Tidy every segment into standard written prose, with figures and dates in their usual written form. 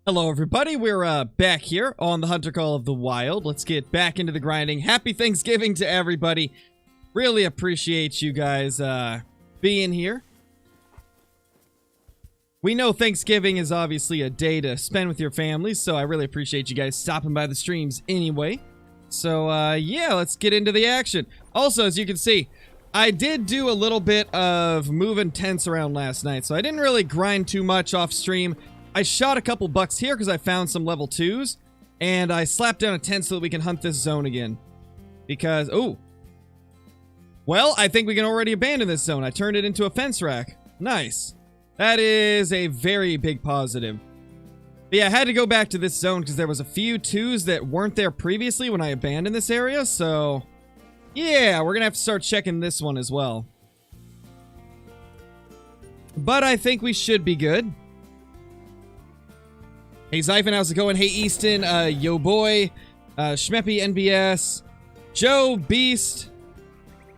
Hello everybody, we're back here on the Hunter Call of the Wild. Let's get back into the grinding. Happy Thanksgiving to everybody. Really appreciate you guys being here. We know Thanksgiving is obviously a day to spend with your families, so I really appreciate you guys stopping by the streams anyway. So yeah, let's get into the action. Also, as you can see, I did do a little bit of moving tents around last night, so I didn't really grind too much off stream. I shot a couple bucks here because I found some level 2s, and I slapped down a tent so that we can hunt this zone again. Because, oh. Well, I think we can already abandon this zone. I turned it into a fence rack. Nice. That is a very big positive. But yeah, I had to go back to this zone because there was a few 2s that weren't there previously when I abandoned this area, so... yeah, we're gonna have to start checking this one as well. But I think we should be good. Hey Zyphon, how's it going? Hey Easton, yo boy, Schmeppy NBS, Joe, Beast,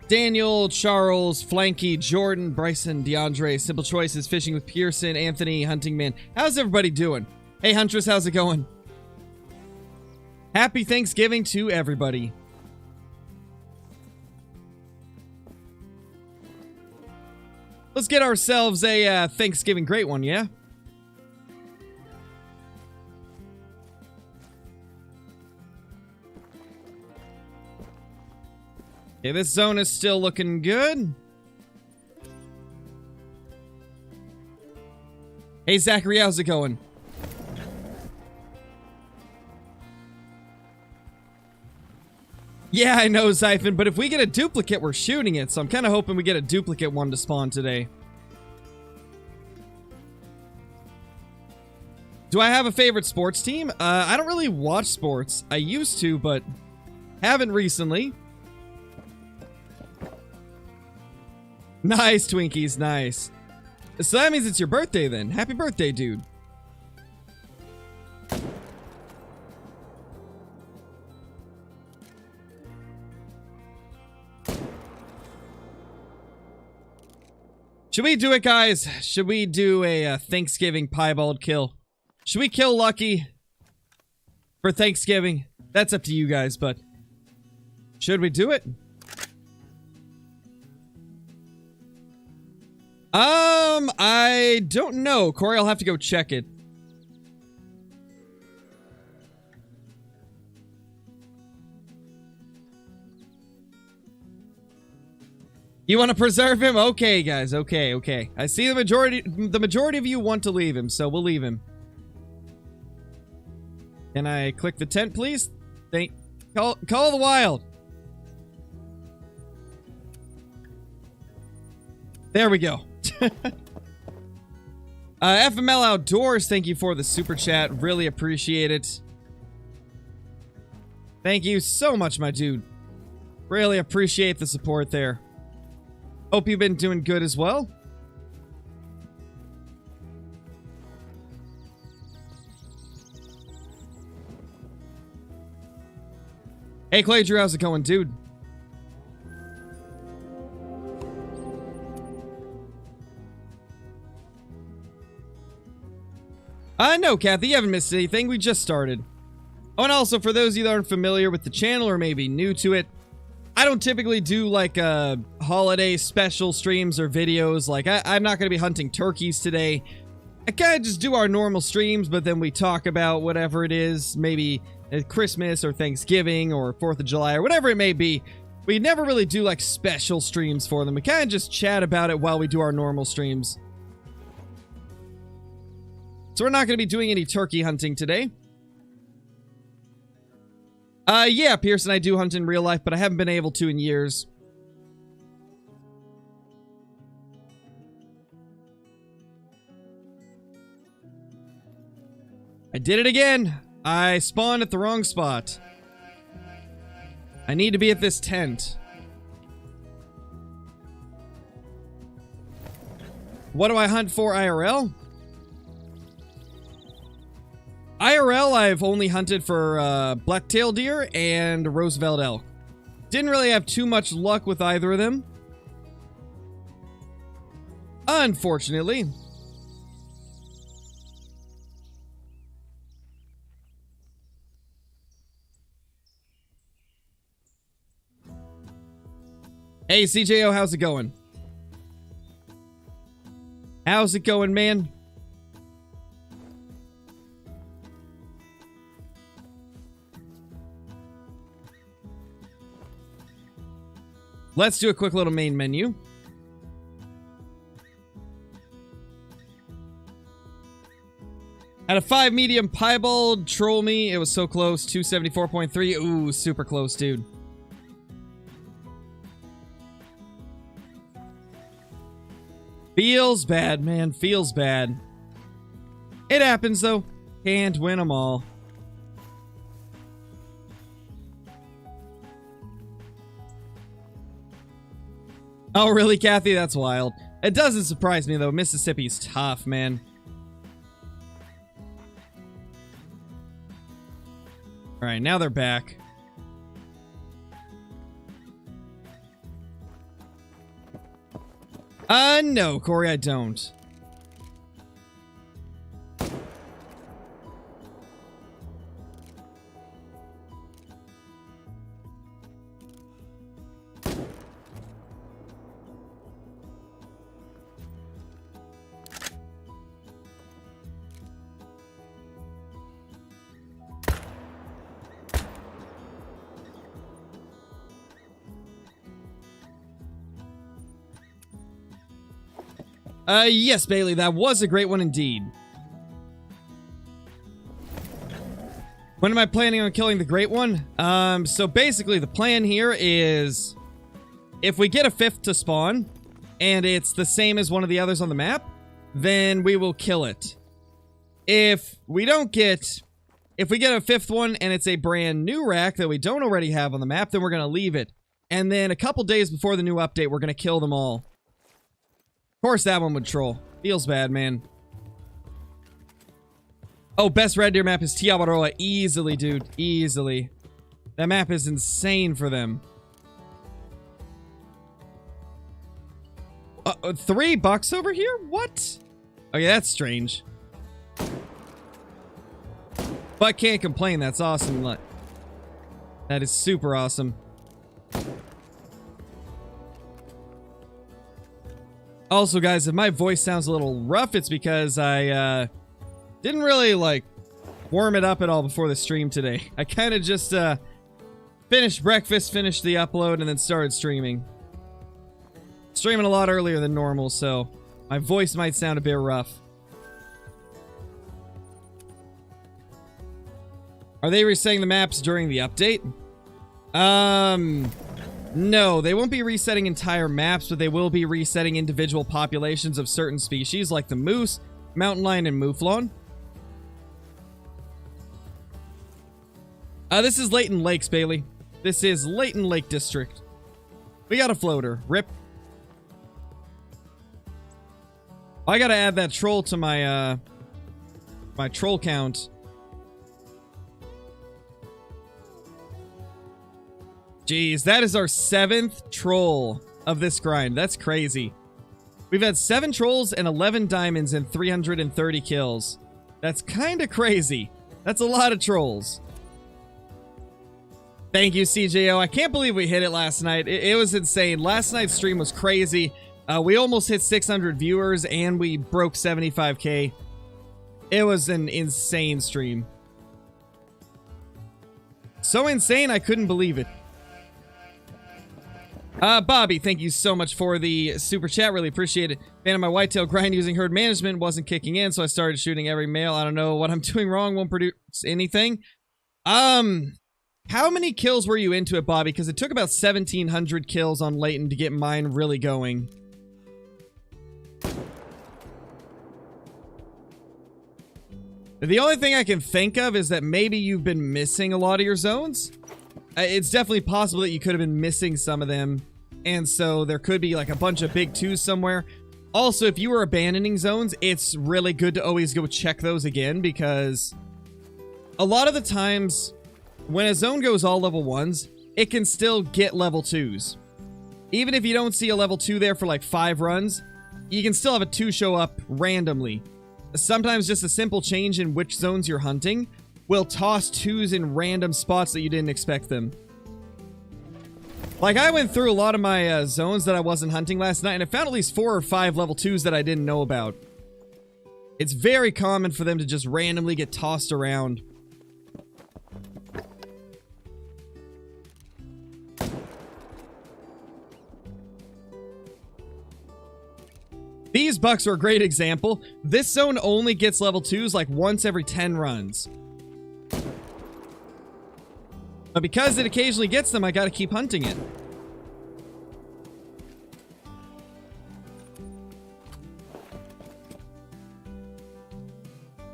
Daniel, Charles, Flanky, Jordan, Bryson, DeAndre, Simple Choices, Fishing with Pearson, Anthony, Hunting Man. How's everybody doing? Hey Huntress, how's it going? Happy Thanksgiving to everybody. Let's get ourselves a Thanksgiving great one, yeah? Okay, this zone is still looking good. Hey, Zachary, how's it going? Yeah, I know, Zyphon, but if we get a duplicate, we're shooting it, so I'm kind of hoping we get a duplicate one to spawn today. Do I have a favorite sports team? I don't really watch sports. I used to, but haven't recently. Nice, Twinkies, nice. So that means it's your birthday then. Happy birthday, dude. Should we do it, guys? Should we do a Thanksgiving piebald kill? Should we kill Lucky for Thanksgiving? That's up to you guys, but should we do it? I don't know. Corey, I'll have to go check it. You want to preserve him? Okay, guys. Okay. I see the majority of you want to leave him, so we'll leave him. Can I click the tent, please? Call the wild. There we go. FML Outdoors, thank you for the super chat. Really appreciate it. Thank you so much, my dude. Really appreciate the support there. Hope you've been doing good as well. Hey, Clay Drew, how's it going, dude? No, Kathy, you haven't missed anything. We just started. Oh, and also, for those of you that aren't familiar with the channel or maybe new to it, I don't typically do, like, holiday special streams or videos. Like, I'm not going to be hunting turkeys today. I kind of just do our normal streams, but then we talk about whatever it is. Maybe Christmas or Thanksgiving or 4th of July or whatever it may be. We never really do, like, special streams for them. We kind of just chat about it while we do our normal streams. So we're not going to be doing any turkey hunting today. Yeah, Pearson, I do hunt in real life, but I haven't been able to in years. I did it again. I spawned at the wrong spot. I need to be at this tent. What do I hunt for IRL? IRL, I've only hunted for black-tailed deer and Roosevelt elk. Didn't really have too much luck with either of them. Unfortunately. Hey, CJO, how's it going? How's it going, man? Let's do a quick little main menu. Had a 5 medium piebald troll me. It was so close. 274.3. Ooh, super close, dude. Feels bad, man. Feels bad. It happens, though. Can't win them all. Oh, really, Kathy? That's wild. It doesn't surprise me, though. Mississippi's tough, man. Alright, now they're back. No, Corey, I don't. Yes, Bailey, that was a great one indeed. When am I planning on killing the great one? So basically the plan here is if we get a 5th to spawn and it's the same as one of the others on the map, then we will kill it. If we get a 5th one and it's a brand new rack that we don't already have on the map, then we're going to leave it. And then a couple days before the new update, we're going to kill them all. Of course that one would troll. Feels bad, man. Oh, best Red Deer map is Tiawaroa. Easily, dude. Easily. That map is insane for them. $3 over here? What? Okay, that's strange. But can't complain. That's awesome. That is super awesome. Also, guys, if my voice sounds a little rough, it's because I didn't really, like, warm it up at all before the stream today. I kind of just finished breakfast, finished the upload, and then started streaming. Streaming a lot earlier than normal, so my voice might sound a bit rough. Are they resetting the maps during the update? No, they won't be resetting entire maps, but they will be resetting individual populations of certain species, like the moose, mountain lion, and mouflon. This is Layton Lakes, Bailey. This is Layton Lake District. We got a floater. Rip. I gotta add that troll to my, my troll count. Jeez, that is our 7th troll of this grind. That's crazy. We've had 7 trolls and 11 diamonds and 330 kills. That's kind of crazy. That's a lot of trolls. Thank you, CJO. I can't believe we hit it last night. It was insane. Last night's stream was crazy. We almost hit 600 viewers and we broke 75K. It was an insane stream. So insane, I couldn't believe it. Bobby, thank you so much for the super chat. Really appreciate it. Fan of my whitetail grind using herd management wasn't kicking in, so I started shooting every male. I don't know what I'm doing wrong. Won't produce anything. How many kills were you into it, Bobby? Because it took about 1,700 kills on Layton to get mine really going. The only thing I can think of is that maybe you've been missing a lot of your zones. It's definitely possible that you could have been missing some of them, and so there could be like a bunch of big 2s somewhere. Also, if you were abandoning zones, it's really good to always go check those again, because a lot of the times when a zone goes all level 1s, it can still get level 2s. Even if you don't see a level 2 there for like 5 runs, you can still have a 2 show up randomly. Sometimes just a simple change in which zones you're hunting will toss 2s in random spots that you didn't expect them. Like, I went through a lot of my zones that I wasn't hunting last night, and I found at least 4 or 5 level 2s that I didn't know about. It's very common for them to just randomly get tossed around. These bucks are a great example. This zone only gets level 2s like once every 10 runs. But because it occasionally gets them, I gotta keep hunting it.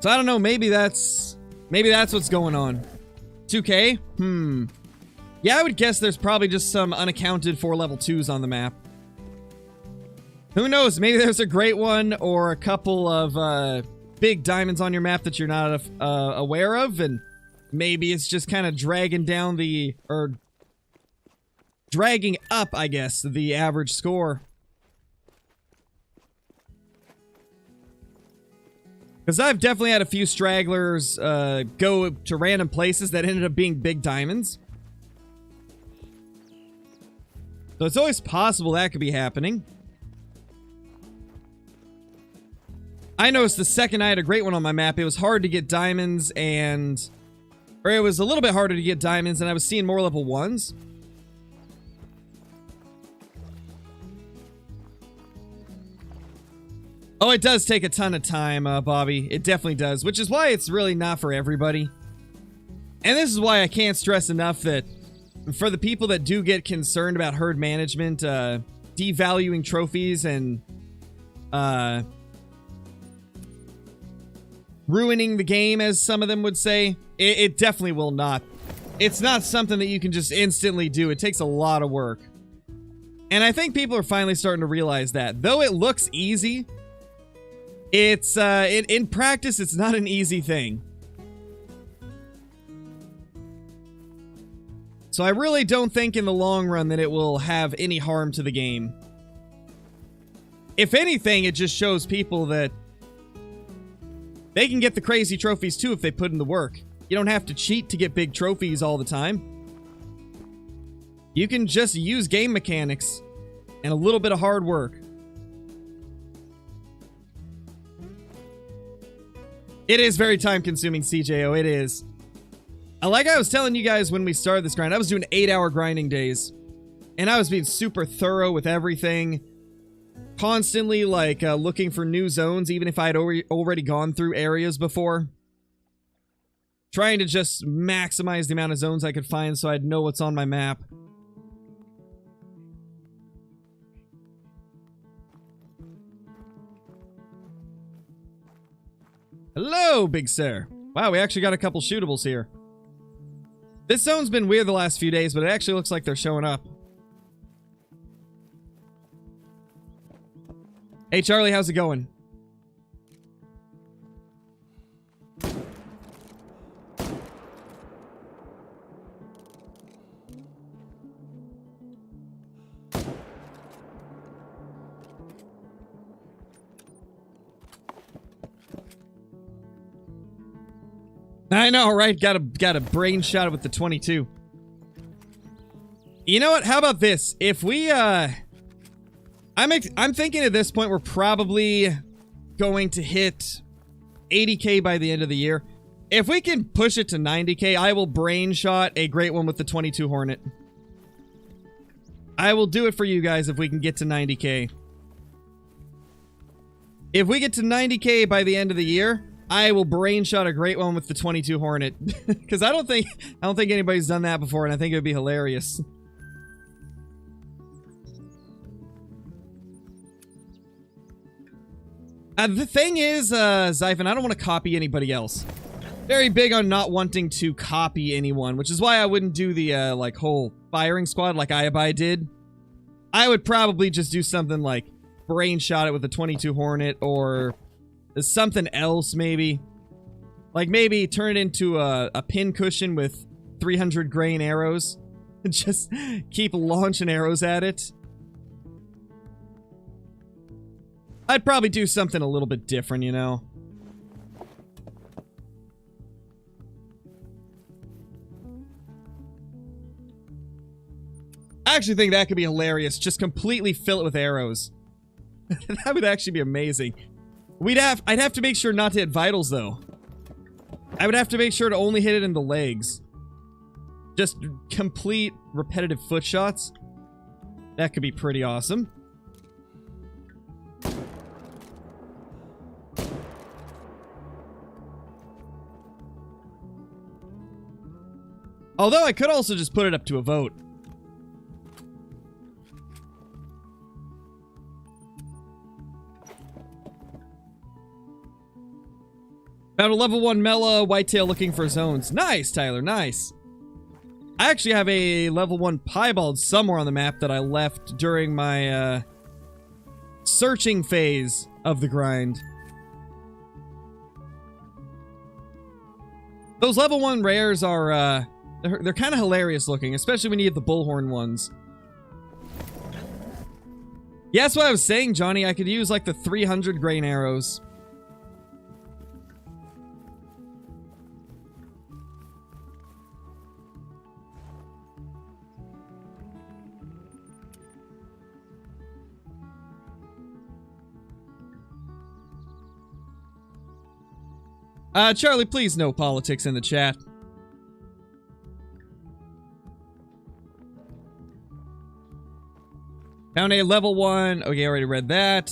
So I don't know, maybe that's what's going on. 2K? Yeah, I would guess there's probably just some unaccounted for level 2s on the map. Who knows? Maybe there's a great one or a couple of big diamonds on your map that you're not aware of, and maybe it's just kind of dragging down dragging up, I guess, the average score. Because I've definitely had a few stragglers go to random places that ended up being big diamonds. So it's always possible that could be happening. I noticed the second I had a great one on my map, it was hard to get diamonds or it was a little bit harder to get diamonds, and I was seeing more level 1s. Oh, it does take a ton of time, Bobby. It definitely does, which is why it's really not for everybody. And this is why I can't stress enough that for the people that do get concerned about herd management, devaluing trophies and ruining the game, as some of them would say, it definitely will not. It's not something that you can just instantly do. It takes a lot of work. And I think people are finally starting to realize that. Though it looks easy, it's, in practice, it's not an easy thing. So I really don't think in the long run that it will have any harm to the game. If anything, it just shows people that they can get the crazy trophies too if they put in the work. You don't have to cheat to get big trophies all the time. You can just use game mechanics and a little bit of hard work. It is very time consuming, CJO, it is. Like I was telling you guys when we started this grind, I was doing 8-hour grinding days. And I was being super thorough with everything. Constantly, like, looking for new zones, even if I had already gone through areas before. Trying to just maximize the amount of zones I could find so I'd know what's on my map. Hello, big sir. Wow, we actually got a couple shootables here. This zone's been weird the last few days, but it actually looks like they're showing up. Hey, Charlie, how's it going? I know, right? Got a brain shot with the 22. You know what? How about this? If we, I'm thinking at this point we're probably going to hit 80k by the end of the year. If we can push it to 90k, I will brain shot a great one with the 22 Hornet. I will do it for you guys if we can get to 90k. If we get to 90k by the end of the year, I will brain shot a great one with the 22 Hornet. Because I don't think anybody's done that before, and I think it would be hilarious. The thing is, Zyphon, I don't want to copy anybody else. Very big on not wanting to copy anyone, which is why I wouldn't do the, like, whole firing squad like Ayabai did. I would probably just do something like brain shot it with a 22 Hornet, or something else, maybe. Like, maybe turn it into a pin cushion with 300 grain arrows. And just keep launching arrows at it. I'd probably do something a little bit different, you know? I actually think that could be hilarious. Just completely fill it with arrows. That would actually be amazing. I'd have to make sure not to hit vitals, though. I would have to make sure to only hit it in the legs. Just complete repetitive foot shots. That could be pretty awesome. Although I could also just put it up to a vote. Found a level 1 Mela whitetail looking for zones. Nice, Tyler, nice. I actually have a level 1 piebald somewhere on the map that I left during my searching phase of the grind. Those level 1 rares are they're kind of hilarious looking, especially when you get the bullhorn ones. Yeah, that's what I was saying, Johnny. I could use like the 300 grain arrows. Charlie, please no politics in the chat. Found a level 1. Okay, I already read that.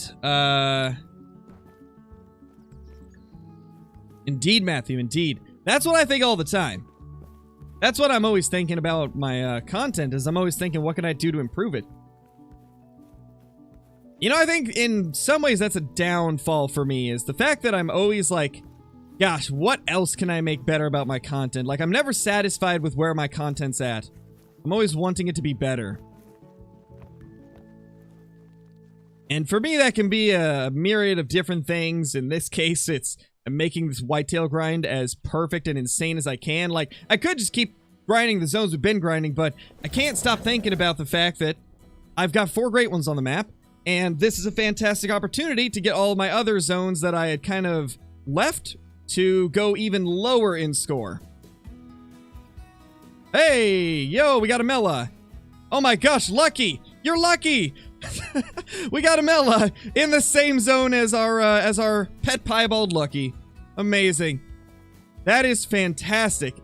Indeed, Matthew, indeed. That's what I think all the time. That's what I'm always thinking about my content, is I'm always thinking, what can I do to improve it? You know, I think in some ways that's a downfall for me, is the fact that I'm always like, gosh, what else can I make better about my content? Like, I'm never satisfied with where my content's at. I'm always wanting it to be better. And for me, that can be a myriad of different things. In this case, it's making this whitetail grind as perfect and insane as I can. Like, I could just keep grinding the zones we've been grinding, but I can't stop thinking about the fact that I've got 4 great ones on the map, and this is a fantastic opportunity to get all of my other zones that I had kind of left to go even lower in score. Hey, yo, we got a Mela. Oh my gosh, Lucky! You're lucky! We got a Mela in the same zone as our pet piebald Lucky. Amazing. That is fantastic.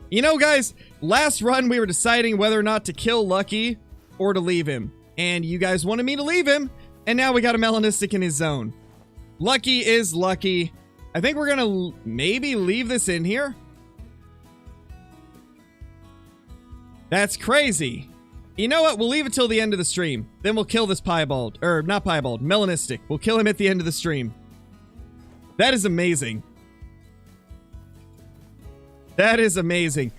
You know, guys, last run we were deciding whether or not to kill Lucky or to leave him. And you guys wanted me to leave him, and now we got a Melanistic in his zone. Lucky is lucky. I think we're gonna maybe leave this in here. That's crazy. You know what? We'll leave it till the end of the stream. Then we'll kill this piebald. Or, not piebald. Melanistic. We'll kill him at the end of the stream. That is amazing. That is amazing.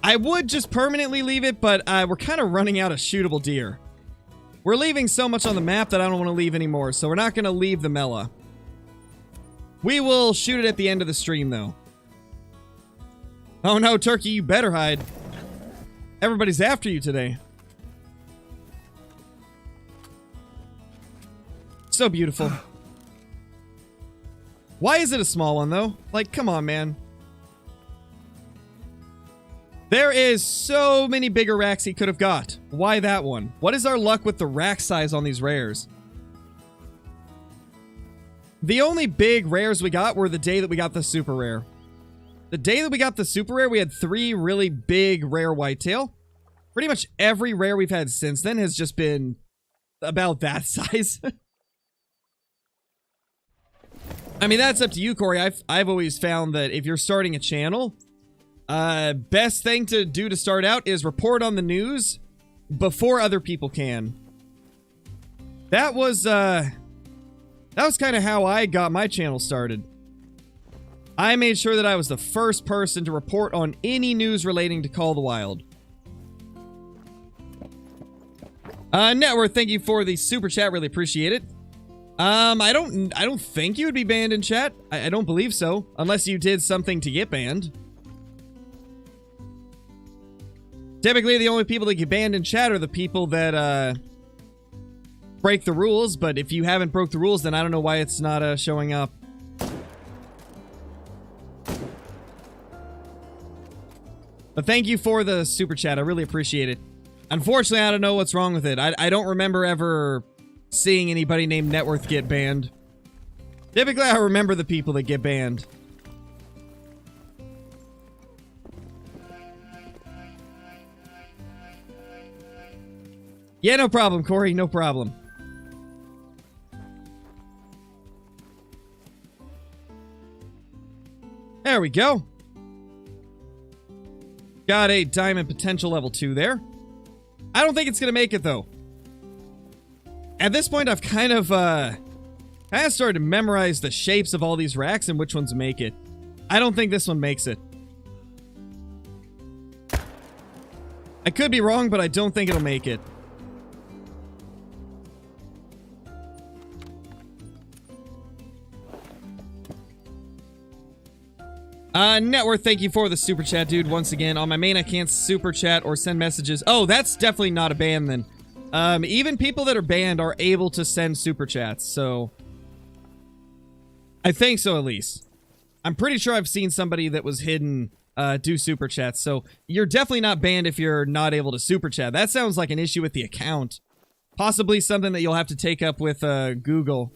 I would just permanently leave it, but we're kind of running out of shootable deer. We're leaving so much on the map that I don't want to leave anymore, so we're not going to leave the Mela. We will shoot it at the end of the stream, though. Oh no, Turkey, you better hide. Everybody's after you today. So beautiful. Why is it a small one, though? Like, come on, man. There is so many bigger racks he could have got. Why that one? What is our luck with the rack size on these rares? The only big rares we got were the day that we got the super rare. The day that we got the super rare, we had 3 really big rare whitetail. Pretty much every rare we've had since then has just been about that size. I mean, that's up to you, Corey. I've always found that if you're starting a channel, best thing to do to start out is report on the news before other people can. That was kind of how I got my channel started. I made sure that I was the first person to report on any news relating to Call the Wild. Network, thank you for the super chat. Really appreciate it. I don't think you would be banned in chat. I don't believe so, unless you did something to get banned. Typically, the only people that get banned in chat are the people that break the rules. But if you haven't broke the rules, then I don't know why it's not showing up. But thank you for the super chat. I really appreciate it. Unfortunately, I don't know what's wrong with it. I don't remember ever seeing anybody named Networth get banned. Typically, I remember the people that get banned. Yeah, no problem, Corey. No problem. There we go. Got a diamond potential level 2 there. I don't think it's going to make it, though. At this point, I've kind of started to memorize the shapes of all these racks and which ones make it. I don't think this one makes it. I could be wrong, but I don't think it'll make it. Networth, thank you for the super chat, dude. Once again, on my main, I can't super chat or send messages. Oh, that's definitely not a ban, then. Even people that are banned are able to send super chats, so... I think so, at least. I'm pretty sure I've seen somebody that was hidden, do super chats, so you're definitely not banned if you're not able to super chat. That sounds like an issue with the account. Possibly something that you'll have to take up with, Google.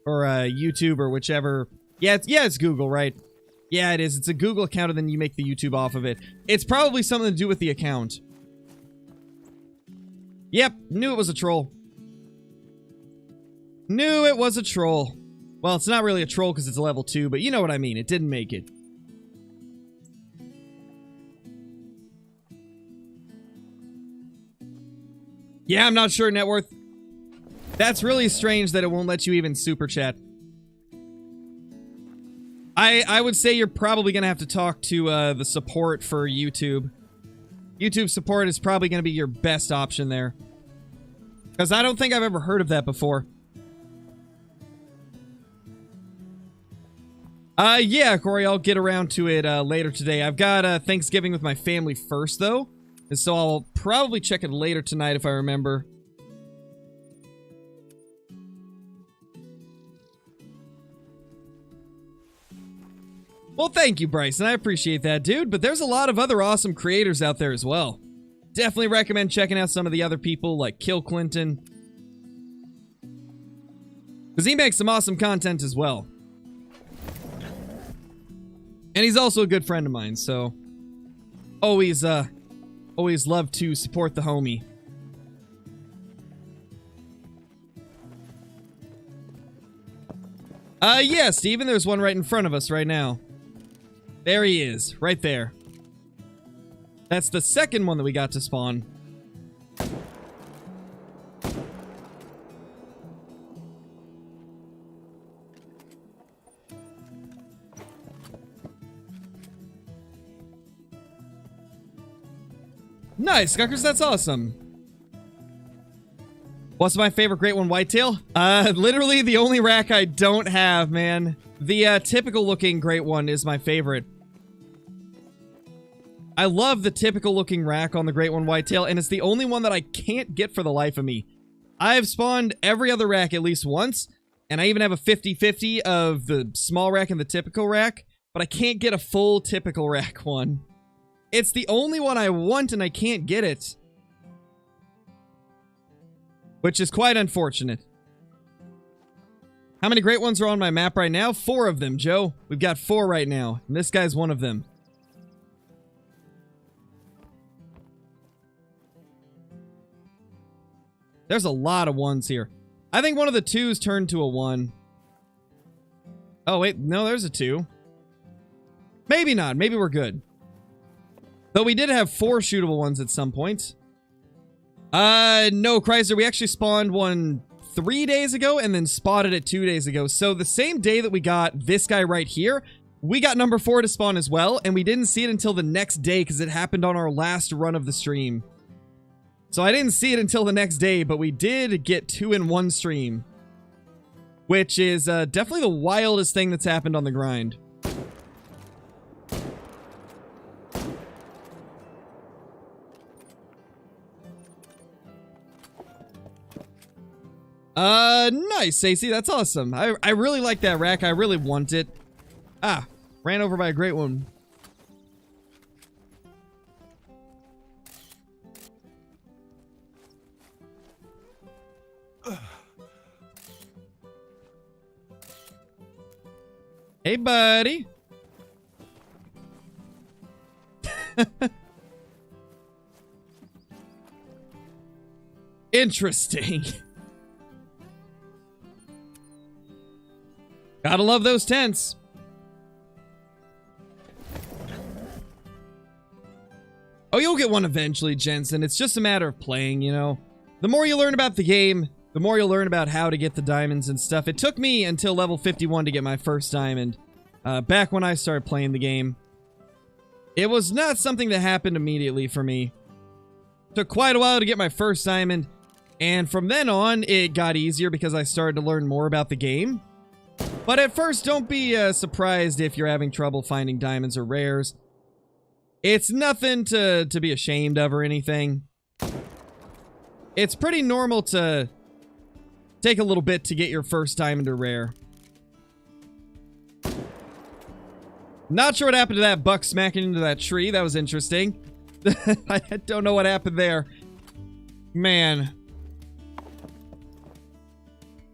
Or, YouTube, or whichever... Yeah, it's Google, right? Yeah, it is. It's a Google account, and then you make the YouTube off of it. It's probably something to do with the account. Yep, knew it was a troll. Knew it was a troll. Well, it's not really a troll because it's a level 2, but you know what I mean. It didn't make it. Yeah, I'm not sure, Networth. That's really strange that it won't let you even super chat. I would say you're probably going to have to talk to the support for YouTube. YouTube support is probably going to be your best option there. Because I don't think I've ever heard of that before. Yeah, Corey, I'll get around to it later today. I've got Thanksgiving with my family first, though. And so I'll probably check it later tonight if I remember. Well, thank you, Bryson. I appreciate that, dude. But there's a lot of other awesome creators out there as well. Definitely recommend checking out some of the other people like Kill Clinton. Because he makes some awesome content as well. And he's also a good friend of mine, so... Always love to support the homie. Yeah, Steven, there's one right in front of us right now. There he is, right there. That's the second one that we got to spawn. Nice, Guckers, that's awesome. What's my favorite Great One Whitetail? Literally the only rack I don't have, man. The typical looking Great One is my favorite. I love the typical looking rack on the Great One Whitetail, and it's the only one that I can't get for the life of me. I've spawned every other rack at least once, and I even have a 50-50 of the small rack and the typical rack, but I can't get a full typical rack one. It's the only one I want, and I can't get it. Which is quite unfortunate. How many Great Ones are on my map right now? 4 of them, Joe. We've got 4 right now, and this guy's one of them. There's a lot of 1s here. I think one of the 2s turned to a 1. Oh, wait. No, there's a 2. Maybe not. Maybe we're good. Though we did have 4 shootable ones at some point. No, Chrysler. We actually spawned one 3 days ago and then spotted it 2 days ago. So the same day that we got this guy right here, we got number 4 to spawn as well. And we didn't see it until the next day because it happened on our last run of the stream. So I didn't see it until the next day, but we did get 2 in 1 stream. Which is definitely the wildest thing that's happened on the grind. Nice, Stacey. That's awesome. I really like that rack. I really want it. Ah, ran over by a Great One. Hey, buddy. Interesting. Gotta love those tents. Oh, you'll get one eventually, Jensen. It's just a matter of playing, you know. The more you learn about the game, the more you'll learn about how to get the diamonds and stuff. It took me until level 51 to get my first diamond. Back when I started playing the game. It was not something that happened immediately for me. It took quite a while to get my first diamond. And from then on, it got easier because I started to learn more about the game. But at first, don't be surprised if you're having trouble finding diamonds or rares. It's nothing to be ashamed of or anything. It's pretty normal to take a little bit to get your first diamond or rare. Not sure what happened to that buck smacking into that tree. That was interesting. I don't know what happened there. Man.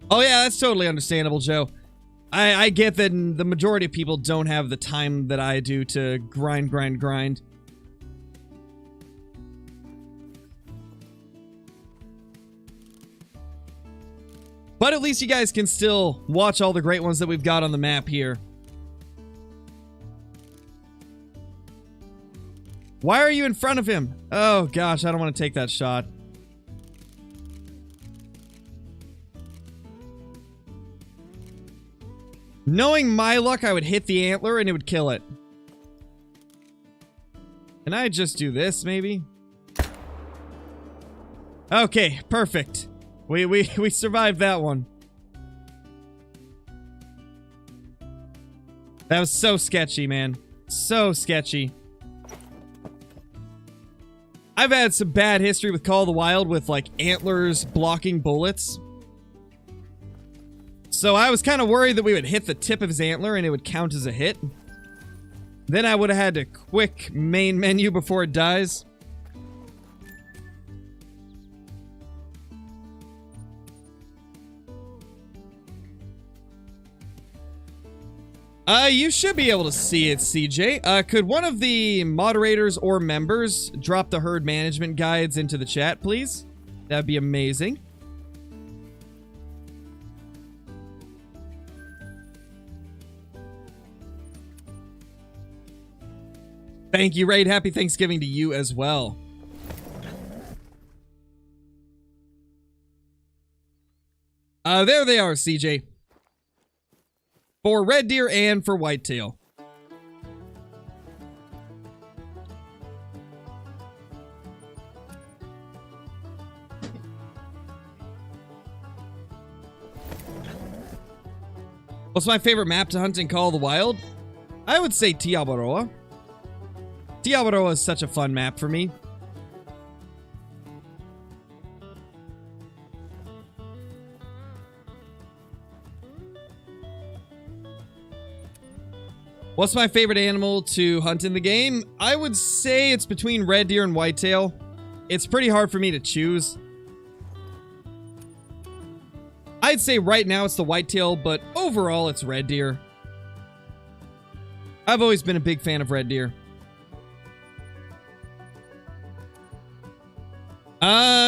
Oh yeah, that's totally understandable, Joe. I get that the majority of people don't have the time that I do to grind. But at least you guys can still watch all the great ones that we've got on the map here. Why are you in front of him? Oh gosh, I don't want to take that shot. Knowing my luck, I would hit the antler and it would kill it. Can I just do this, maybe? Okay, perfect. We survived that one. That was so sketchy, man. So sketchy. I've had some bad history with Call of the Wild with, like, antlers blocking bullets. So I was kind of worried that we would hit the tip of his antler and it would count as a hit. Then I would have had to quick main menu before it dies. You should be able to see it, CJ. Could one of the moderators or members drop the herd management guides into the chat, please? That'd be amazing. Thank you, Raid. Happy Thanksgiving to you as well. There they are, CJ. For red deer and for whitetail. What's my favorite map to hunt in Call of the Wild? I would say Tiabaroa. Tiabaroa is such a fun map for me. What's my favorite animal to hunt in the game? I would say it's between red deer and whitetail. It's pretty hard for me to choose. I'd say right now it's the whitetail, but overall it's red deer. I've always been a big fan of red deer.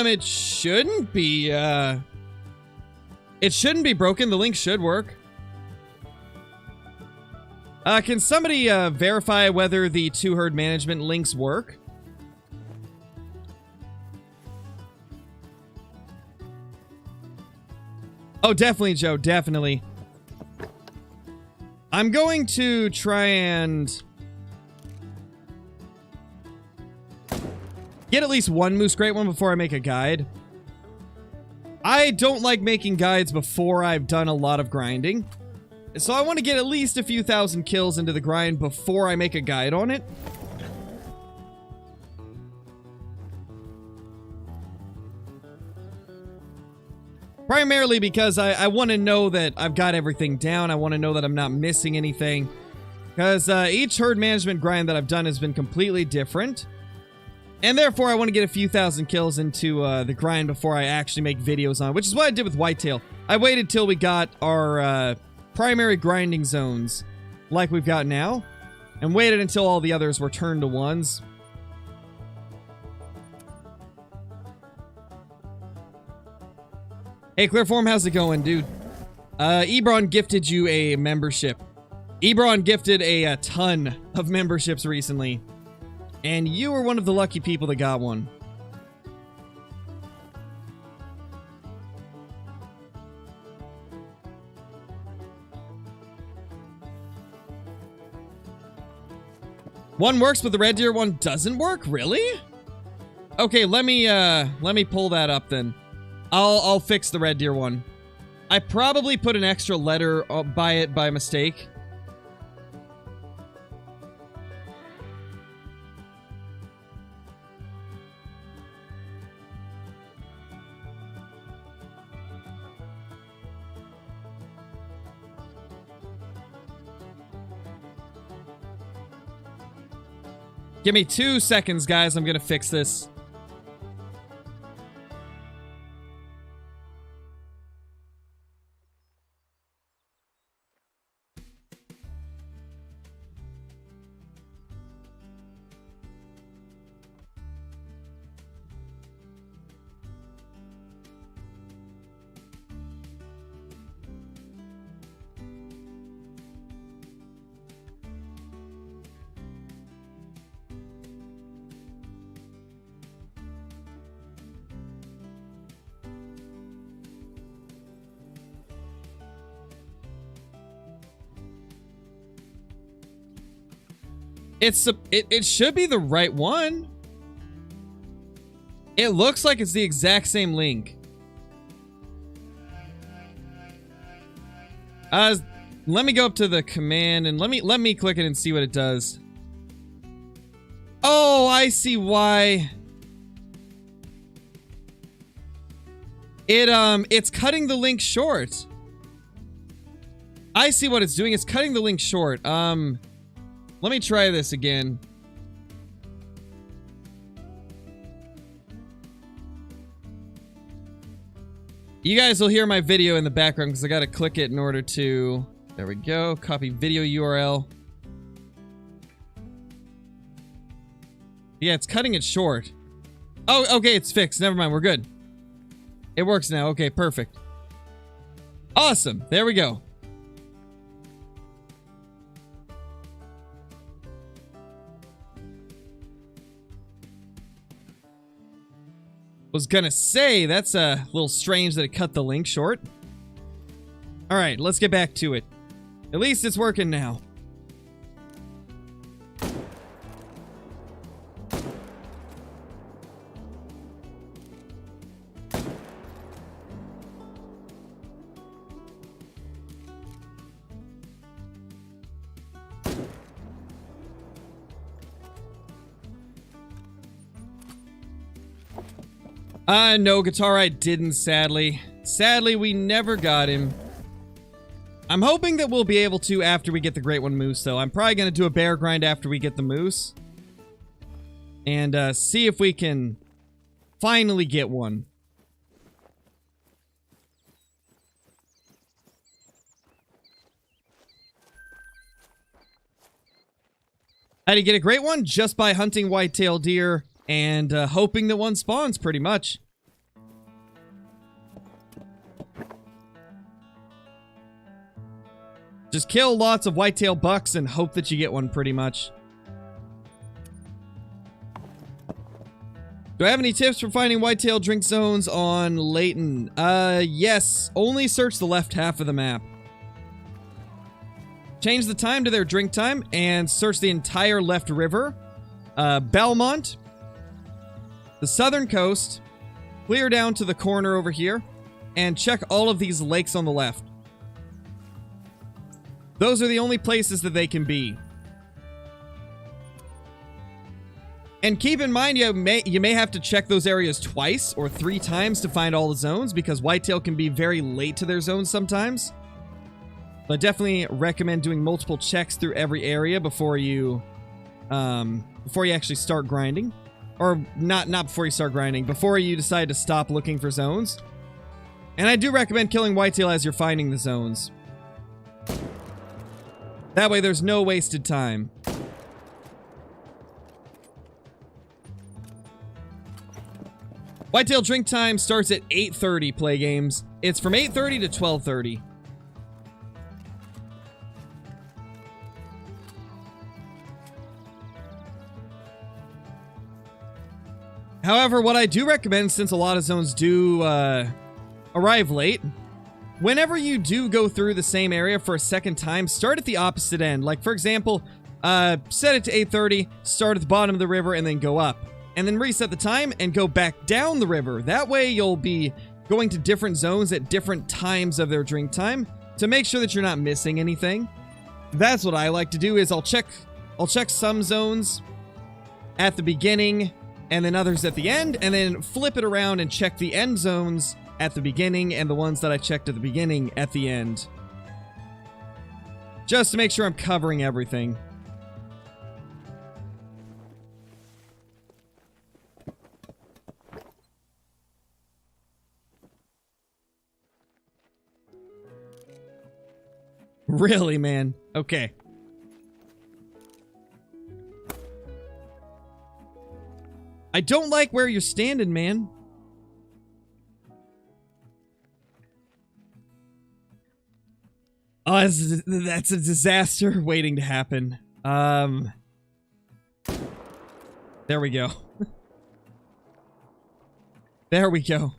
It shouldn't be, it shouldn't be broken. The link should work. Can somebody, verify whether the 2 herd management links work? Oh, definitely, Joe. Definitely. I'm going to try and get at least one moose great one before I make a guide. I don't like making guides before I've done a lot of grinding. So I want to get at least a few thousand kills into the grind before I make a guide on it. Primarily because I want to know that I've got everything down. I want to know that I'm not missing anything. Because each herd management grind that I've done has been completely different. And therefore, I want to get a few thousand kills into the grind before I actually make videos on it. Which is what I did with Whitetail. I waited till we got our primary grinding zones like we've got now, and waited until all the others were turned to 1s. Hey, Clearform, how's it going, dude? Ebron gifted you a membership. Ebron gifted a ton of memberships recently, and you were one of the lucky people that got one. One works, but the red deer one doesn't work? Really? Okay, let me pull that up then. I'll fix the red deer one. I probably put an extra letter by it by mistake. Give me 2 seconds, guys. I'm gonna fix this. It should be the right one. It looks like it's the exact same link. Let me go up to the command and let me click it and see what it does. Oh, I see why. It's cutting the link short. I see what it's doing. It's cutting the link short. Let me try this again. You guys will hear my video in the background because I gotta click it in order to... There we go. Copy video URL. Yeah, it's cutting it short. Oh, okay, it's fixed. Never mind, we're good. It works now. Okay, perfect. Awesome. There we go. Was gonna say, that's a little strange that it cut the link short. Alright, let's get back to it. At least it's working now. No, Guitar, I didn't, sadly. Sadly, we never got him. I'm hoping that we'll be able to after we get the Great One Moose, though. I'm probably going to do a bear grind after we get the moose. And, see if we can finally get one. How do you get a great one? Just by hunting whitetail deer and hoping that one spawns, pretty much. Just kill lots of whitetail bucks and hope that you get one, pretty much. Do I have any tips for finding whitetail drink zones on Layton? Yes. Only search the left half of the map. Change the time to their drink time and search the entire left river. Belmont. The southern coast. Clear down to the corner over here. And check all of these lakes on the left. Those are the only places that they can be. And keep in mind, you may have to check those areas twice or 3 times to find all the zones, because whitetail can be very late to their zones sometimes. But I definitely recommend doing multiple checks through every area before you actually start grinding. Or not before you start grinding, before you decide to stop looking for zones. And I do recommend killing whitetail as you're finding the zones. That way there's no wasted time. Whitetail drink time starts at 8:30, play games. It's from 8:30 to 12:30. However, what I do recommend, since a lot of zones do arrive late, whenever you do go through the same area for a second time, start at the opposite end. Like, for example, set it to 8:30, start at the bottom of the river, and then go up. And then reset the time and go back down the river. That way you'll be going to different zones at different times of their drink time to make sure that you're not missing anything. That's what I like to do, is I'll check some zones at the beginning and then others at the end, and then flip it around and check the end zones at the beginning and the ones that I checked at the beginning at the end. Just to make sure I'm covering everything. Really, man? Okay. I don't like where you're standing, man. Oh, that's a disaster waiting to happen. There we go. There we go.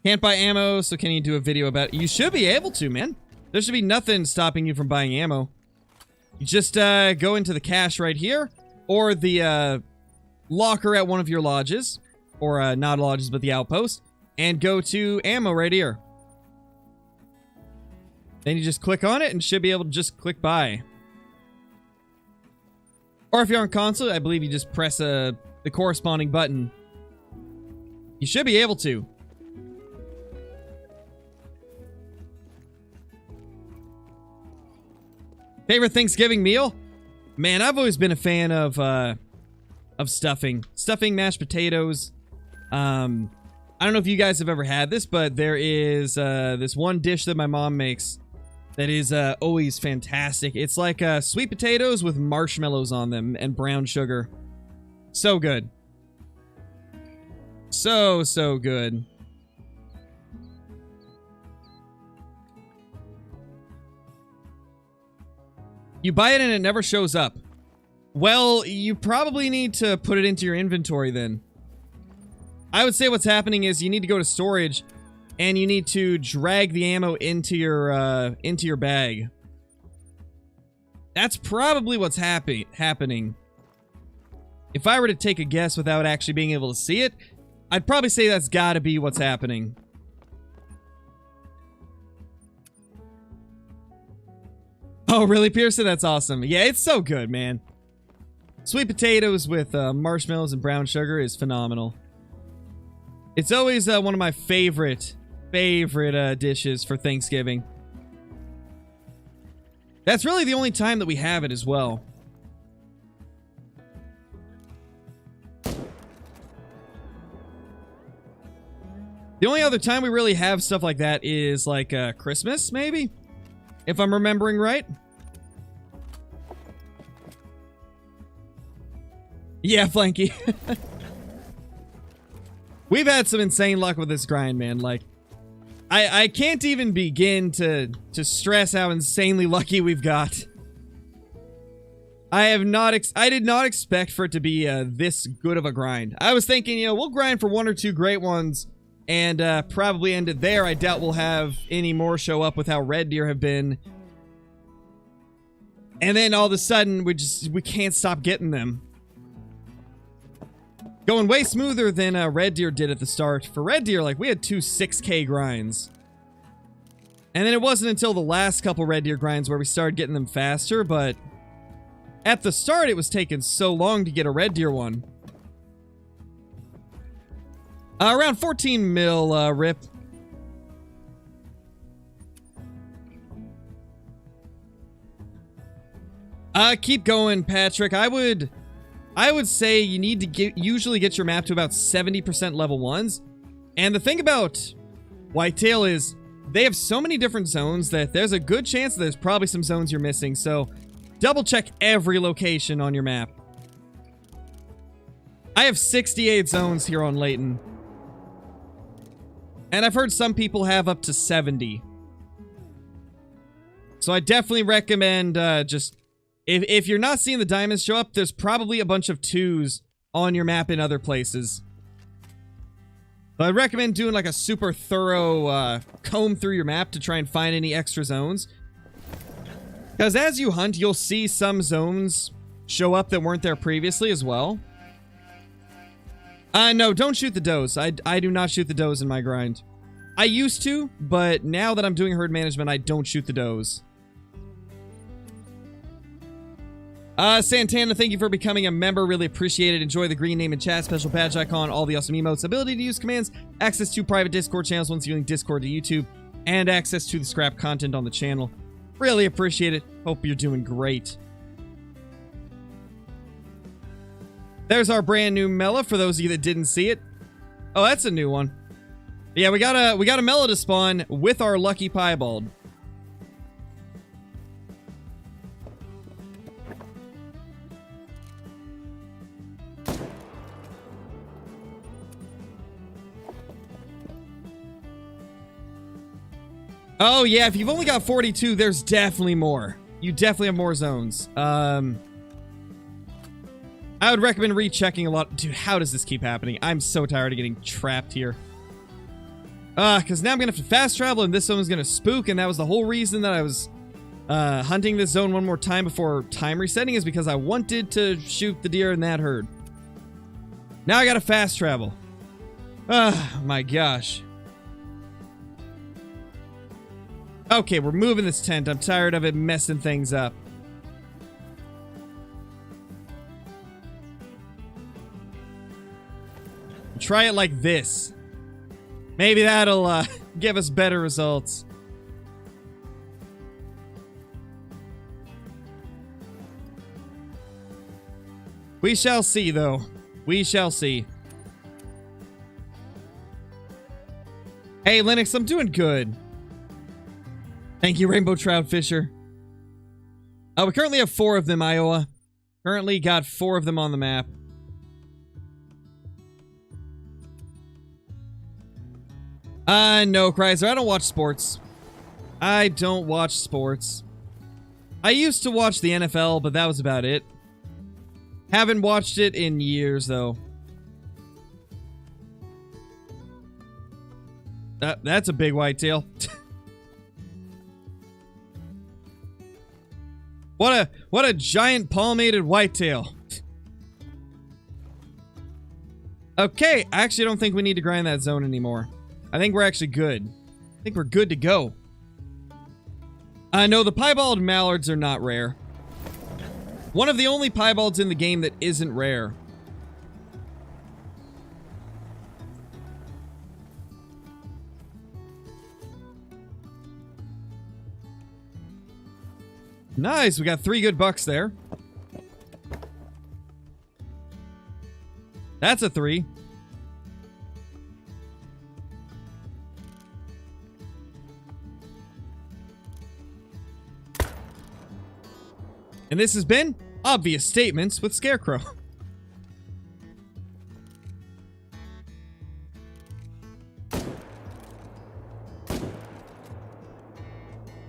Can't buy ammo, so can you do a video about it? You should be able to, man. There should be nothing stopping you from buying ammo. You just go into the cache right here, or the locker at one of your lodges, or not lodges, but the outpost, and go to ammo right here. Then you just click on it and should be able to just click buy. Or if you're on console, I believe you just press the corresponding button. You should be able to. Favorite Thanksgiving meal? Man, I've always been a fan of stuffing. Stuffing, mashed potatoes. I don't know if you guys have ever had this, but there is this one dish that my mom makes that is always fantastic. It's like sweet potatoes with marshmallows on them and brown sugar. So good. So good. You buy it and it never shows up. Well, you probably need to put it into your inventory then. I would say what's happening is you need to go to storage and you need to drag the ammo into your bag. That's probably what's happening. If I were to take a guess without actually being able to see it, I'd probably say that's gotta be what's happening. Oh, really, Pearson? That's awesome. Yeah, it's so good, man. Sweet potatoes with marshmallows and brown sugar is phenomenal. It's always one of my favorite dishes for Thanksgiving. That's really the only time that we have it as well. The only other time we really have stuff like that is like Christmas, maybe? If I'm remembering right. Yeah, Flanky. We've had some insane luck with this grind, man. Like, I can't even begin to stress how insanely lucky we've got. I did not expect for it to be this good of a grind. I was thinking, you know, we'll grind for one or two great ones and probably end it there. I doubt we'll have any more show up with how red deer have been. And then all of a sudden, we can't stop getting them. Going way smoother than red deer did at the start. For red deer, like, we had two 6K grinds. And then it wasn't until the last couple red deer grinds where we started getting them faster, but at the start, it was taking so long to get a red deer one. Around 14 mil, Rip. Keep going, Patrick. I would say you need to usually get your map to about 70% level 1s. And the thing about Whitetail is they have so many different zones that there's a good chance that there's probably some zones you're missing. So double check every location on your map. I have 68 zones here on Layton. And I've heard some people have up to 70. So I definitely recommend just... If you're not seeing the diamonds show up, there's probably a bunch of 2s on your map in other places. But I'd recommend doing like a super thorough comb through your map to try and find any extra zones. Because as you hunt, you'll see some zones show up that weren't there previously as well. No, don't shoot the does. I do not shoot the does in my grind. I used to, but now that I'm doing herd management, I don't shoot the does. Santana, thank you for becoming a member. Really appreciate it. Enjoy the green name and chat, special badge icon, all the awesome emotes, ability to use commands, access to private Discord channels once using Discord to YouTube, and access to the scrap content on the channel. Really appreciate it. Hope you're doing great. There's our brand new Mela for those of you that didn't see it. Oh, that's a new one. Yeah, we got a Mela to spawn with our lucky piebald. Oh, yeah, if you've only got 42, there's definitely more. You definitely have more zones. I would recommend rechecking a lot. Dude, how does this keep happening? I'm so tired of getting trapped here. Because now I'm going to have to fast travel, and this zone is going to spook, and that was the whole reason that I was hunting this zone one more time before time resetting, is because I wanted to shoot the deer in that herd. Now I got to fast travel. My gosh. Okay, we're moving this tent. I'm tired of it messing things up. Try it like this. Maybe that'll give us better results. We shall see, though. We shall see. Hey, Linux, I'm doing good. Thank you, Rainbow Trout Fisher. We currently have 4 of them, Iowa. Currently got 4 of them on the map. No, Chrysler, I don't watch sports. I don't watch sports. I used to watch the NFL, but that was about it. Haven't watched it in years, though. That's a big whitetail. What a giant palmated whitetail. Okay, I actually don't think we need to grind that zone anymore. I think we're actually good. I think we're good to go. No, the piebald mallards are not rare. One of the only piebalds in the game that isn't rare. Nice, we got 3 good bucks there. That's a 3. And this has been Obvious Statements with Scarecrow.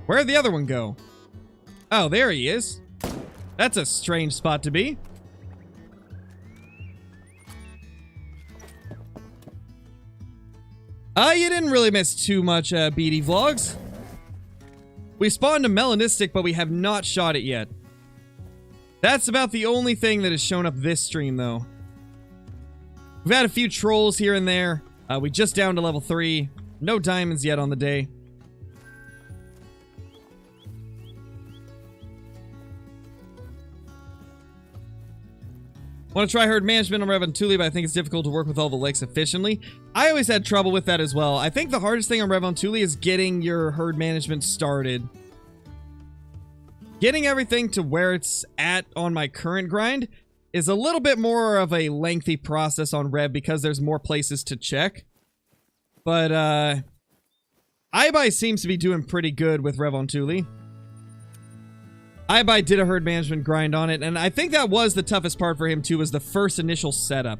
Where'd the other one go? Oh, there he is. That's a strange spot to be. You didn't really miss too much, BD Vlogs. We spawned a Melanistic, but we have not shot it yet. That's about the only thing that has shown up this stream, though. We've had a few trolls here and there. We just down to level 3. No diamonds yet on the day. Want to try herd management on Rev Tule, but I think it's difficult to work with all the lakes efficiently. I always had trouble with that as well. I think the hardest thing on Rev Tule is getting your herd management started. Getting everything to where it's at on my current grind is a little bit more of a lengthy process on Rev because there's more places to check. But, Ibai seems to be doing pretty good with Revontuli. Ibai did a herd management grind on it, and I think that was the toughest part for him too, was the first initial setup.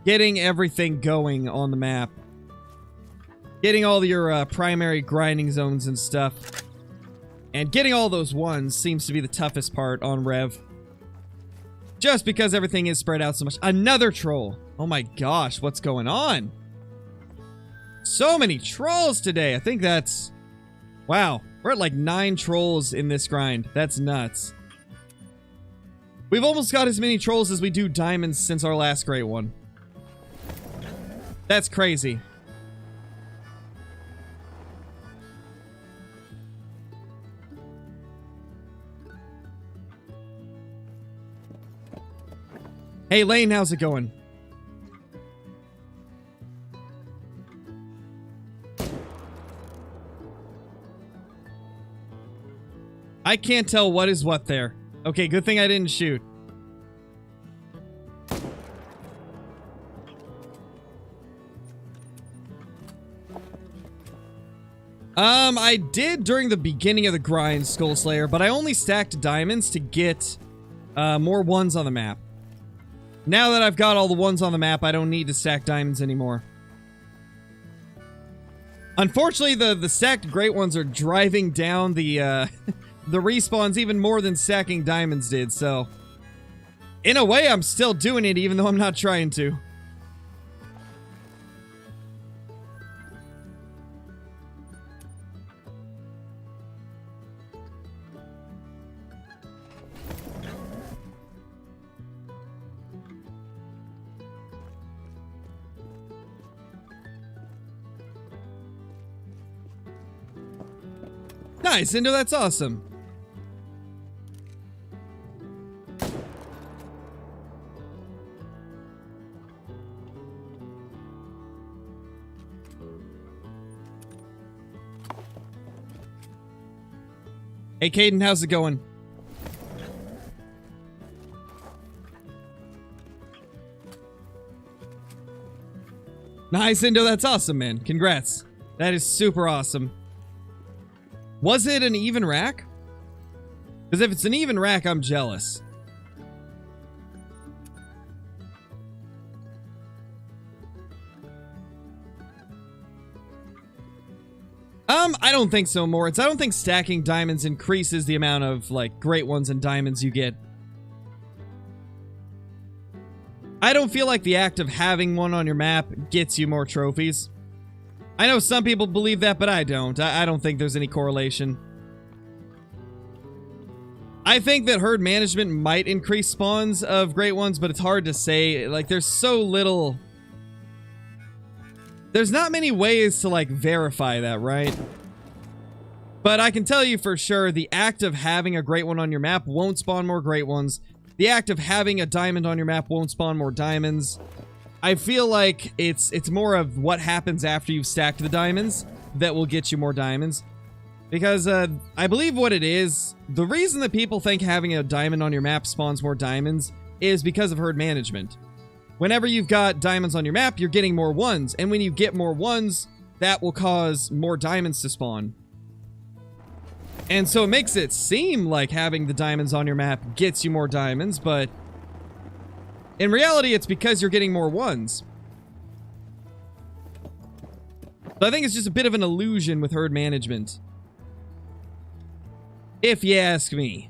Getting everything going on the map. Getting all your primary grinding zones and stuff. And getting all those ones seems to be the toughest part on Rev. Just because everything is spread out so much. Another troll! Oh my gosh, what's going on? So many trolls today. I think that's... Wow. We're at like 9 trolls in this grind. That's nuts. We've almost got as many trolls as we do diamonds since our last great one. That's crazy. Hey Lane, how's it going? I can't tell what is what there. Okay, good thing I didn't shoot. I did during the beginning of the grind, Skull Slayer, but I only stacked diamonds to get more ones on the map. Now that I've got all the ones on the map, I don't need to stack diamonds anymore. Unfortunately, the stacked great ones are driving down the the respawns even more than stacking diamonds did, so... In a way, I'm still doing it even though I'm not trying to. Nice, Indo, that's awesome. Hey, Caden, how's it going? Nice, Indo, that's awesome, man. Congrats. That is super awesome. Was it an even rack? Because if it's an even rack, I'm jealous. I don't think so, Moritz. I don't think stacking diamonds increases the amount of, like, great ones and diamonds you get. I don't feel like the act of having one on your map gets you more trophies. I know some people believe that, but I don't. I don't think there's any correlation. I think that herd management might increase spawns of great ones, but it's hard to say. Like, there's so little... There's not many ways to, like, verify that, right? But I can tell you for sure, the act of having a great one on your map won't spawn more great ones. The act of having a diamond on your map won't spawn more diamonds. I feel like it's more of what happens after you've stacked the diamonds that will get you more diamonds. Because I believe what it is, the reason that people think having a diamond on your map spawns more diamonds is because of herd management. Whenever you've got diamonds on your map, you're getting more ones. And when you get more ones, that will cause more diamonds to spawn. And so it makes it seem like having the diamonds on your map gets you more diamonds, but in reality, it's because you're getting more ones. So I think it's just a bit of an illusion with herd management. If you ask me.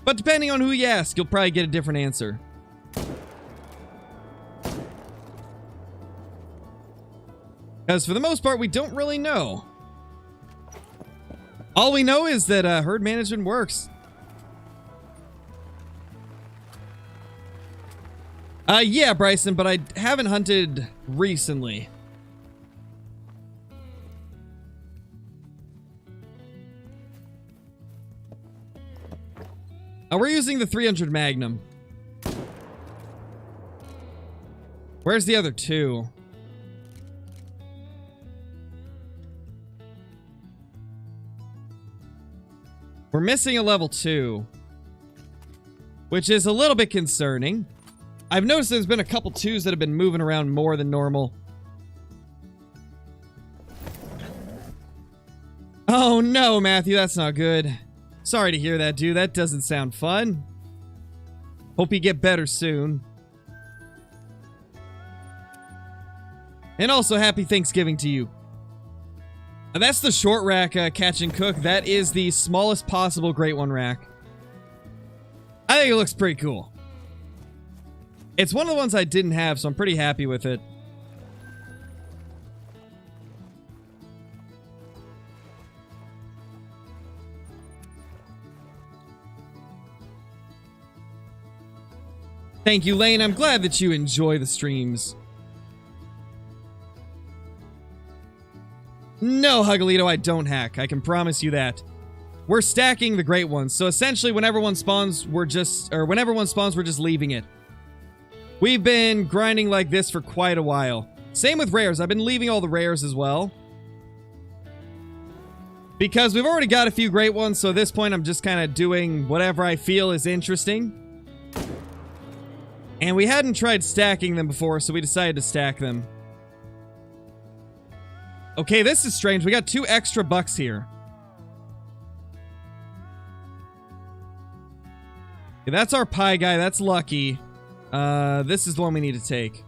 But depending on who you ask, you'll probably get a different answer. Because for the most part, we don't really know. All we know is that herd management works. Yeah, Bryson, but I haven't hunted recently. We're using the 300 Magnum. Where's the other two? We're missing a level 2, which is a little bit concerning. I've noticed there's been a couple 2s that have been moving around more than normal. Oh no, Matthew, that's not good. Sorry to hear that, dude. That doesn't sound fun. Hope you get better soon. And also, happy Thanksgiving to you. That's the short rack, Catch and Cook. That is the smallest possible Great One rack. I think it looks pretty cool. It's one of the ones I didn't have, so I'm pretty happy with it. Thank you, Lane. I'm glad that you enjoy the streams. No, Huggalito, I don't hack. I can promise you that. We're stacking the Great Ones, so essentially whenever one spawns, we're just leaving it. We've been grinding like this for quite a while. Same with rares. I've been leaving all the rares as well. Because we've already got a few Great Ones, so at this point I'm just kind of doing whatever I feel is interesting. And we hadn't tried stacking them before, so we decided to stack them. Okay, this is strange. We got 2 extra bucks here. Okay, that's our pie guy. That's lucky. This is the one we need to take.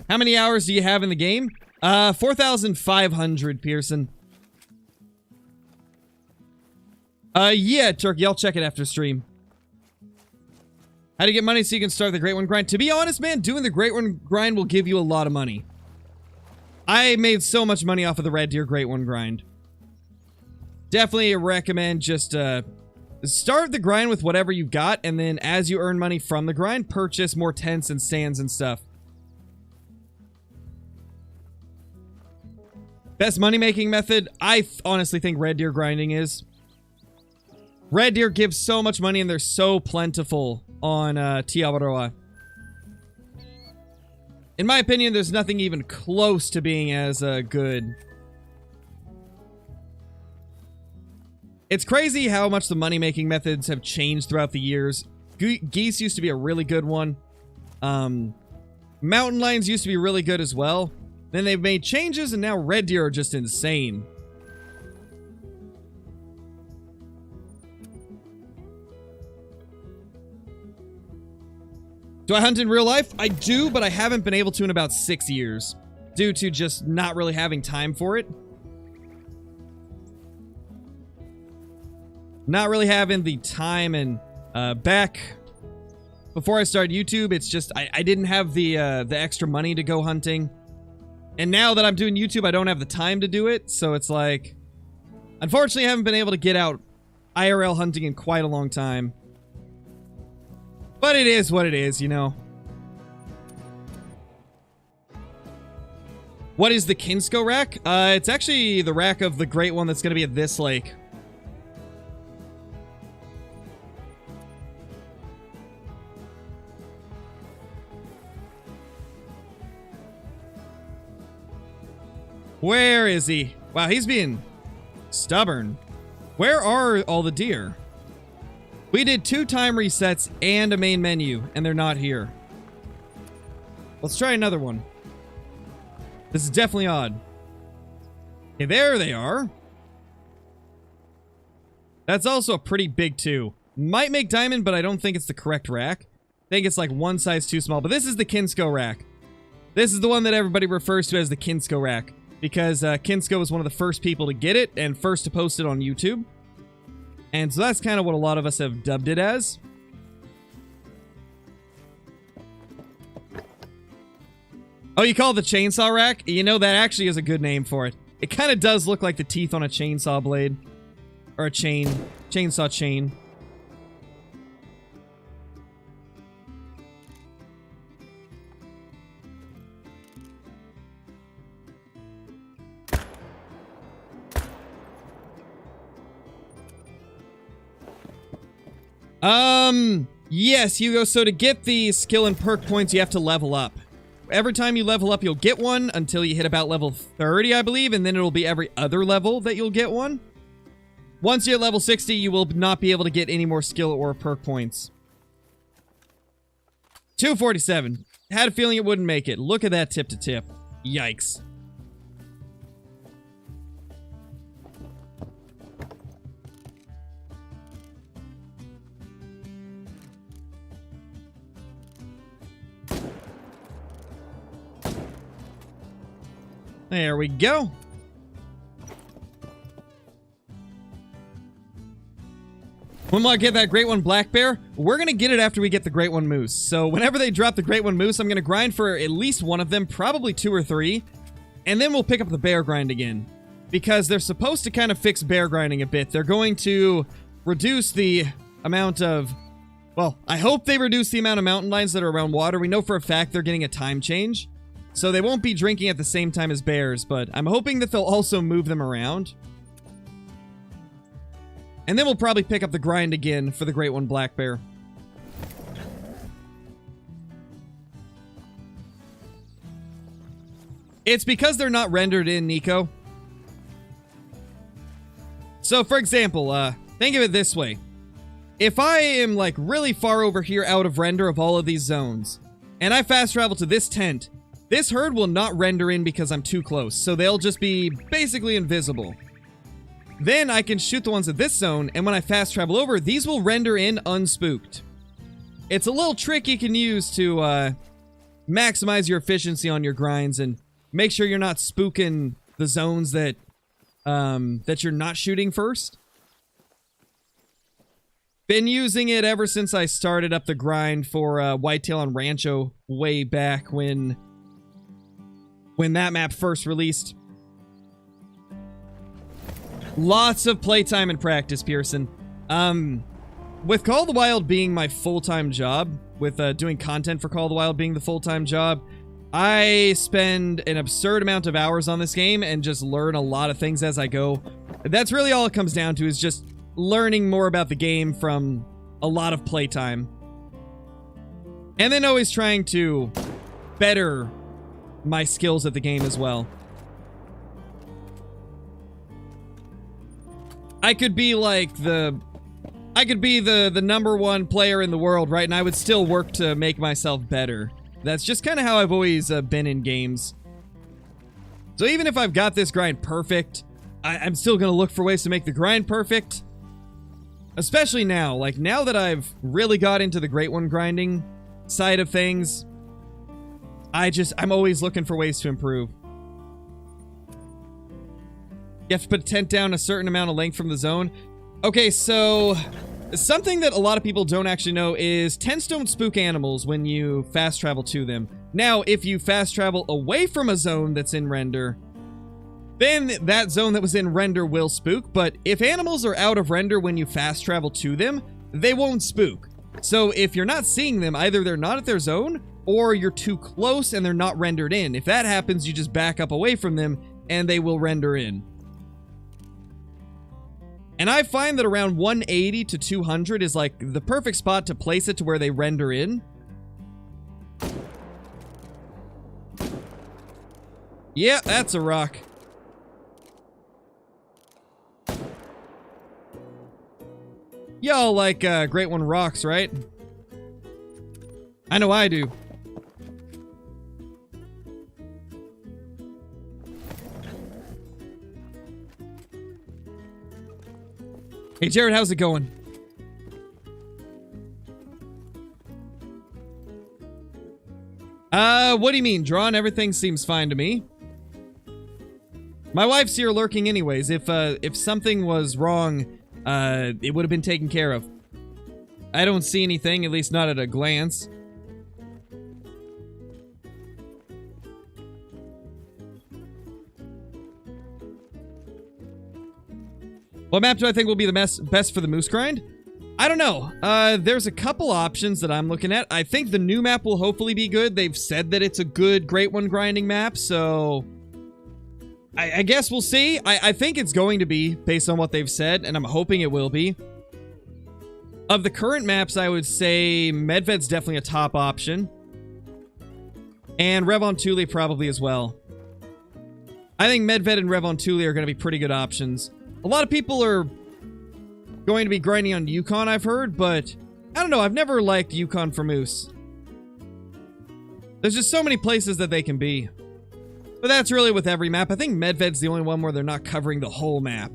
How many hours do you have in the game? 4,500, Pearson. Yeah, Turkey, I'll check it after stream. How to get money so you can start the Great One grind? To be honest, man, doing the Great One grind will give you a lot of money. I made so much money off of the Red Deer Great One grind. Definitely recommend just, start the grind with whatever you've got, and then as you earn money from the grind, purchase more tents and stands and stuff. Best money-making method? I honestly think Red Deer grinding is. Red Deer gives so much money and they're so plentiful on Tiawaroa. In my opinion, there's nothing even close to being as good. It's crazy how much the money-making methods have changed throughout the years. Geese used to be a really good one. Mountain lions used to be really good as well. Then they've made changes and now Red Deer are just insane. Do I hunt in real life? I do, but I haven't been able to in about 6 years. Due to just not really having time for it. Not really having the time, and back before I started YouTube, it's just I didn't have the extra money to go hunting. And now that I'm doing YouTube, I don't have the time to do it, so it's like, unfortunately, I haven't been able to get out IRL hunting in quite a long time. But it is what it is, you know. What is the Kinsko rack? It's actually the rack of the Great One that's going to be at this lake. Where is he? Wow, he's being stubborn. Where are all the deer? We did 2 time resets and a main menu, and they're not here. Let's try another one. This is definitely odd. Okay, there they are. That's also a pretty big 2. Might make diamond, but I don't think it's the correct rack. I think it's like one size too small, but this is the Kinsko rack. This is the one that everybody refers to as the Kinsko rack. Because Kinsko was one of the first people to get it and first to post it on YouTube. And so that's kind of what a lot of us have dubbed it as. Oh, you call it the chainsaw rack? You know, that actually is a good name for it. It kind of does look like the teeth on a chainsaw blade. Or a chainsaw chain. Yes, Hugo, so to get the skill and perk points, you have to level up. Every time you level up, you'll get one until you hit about level 30, I believe, and then it'll be every other level that you'll get one. Once you're at level 60, you will not be able to get any more skill or perk points. 247. Had a feeling it wouldn't make it. Look at that tip to tip. Yikes. There we go. When will I get that Great One Black Bear? We're going to get it after we get the Great One Moose. So whenever they drop the Great One Moose, I'm going to grind for at least one of them, probably 2 or 3. And then we'll pick up the bear grind again. Because they're supposed to kind of fix bear grinding a bit. They're going to reduce the amount of... Well, I hope they reduce the amount of mountain lions that are around water. We know for a fact they're getting a time change. So they won't be drinking at the same time as bears, but I'm hoping that they'll also move them around. And then we'll probably pick up the grind again for the Great One Black Bear. It's because they're not rendered in, Nico. So, for example, think of it this way. If I am, like, really far over here out of render of all of these zones, and I fast travel to this tent, this herd will not render in because I'm too close, so they'll just be basically invisible. Then I can shoot the ones at this zone, and when I fast travel over, these will render in unspooked. It's a little trick you can use to maximize your efficiency on your grinds and make sure you're not spooking the zones that that you're not shooting first. Been using it ever since I started up the grind for Whitetail on Rancho way back when that map first released. Lots of playtime and practice, Pearson. With Call of the Wild being my full-time job, with doing content for Call of the Wild being the full-time job, I spend an absurd amount of hours on this game and just learn a lot of things as I go. That's really all it comes down to, is just learning more about the game from a lot of playtime. And then always trying to better my skills at the game as well. I could be like the number 1 player in the world, right? And I would still work to make myself better. That's just kind of how I've always been in games. So even if I've got this grind perfect, I'm still going to look for ways to make the grind perfect. Especially now. Like, now that I've really got into the Great One grinding side of things, I'm always looking for ways to improve. You have to put a tent down a certain amount of length from the zone. Okay, so something that a lot of people don't actually know is tents don't spook animals when you fast travel to them. Now, if you fast travel away from a zone that's in render, then that zone that was in render will spook. But if animals are out of render when you fast travel to them, they won't spook. So if you're not seeing them, either they're not at their zone, or you're too close and they're not rendered in. If that happens, you just back up away from them and they will render in. And I find that around 180 to 200 is like the perfect spot to place it to where they render in. Yeah, that's a rock. Y'all like Great One rocks, right? I know I do. Hey, Jared, how's it going? What do you mean, Drawn? Everything seems fine to me. My wife's here lurking anyways. If something was wrong, it would have been taken care of. I don't see anything, at least not at a glance. What map do I think will be the best for the moose grind? I don't know. There's a couple options that I'm looking at. I think the new map will hopefully be good. They've said that it's a good Great One grinding map, so I guess we'll see. I think it's going to be, based on what they've said, and I'm hoping it will be. Of the current maps, I would say Medved's definitely a top option. And Revontuli probably as well. I think Medved and Revontuli are going to be pretty good options. A lot of people are going to be grinding on Yukon, I've heard, but I don't know. I've never liked Yukon for moose. There's just so many places that they can be. But that's really with every map. I think Medved's the only one where they're not covering the whole map.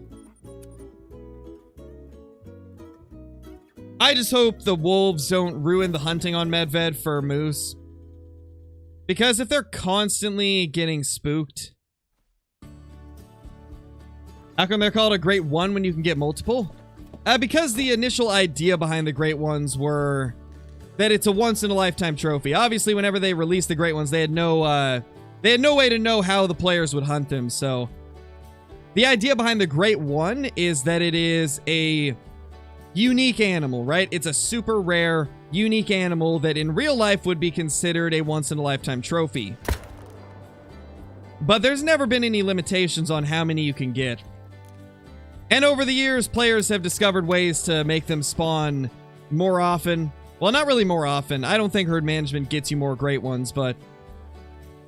I just hope the wolves don't ruin the hunting on Medved for moose. Because if they're constantly getting spooked... How come they're called a Great One when you can get multiple? Because the initial idea behind the Great Ones were that it's a once-in-a-lifetime trophy. Obviously, whenever they released the Great Ones, they had no way to know how the players would hunt them, so... The idea behind the Great One is that it is a unique animal, right? It's a super rare, unique animal that in real life would be considered a once-in-a-lifetime trophy. But there's never been any limitations on how many you can get. And over the years, players have discovered ways to make them spawn more often. Well, not really more often. I don't think herd management gets you more Great Ones, but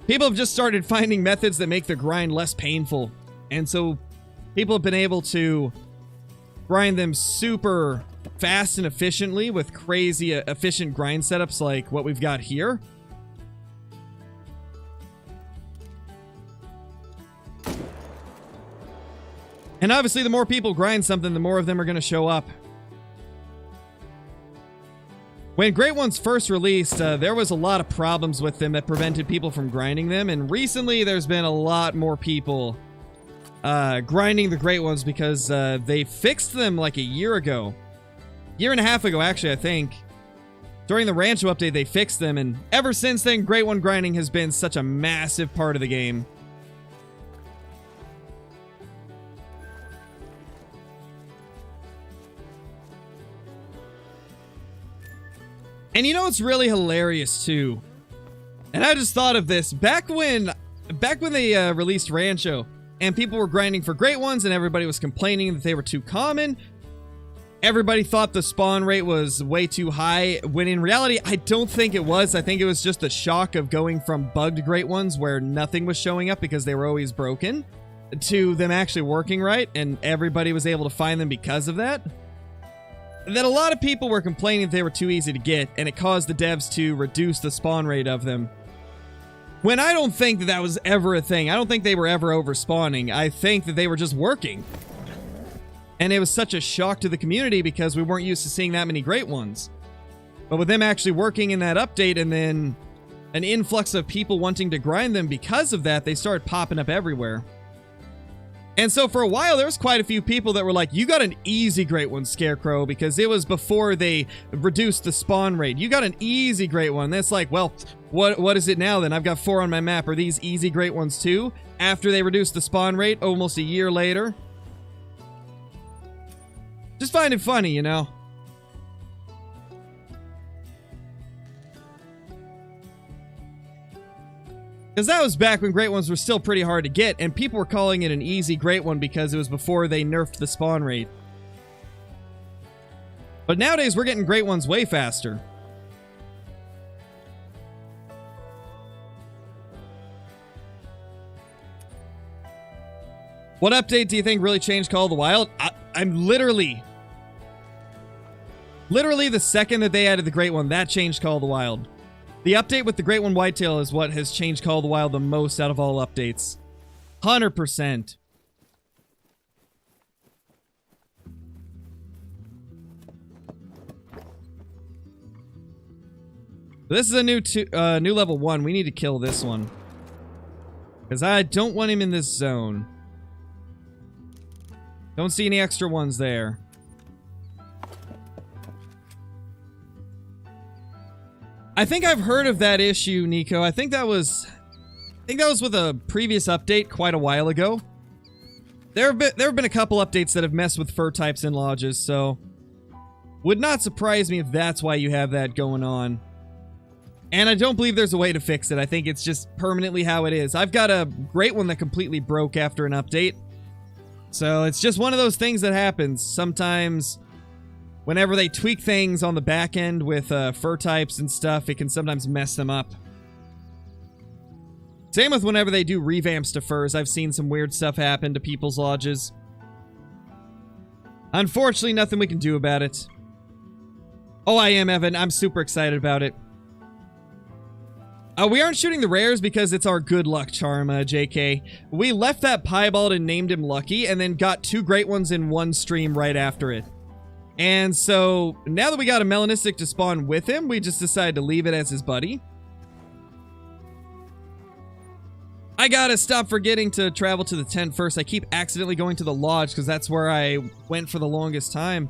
people have just started finding methods that make the grind less painful. And so people have been able to grind them super fast and efficiently with crazy efficient grind setups like what we've got here. And obviously, the more people grind something, the more of them are going to show up. When Great Ones first released, there was a lot of problems with them that prevented people from grinding them. And recently, there's been a lot more people grinding the Great Ones because they fixed them like a year ago. Year and a half ago, actually, I think. During the Rancho update, they fixed them. And ever since then, Great One grinding has been such a massive part of the game. And you know what's really hilarious too? And I just thought of this. Back when they released Rancho and people were grinding for Great Ones and everybody was complaining that they were too common. Everybody thought the spawn rate was way too high, when in reality, I don't think it was. I think it was just the shock of going from bugged Great Ones where nothing was showing up because they were always broken to them actually working right, and everybody was able to find them because of that. That a lot of people were complaining that they were too easy to get, and it caused the devs to reduce the spawn rate of them. When I don't think that that was ever a thing. I don't think they were ever over-spawning. I think that they were just working. And it was such a shock to the community because we weren't used to seeing that many Great Ones. But with them actually working in that update and then an influx of people wanting to grind them because of that, they started popping up everywhere. And so for a while, there was quite a few people that were like, you got an easy Great One, Scarecrow, because it was before they reduced the spawn rate. You got an easy Great One. That's like, well, what is it now then? I've got 4 on my map. Are these easy Great Ones too? After they reduced the spawn rate almost a year later? Just find it funny, you know? Because that was back when Great Ones were still pretty hard to get, and people were calling it an easy Great One because it was before they nerfed the spawn rate. But nowadays, we're getting Great Ones way faster. What update do you think really changed Call of the Wild? I'm literally the second that they added the Great One, that changed Call of the Wild. The update with the Great One Whitetail is what has changed Call of the Wild the most out of all updates. 100%. This is a new level 1. We need to kill this one. Because I don't want him in this zone. Don't see any extra ones there. I think I've heard of that issue, Nico. I think that was with a previous update quite a while ago. There have been a couple updates that have messed with fur types in lodges, so would not surprise me if that's why you have that going on. And I don't believe there's a way to fix it. I think it's just permanently how it is. I've got a Great One that completely broke after an update. So it's just one of those things that happens. Sometimes whenever they tweak things on the back end with fur types and stuff, it can sometimes mess them up. Same with whenever they do revamps to furs. I've seen some weird stuff happen to people's lodges. Unfortunately, nothing we can do about it. Oh, I am, Evan. I'm super excited about it. We aren't shooting the rares because it's our good luck charm, JK. We left that piebald and named him Lucky, and then got 2 great ones in one stream right after it. And so, now that we got a Melanistic to spawn with him, we just decided to leave it as his buddy. I gotta stop forgetting to travel to the tent first. I keep accidentally going to the lodge because that's where I went for the longest time.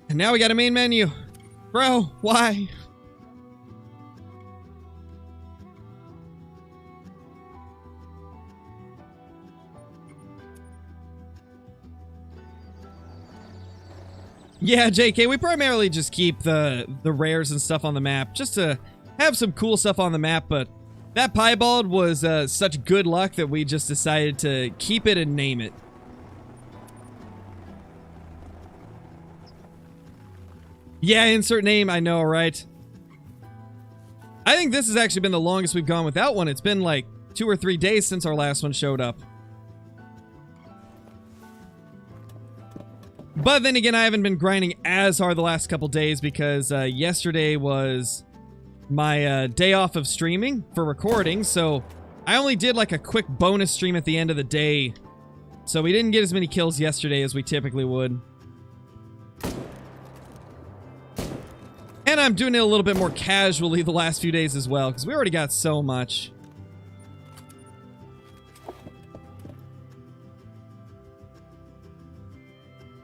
And now we got a main menu. Bro, why? Yeah, JK, we primarily just keep the rares and stuff on the map, just to have some cool stuff on the map, but that piebald was such good luck that we just decided to keep it and name it. Yeah, insert name, I know, right? I think this has actually been the longest we've gone without one. It's been like 2 or 3 days since our last one showed up. But then again, I haven't been grinding as hard the last couple days because yesterday was my day off of streaming for recording, so I only did like a quick bonus stream at the end of the day. So we didn't get as many kills yesterday as we typically would. And I'm doing it a little bit more casually the last few days as well, because we already got so much.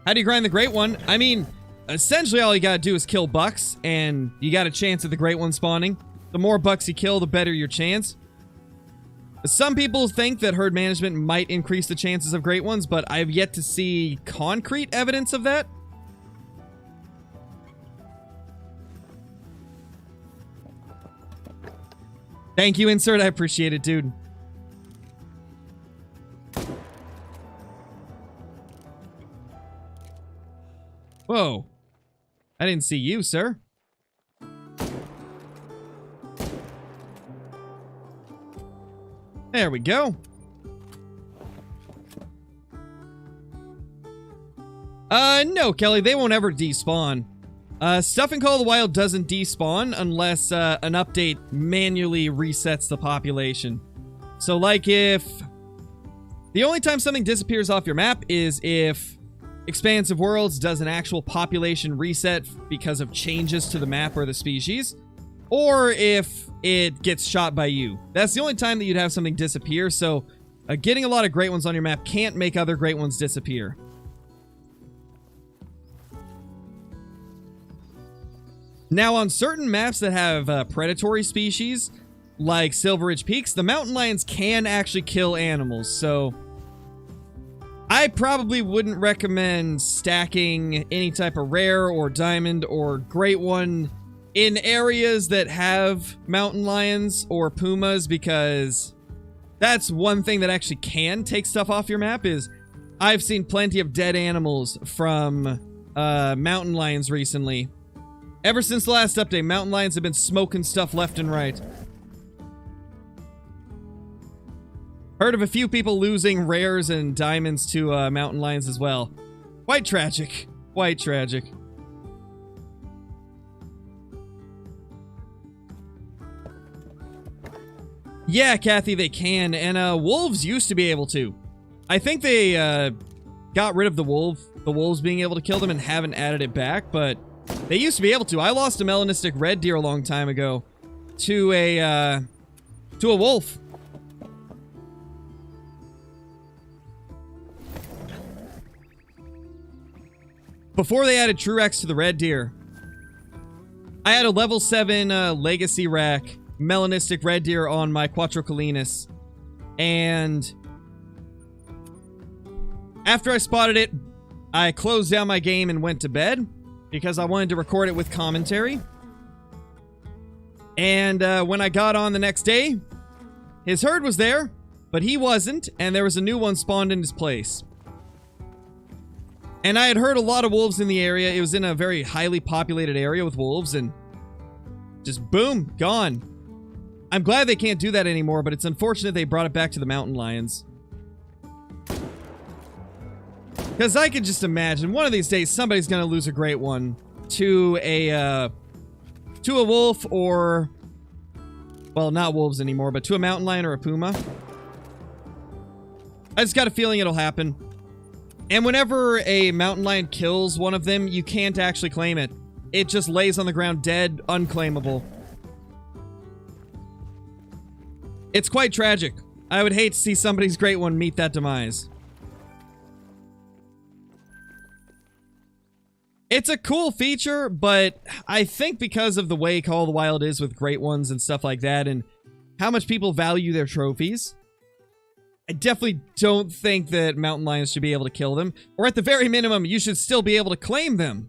How do you grind the Great One? I mean, essentially all you gotta do is kill bucks, and you got a chance at the Great One spawning. The more bucks you kill, the better your chance. Some people think that herd management might increase the chances of Great Ones, but I've yet to see concrete evidence of that. Thank you, Insert. I appreciate it, dude. Whoa. I didn't see you, sir. There we go. No, Kelly, they won't ever despawn. Stuff in Call of the Wild doesn't despawn unless an update manually resets the population. So, like, if... The only time something disappears off your map is if Expansive Worlds does an actual population reset because of changes to the map or the species, or if it gets shot by you. That's the only time that you'd have something disappear, so getting a lot of Great Ones on your map can't make other Great Ones disappear. Now, on certain maps that have predatory species, like Silver Ridge Peaks, the mountain lions can actually kill animals, so I probably wouldn't recommend stacking any type of rare or diamond or Great One in areas that have mountain lions or pumas, because that's one thing that actually can take stuff off your map. Is I've seen plenty of dead animals from mountain lions recently. Ever since the last update, mountain lions have been smoking stuff left and right. Heard of a few people losing rares and diamonds to mountain lions as well. Quite tragic. Quite tragic. Yeah, Kathy, they can. And wolves used to be able to. I think they got rid of the wolves being able to kill them and haven't added it back, but they used to be able to. I lost a melanistic red deer a long time ago to a wolf. Before they added Truex to the red deer, I had a level 7 legacy rack melanistic red deer on my Quattrocolinas, and after I spotted it, I closed down my game and went to bed because I wanted to record it with commentary. And when I got on the next day, his herd was there, but he wasn't, and there was a new one spawned in his place. And I had heard a lot of wolves in the area. It was in a very highly populated area with wolves, and just boom, gone. I'm glad they can't do that anymore, but it's unfortunate they brought it back to the mountain lions. Because Because I could just imagine one of these days somebody's going to lose a great one to a wolf or, well, not wolves anymore, but to a mountain lion or a puma. I just got a feeling it'll happen. And whenever a mountain lion kills one of them, you can't actually claim it. It just lays on the ground dead, unclaimable. It's quite tragic. I would hate to see somebody's great one meet that demise. It's a cool feature, but I think because of the way Call of the Wild is with great ones and stuff like that, and how much people value their trophies, I definitely don't think that mountain lions should be able to kill them. Or at the very minimum, you should still be able to claim them.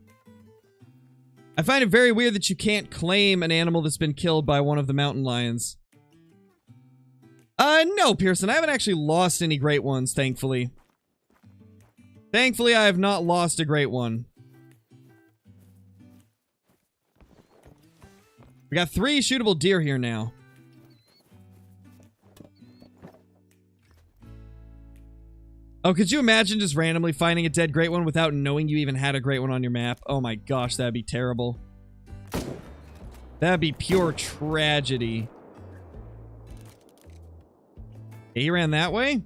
I find it very weird that you can't claim an animal that's been killed by one of the mountain lions. No, Pearson, I haven't actually lost any great ones, thankfully. Thankfully, I have not lost a great one. We got 3 shootable deer here now. Oh, could you imagine just randomly finding a dead great one without knowing you even had a great one on your map? Oh my gosh, that'd be terrible. That'd be pure tragedy. He ran that way?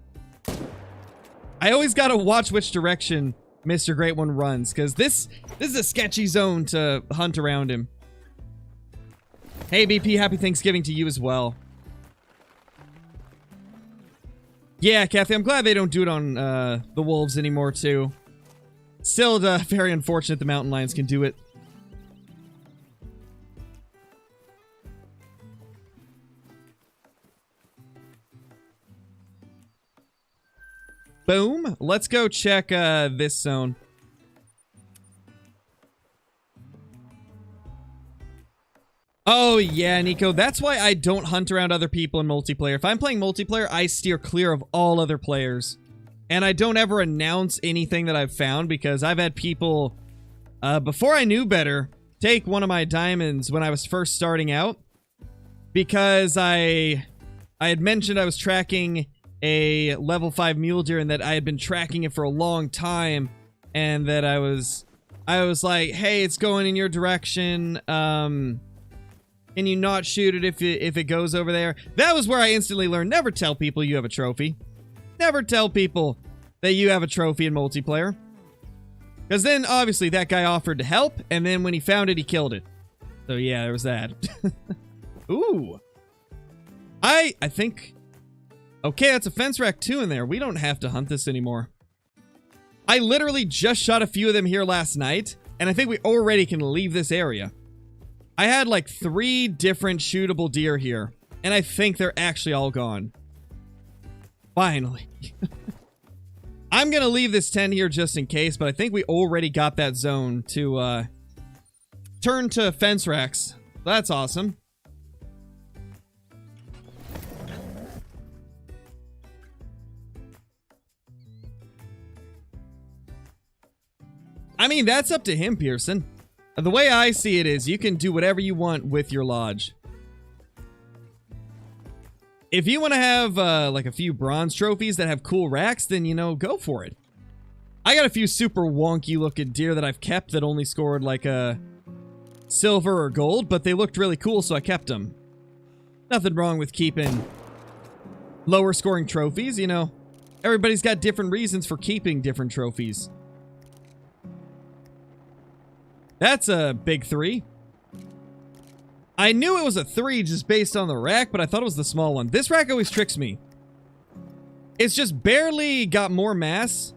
I always gotta watch which direction Mr. Great One runs, because this is a sketchy zone to hunt around him. Hey, BP, happy Thanksgiving to you as well. Yeah, Kathy, I'm glad they don't do it on the wolves anymore, too. Still, very unfortunate the mountain lions can do it. Boom. Let's go check this zone. Oh, yeah, Nico. That's why I don't hunt around other people in multiplayer. If I'm playing multiplayer, I steer clear of all other players. And I don't ever announce anything that I've found because I've had people, before I knew better, take one of my diamonds when I was first starting out. Because I had mentioned I was tracking a level 5 mule deer and that I had been tracking it for a long time. And that I was like, hey, it's going in your direction. Can you not shoot it if it goes over there? That was where I instantly learned, never tell people you have a trophy. Never tell people that you have a trophy in multiplayer. Because then, obviously, that guy offered to help, and then when he found it, he killed it. So yeah, there was that. Ooh. I think... Okay, that's a fence rack 2 in there. We don't have to hunt this anymore. I literally just shot a few of them here last night, and I think we already can leave this area. I had like 3 different shootable deer here, and I think they're actually all gone. Finally. I'm gonna leave this tent here just in case, but I think we already got that zone to turn to fence racks. That's awesome. I mean, that's up to him, Pearson. The way I see it is, you can do whatever you want with your lodge. If you want to have, like, a few bronze trophies that have cool racks, then, you know, go for it. I got a few super wonky-looking deer that I've kept that only scored, like, a silver or gold, but they looked really cool, so I kept them. Nothing wrong with keeping lower-scoring trophies, you know. Everybody's got different reasons for keeping different trophies. That's a big 3. I knew it was a 3 just based on the rack, but I thought it was the small one. This rack always tricks me. It's just barely got more mass.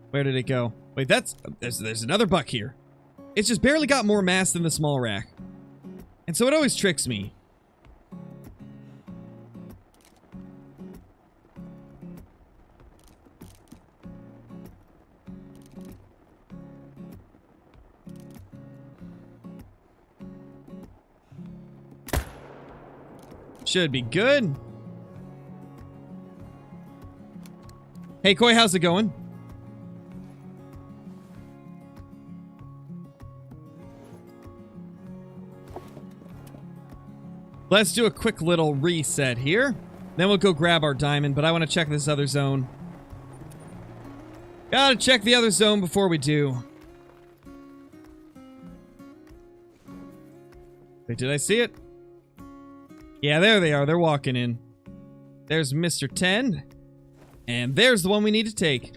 Where did it go? Wait, there's another buck here. It's just barely got more mass than the small rack. And so it always tricks me. Should be good. Hey, Koi, how's it going? Let's do a quick little reset here. Then we'll go grab our diamond, but I want to check this other zone. Gotta check the other zone before we do. Wait, did I see it? Yeah, there they are. They're walking in. There's Mr. 10. And there's the one we need to take.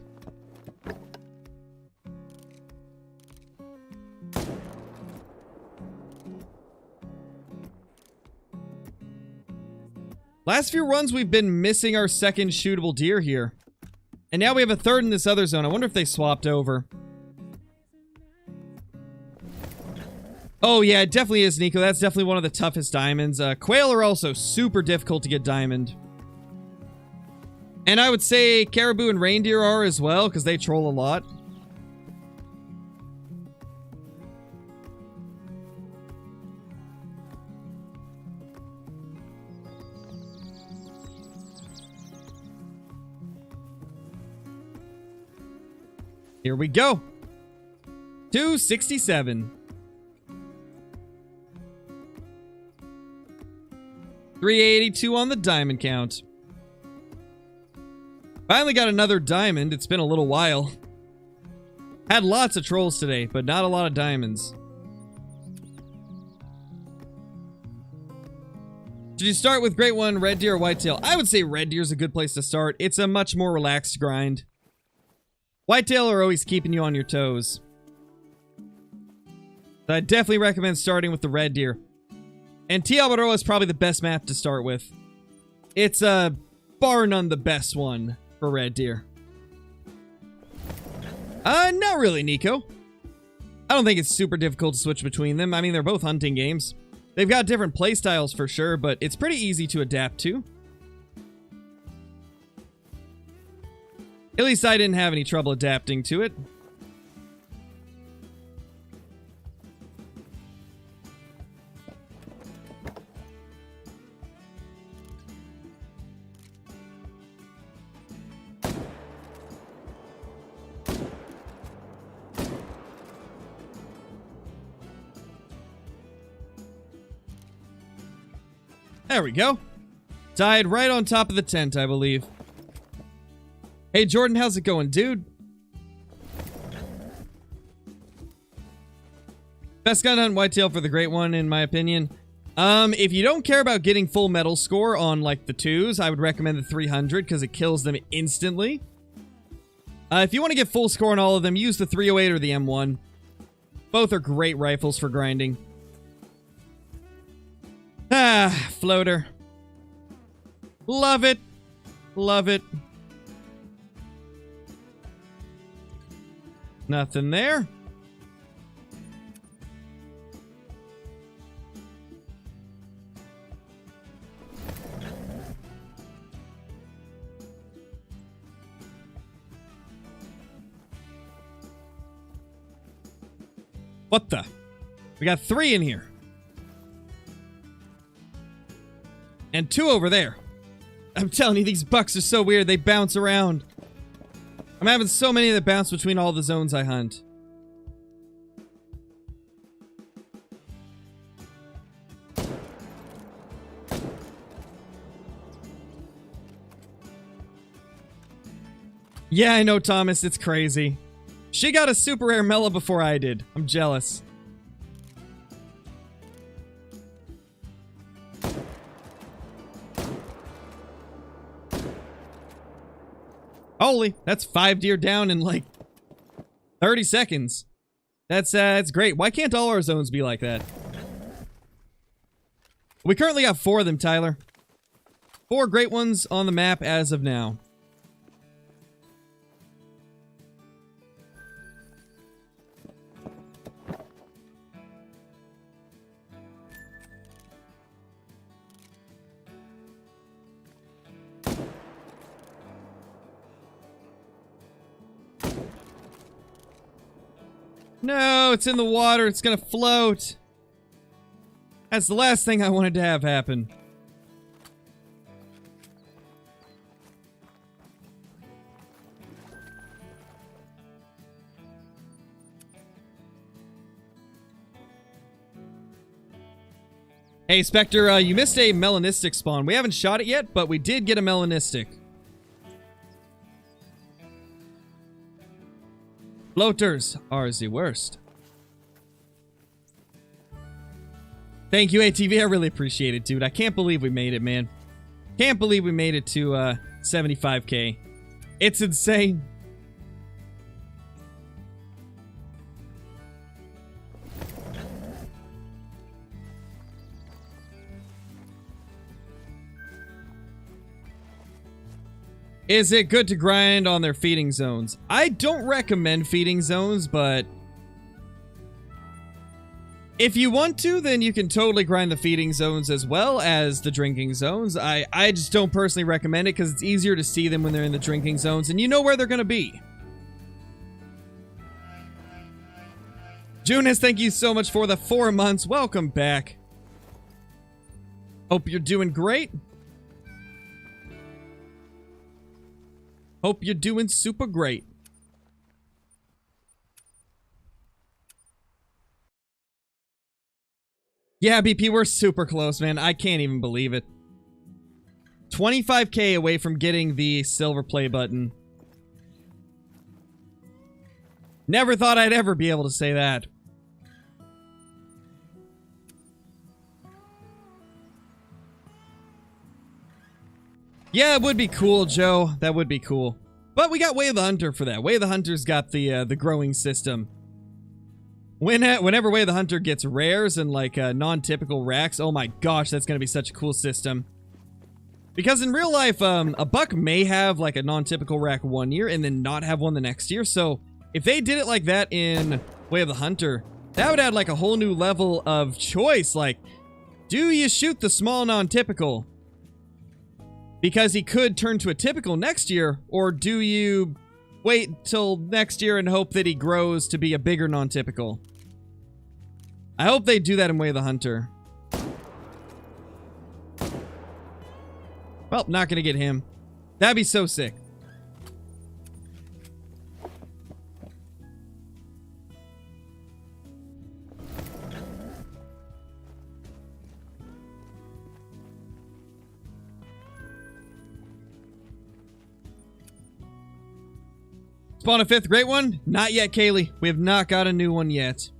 Last few runs, we've been missing our second shootable deer here. And now we have a third in this other zone. I wonder if they swapped over. Oh, yeah, it definitely is, Nico. That's definitely one of the toughest diamonds. Quail are also super difficult to get diamond. And I would say caribou and reindeer are as well, because they troll a lot. Here we go. 267. 382 on the diamond count. Finally got another diamond. It's been a little while. Had lots of trolls today, but not a lot of diamonds. Should you start with Great One, Red Deer, or Whitetail? I would say Red Deer's a good place to start. It's a much more relaxed grind. Whitetail are always keeping you on your toes. So I definitely recommend starting with the Red Deer. And Tiabaroa is probably the best map to start with. It's bar none the best one for Red Deer. Not really, Nico. I don't think it's super difficult to switch between them. I mean, they're both hunting games. They've got different playstyles for sure, but it's pretty easy to adapt to. At least I didn't have any trouble adapting to it. There we go. Died right on top of the tent, I believe. Hey, Jordan, how's it going, dude? Best gun hunt Whitetail for the Great One, in my opinion. If you don't care about getting full medal score on, like, the 2s, I would recommend the 300, because it kills them instantly. If you want to get full score on all of them, use the 308 or the M1. Both are great rifles for grinding. Ah, floater. Love it. Love it. Nothing there. What the? We got 3 in here. And 2 over there. I'm telling you, these bucks are so weird. They bounce around. I'm having so many that bounce between all the zones I hunt. Yeah, I know, Thomas. It's crazy. She got a super rare Mela before I did. I'm jealous. Holy, that's 5 deer down in like 30 seconds. That's great. Why can't all our zones be like that? We currently got 4 of them, Tyler. 4 great ones on the map as of now. No, it's in the water. It's gonna float. That's the last thing I wanted to have happen. Hey, Spectre, you missed a Melanistic spawn. We haven't shot it yet, but we did get a Melanistic. Floaters are the worst. Thank you, ATV. I really appreciate it, dude. I can't believe we made it, man. Can't believe we made it to 75K. It's insane. Is it good to grind on their feeding zones? I don't recommend feeding zones, but if you want to, then you can totally grind the feeding zones as well as the drinking zones. I just don't personally recommend it because it's easier to see them when they're in the drinking zones and you know where they're going to be. Junis, thank you so much for the 4 months. Welcome back. Hope you're doing great. Hope you're doing super great. Yeah, BP, we're super close, man. I can't even believe it. 25K away from getting the silver play button. Never thought I'd ever be able to say that. Yeah, it would be cool, Joe. That would be cool. But we got Way of the Hunter for that. Way of the Hunter's got the growing system. Whenever Way of the Hunter gets rares and like non-typical racks, oh my gosh, that's gonna be such a cool system. Because in real life, a buck may have like a non-typical rack 1 year and then not have one the next year. So if they did it like that in Way of the Hunter, that would add like a whole new level of choice. Like, do you shoot the small non-typical? Because he could turn to a typical next year, or do you wait till next year and hope that he grows to be a bigger non-typical? I hope they do that in Way of the Hunter. Well, not gonna get him. That'd be so sick. Spawn a 5th great one? Not yet, Kaylee. We have not got a new one yet.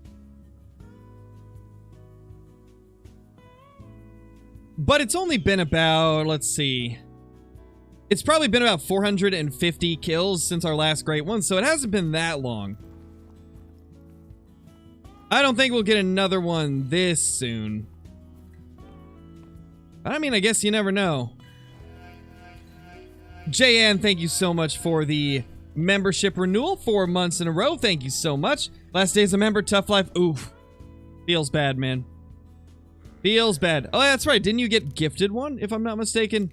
But it's only been about, let's see. It's probably been about 450 kills since our last great one, so it hasn't been that long. I don't think we'll get another one this soon. But I mean, I guess you never know. JN, thank you so much for the membership renewal, 4 months in a row. Thank you so much. Last day as a member, tough life. Oof. Feels bad, man. Feels bad. Oh, that's right. Didn't you get gifted one, if I'm not mistaken?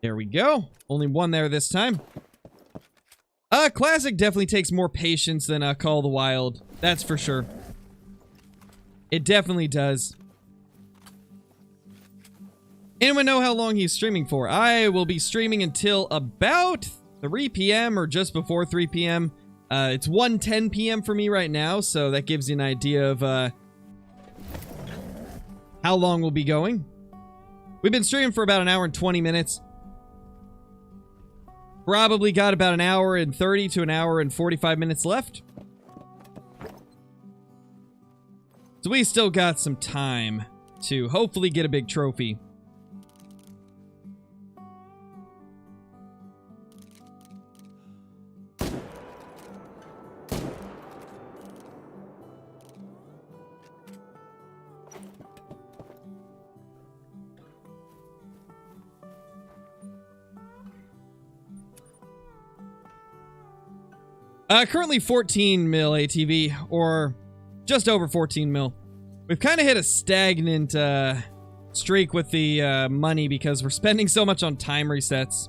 There we go. Only one there this time. Classic definitely takes more patience than Call of the Wild. That's for sure. It definitely does. Anyone know how long he's streaming for? I will be streaming until about 3 p.m. or just before 3 p.m. It's 1:10 p.m. for me right now, so that gives you an idea of how long we'll be going. We've been streaming for about an hour and 20 minutes. Probably got about an hour and 30 to an hour and 45 minutes left. So we still got some time to hopefully get a big trophy. Currently 14 mil ATV, or just over 14 mil. We've kind of hit a stagnant streak with the money because we're spending so much on time resets.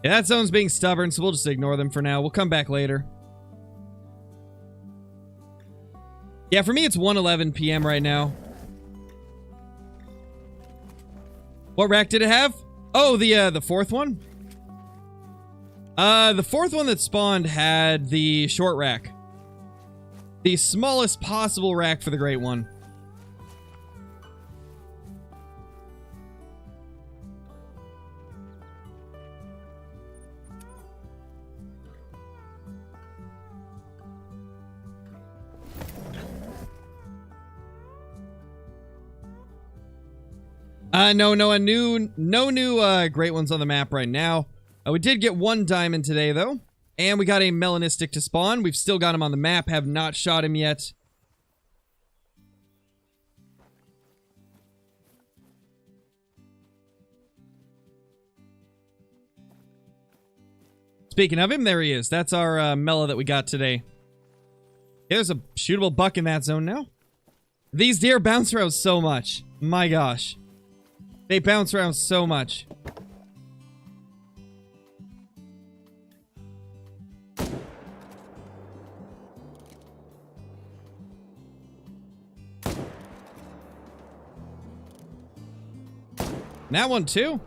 Yeah, that zone's being stubborn, so we'll just ignore them for now. We'll come back later. Yeah, for me it's 1:11 p.m. right now. What rack did it have? Oh, the fourth one? The fourth one that spawned had the short rack. the smallest possible rack for the Great One. No new Great Ones on the map right now. We did get one diamond today, though. And we got a Melanistic to spawn. We've still got him on the map. Have not shot him yet. Speaking of him, there he is. That's our Mela that we got today. There's a shootable buck in that zone now. These deer bounce around so much. My gosh. They bounce around so much. That one too?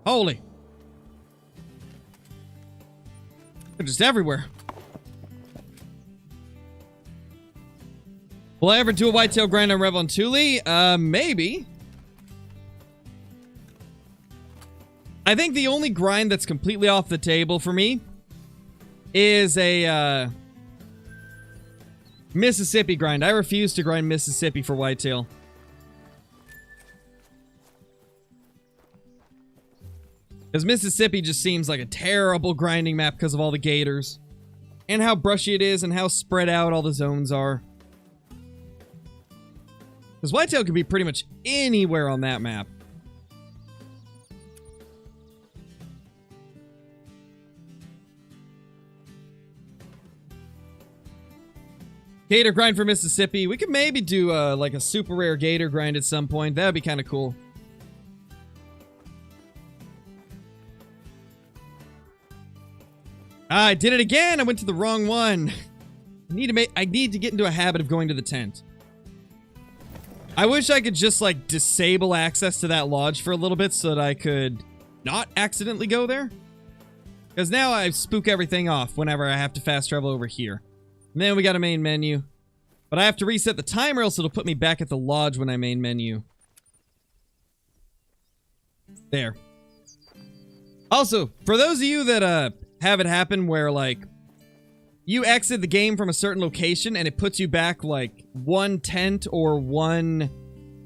Holy. They're just everywhere. Will I ever do a whitetail grind on Revel and Thule? Maybe. I think the only grind that's completely off the table for me is a Mississippi grind. I refuse to grind Mississippi for whitetail. Because Mississippi just seems like a terrible grinding map because of all the gators. And how brushy it is and how spread out all the zones are. Because whitetail can be pretty much anywhere on that map. Gator grind for Mississippi. We could maybe do like a super rare gator grind at some point. That would be kind of cool. I did it again. I went to the wrong one. I need to get into a habit of going to the tent. I wish I could just like disable access to that lodge for a little bit so that I could not accidentally go there. Because now I spook everything off whenever I have to fast travel over here. And then we got a main menu. But I have to reset the timer else it'll put me back at the lodge when I main menu. There. Also, for those of you that have it happen where like you exit the game from a certain location and it puts you back like one tent or one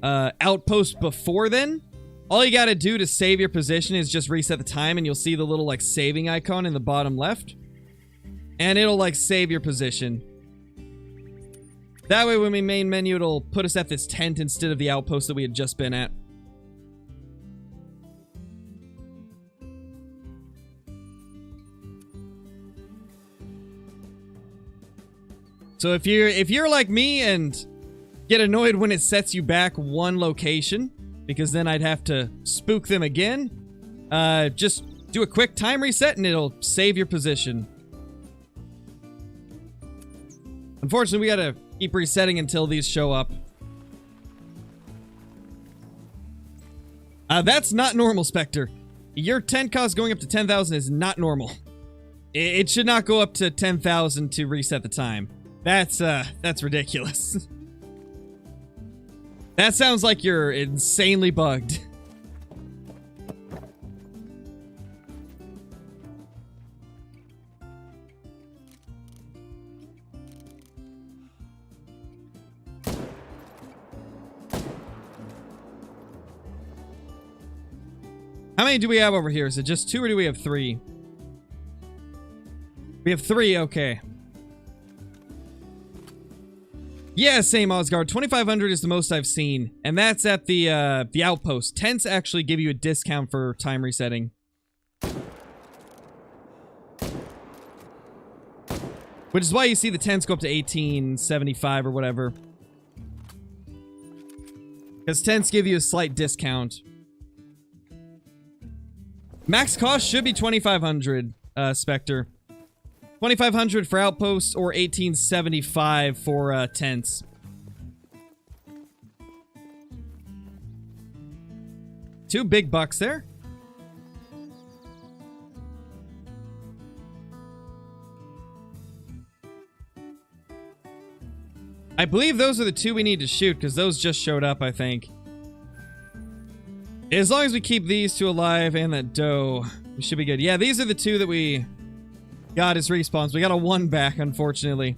outpost before then, all you gotta do to save your position is just reset the time and you'll see the little like saving icon in the bottom left. And it'll like save your position. That way when we main menu, it'll put us at this tent instead of the outpost that we had just been at. So if you're like me and get annoyed when it sets you back one location, because then I'd have to spook them again, just do a quick time reset and it'll save your position. Unfortunately, we gotta keep resetting until these show up. That's not normal, Spectre. Your tent cost going up to 10,000 is not normal. It should not go up to 10,000 to reset the time. That's ridiculous. That sounds like you're insanely bugged. How many do we have over here? Is it just 2 or do we have 3? We have 3, okay. Yeah, same Osgard. 2,500 is the most I've seen. And that's at the outpost. Tents actually give you a discount for time resetting. Which is why you see the tents go up to 1875 or whatever. Because tents give you a slight discount. Max cost should be 2,500, Spectre. 2,500 for outposts or 1875 for tents. Two big bucks there. I believe those are the two we need to shoot, because those just showed up, I think. As long as we keep these two alive and that doe, we should be good. Yeah, these are the two that we got as respawns. We got a 1 back, unfortunately.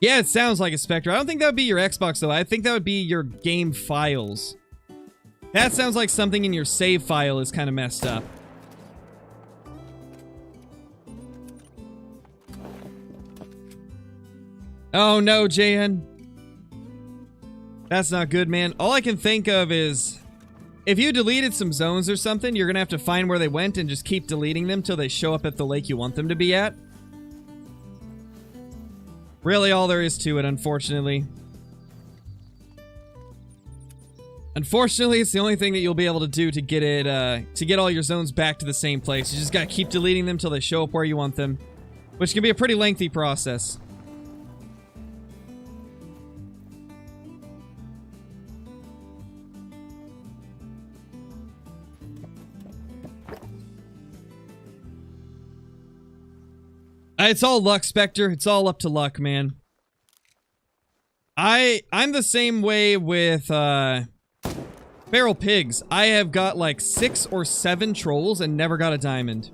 Yeah, it sounds like a Spectre. I don't think that would be your Xbox, though. I think that would be your game files. That sounds like something in your save file is kind of messed up. Oh no, JN. That's not good, man. All I can think of is, if you deleted some zones or something, you're gonna have to find where they went and just keep deleting them till they show up at the lake you want them to be at. Really all there is to it, unfortunately. Unfortunately, it's the only thing that you'll be able to do to get it, to get all your zones back to the same place. You just gotta keep deleting them till they show up where you want them, which can be a pretty lengthy process. It's all luck, Spectre. It's all up to luck, man. I'm the same way with, feral pigs. I have got like 6 or 7 trolls and never got a diamond.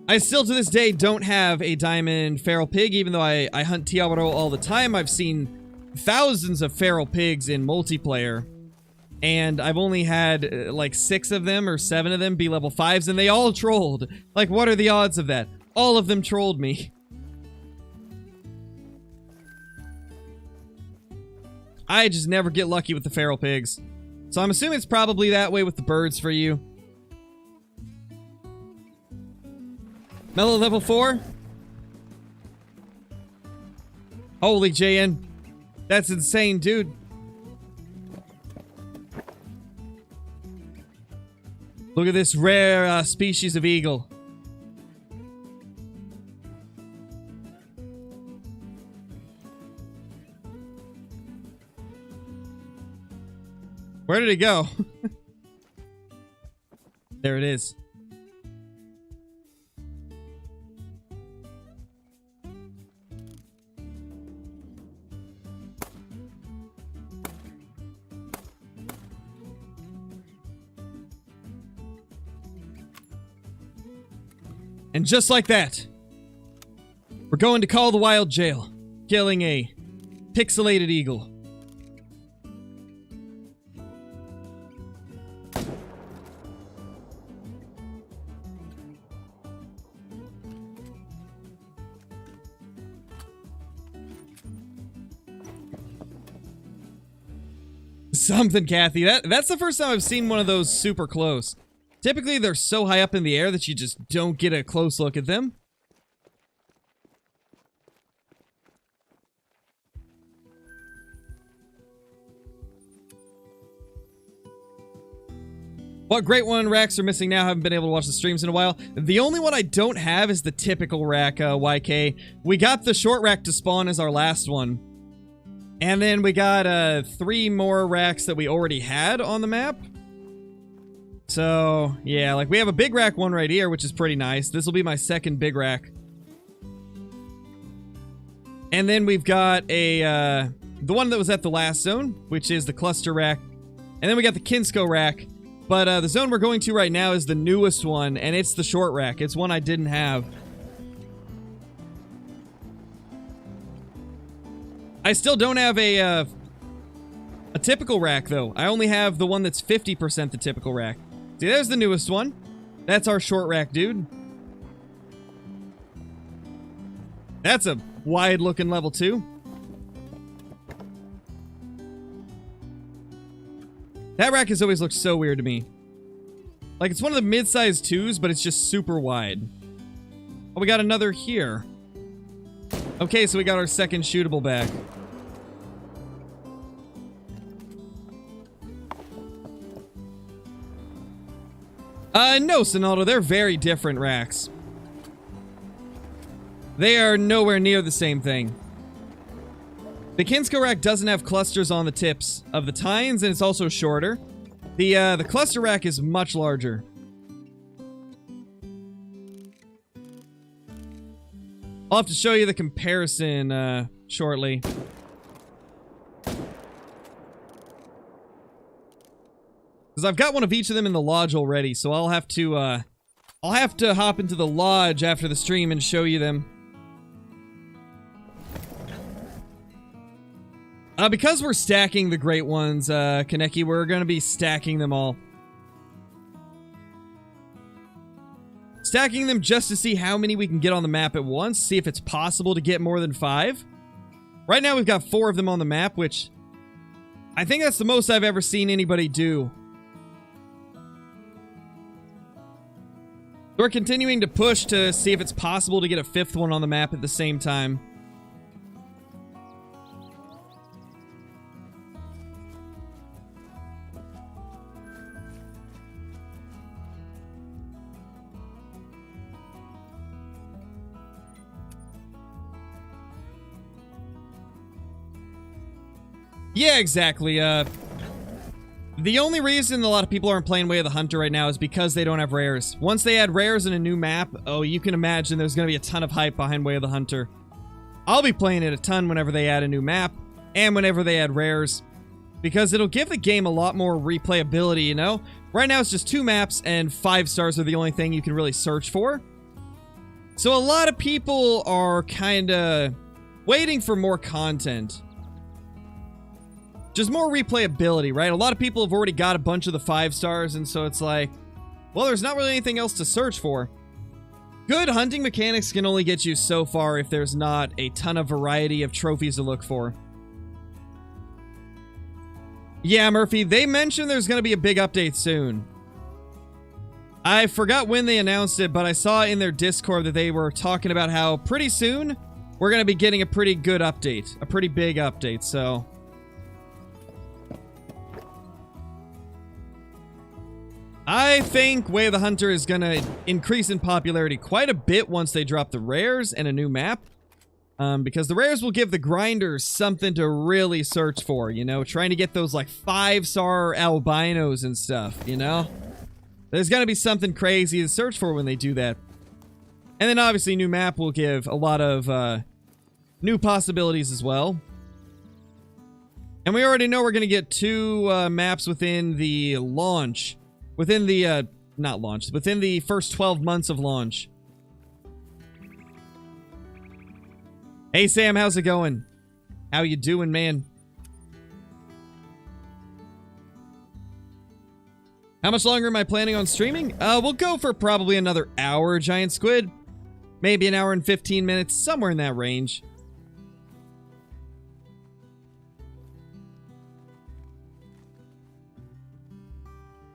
I still to this day don't have a diamond feral pig, even though I hunt Tiabaro all the time. I've seen thousands of feral pigs in multiplayer. And I've only had like 6 of them or 7 of them be level 5s, and they all trolled. Like, what are the odds of that? All of them trolled me. I just never get lucky with the feral pigs. So I'm assuming it's probably that way with the birds for you. Mellow level 4? Holy JN. That's insane, dude. Look at this rare species of eagle. Where did it go? There it is. And just like that, we're going to call the wild jail, killing a pixelated eagle. Something, Kathy. That's the first time I've seen one of those super close. Typically, they're so high up in the air that you just don't get a close look at them. What great one racks are missing now? Haven't been able to watch the streams in a while. The only one I don't have is the typical rack, YK. We got the short rack to spawn as our last one. And then we got 3 more racks that we already had on the map. So, yeah, like we have a big rack one right here, which is pretty nice. This will be my second big rack. And then we've got a, the one that was at the last zone, which is the cluster rack. And then we got the Kinsko rack. But the zone we're going to right now is the newest one, and it's the short rack. It's one I didn't have. I still don't have a typical rack, though. I only have the one that's 50% the typical rack. See, there's the newest one. That's our short rack, dude. That's a wide-looking level 2. That rack has always looked so weird to me. Like, it's one of the mid-sized 2s, but it's just super wide. Oh, we got another here. Okay, so we got our second shootable back. No, Sonaldo, they're very different racks. They are nowhere near the same thing. The Kinsko rack doesn't have clusters on the tips of the tines, and it's also shorter. The cluster rack is much larger. I'll have to show you the comparison shortly. Because I've got one of each of them in the lodge already, so I'll have to hop into the lodge after the stream and show you them. Because we're stacking the great ones, Kaneki, we're going to be stacking them all. Stacking them just to see how many we can get on the map at once, see if it's possible to get more than 5. Right now we've got 4 of them on the map, which I think that's the most I've ever seen anybody do. We're continuing to push to see if it's possible to get a 5th one on the map at the same time. Yeah, exactly. The only reason a lot of people aren't playing Way of the Hunter right now is because they don't have rares. Once they add rares in a new map, oh, you can imagine there's going to be a ton of hype behind Way of the Hunter. I'll be playing it a ton whenever they add a new map, and whenever they add rares, because it'll give the game a lot more replayability, you know? Right now it's just 2 maps, and 5 stars are the only thing you can really search for. So a lot of people are kinda waiting for more content. Just more replayability, right? A lot of people have already got a bunch of the 5 stars, and so it's like, well, there's not really anything else to search for. Good hunting mechanics can only get you so far if there's not a ton of variety of trophies to look for. Yeah, Murphy, they mentioned there's going to be a big update soon. I forgot when they announced it, but I saw in their Discord that they were talking about how pretty soon we're going to be getting a pretty good update. A pretty big update, so... I think Way of the Hunter is going to increase in popularity quite a bit once they drop the rares and a new map. Because the rares will give the grinders something to really search for, you know? Trying to get those, like, 5-star albinos and stuff, you know? There's going to be something crazy to search for when they do that. And then, obviously, new map will give a lot of new possibilities as well. And we already know we're going to get 2 maps within the launch. Within the, not launch, within the first 12 months of launch. Hey Sam, how's it going? How you doing, man? How much longer am I planning on streaming? We'll go for probably another hour, Giant Squid. Maybe an hour and 15 minutes, somewhere in that range.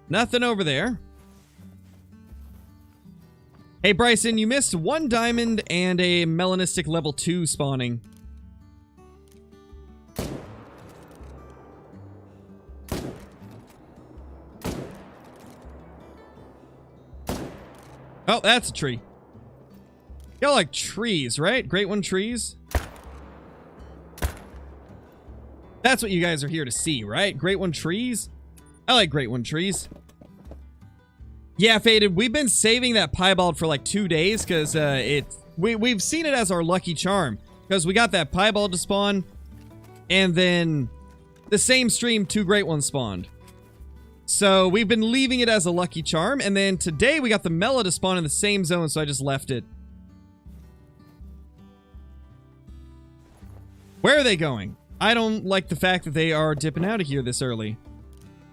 Nothing over there. Hey, Bryson, you missed 1 diamond and a Melanistic level 2 spawning. Oh, that's a tree. Y'all like trees, right? Great One trees? That's what you guys are here to see, right? Great One trees? I like Great One trees. Yeah, Faded, we've been saving that piebald for like 2 days because we've seen it as our lucky charm. Because we got that piebald to spawn, and then the same stream 2 Great Ones spawned. So we've been leaving it as a lucky charm, and then today we got the Mela to spawn in the same zone, so I just left it. Where are they going? I don't like the fact that they are dipping out of here this early.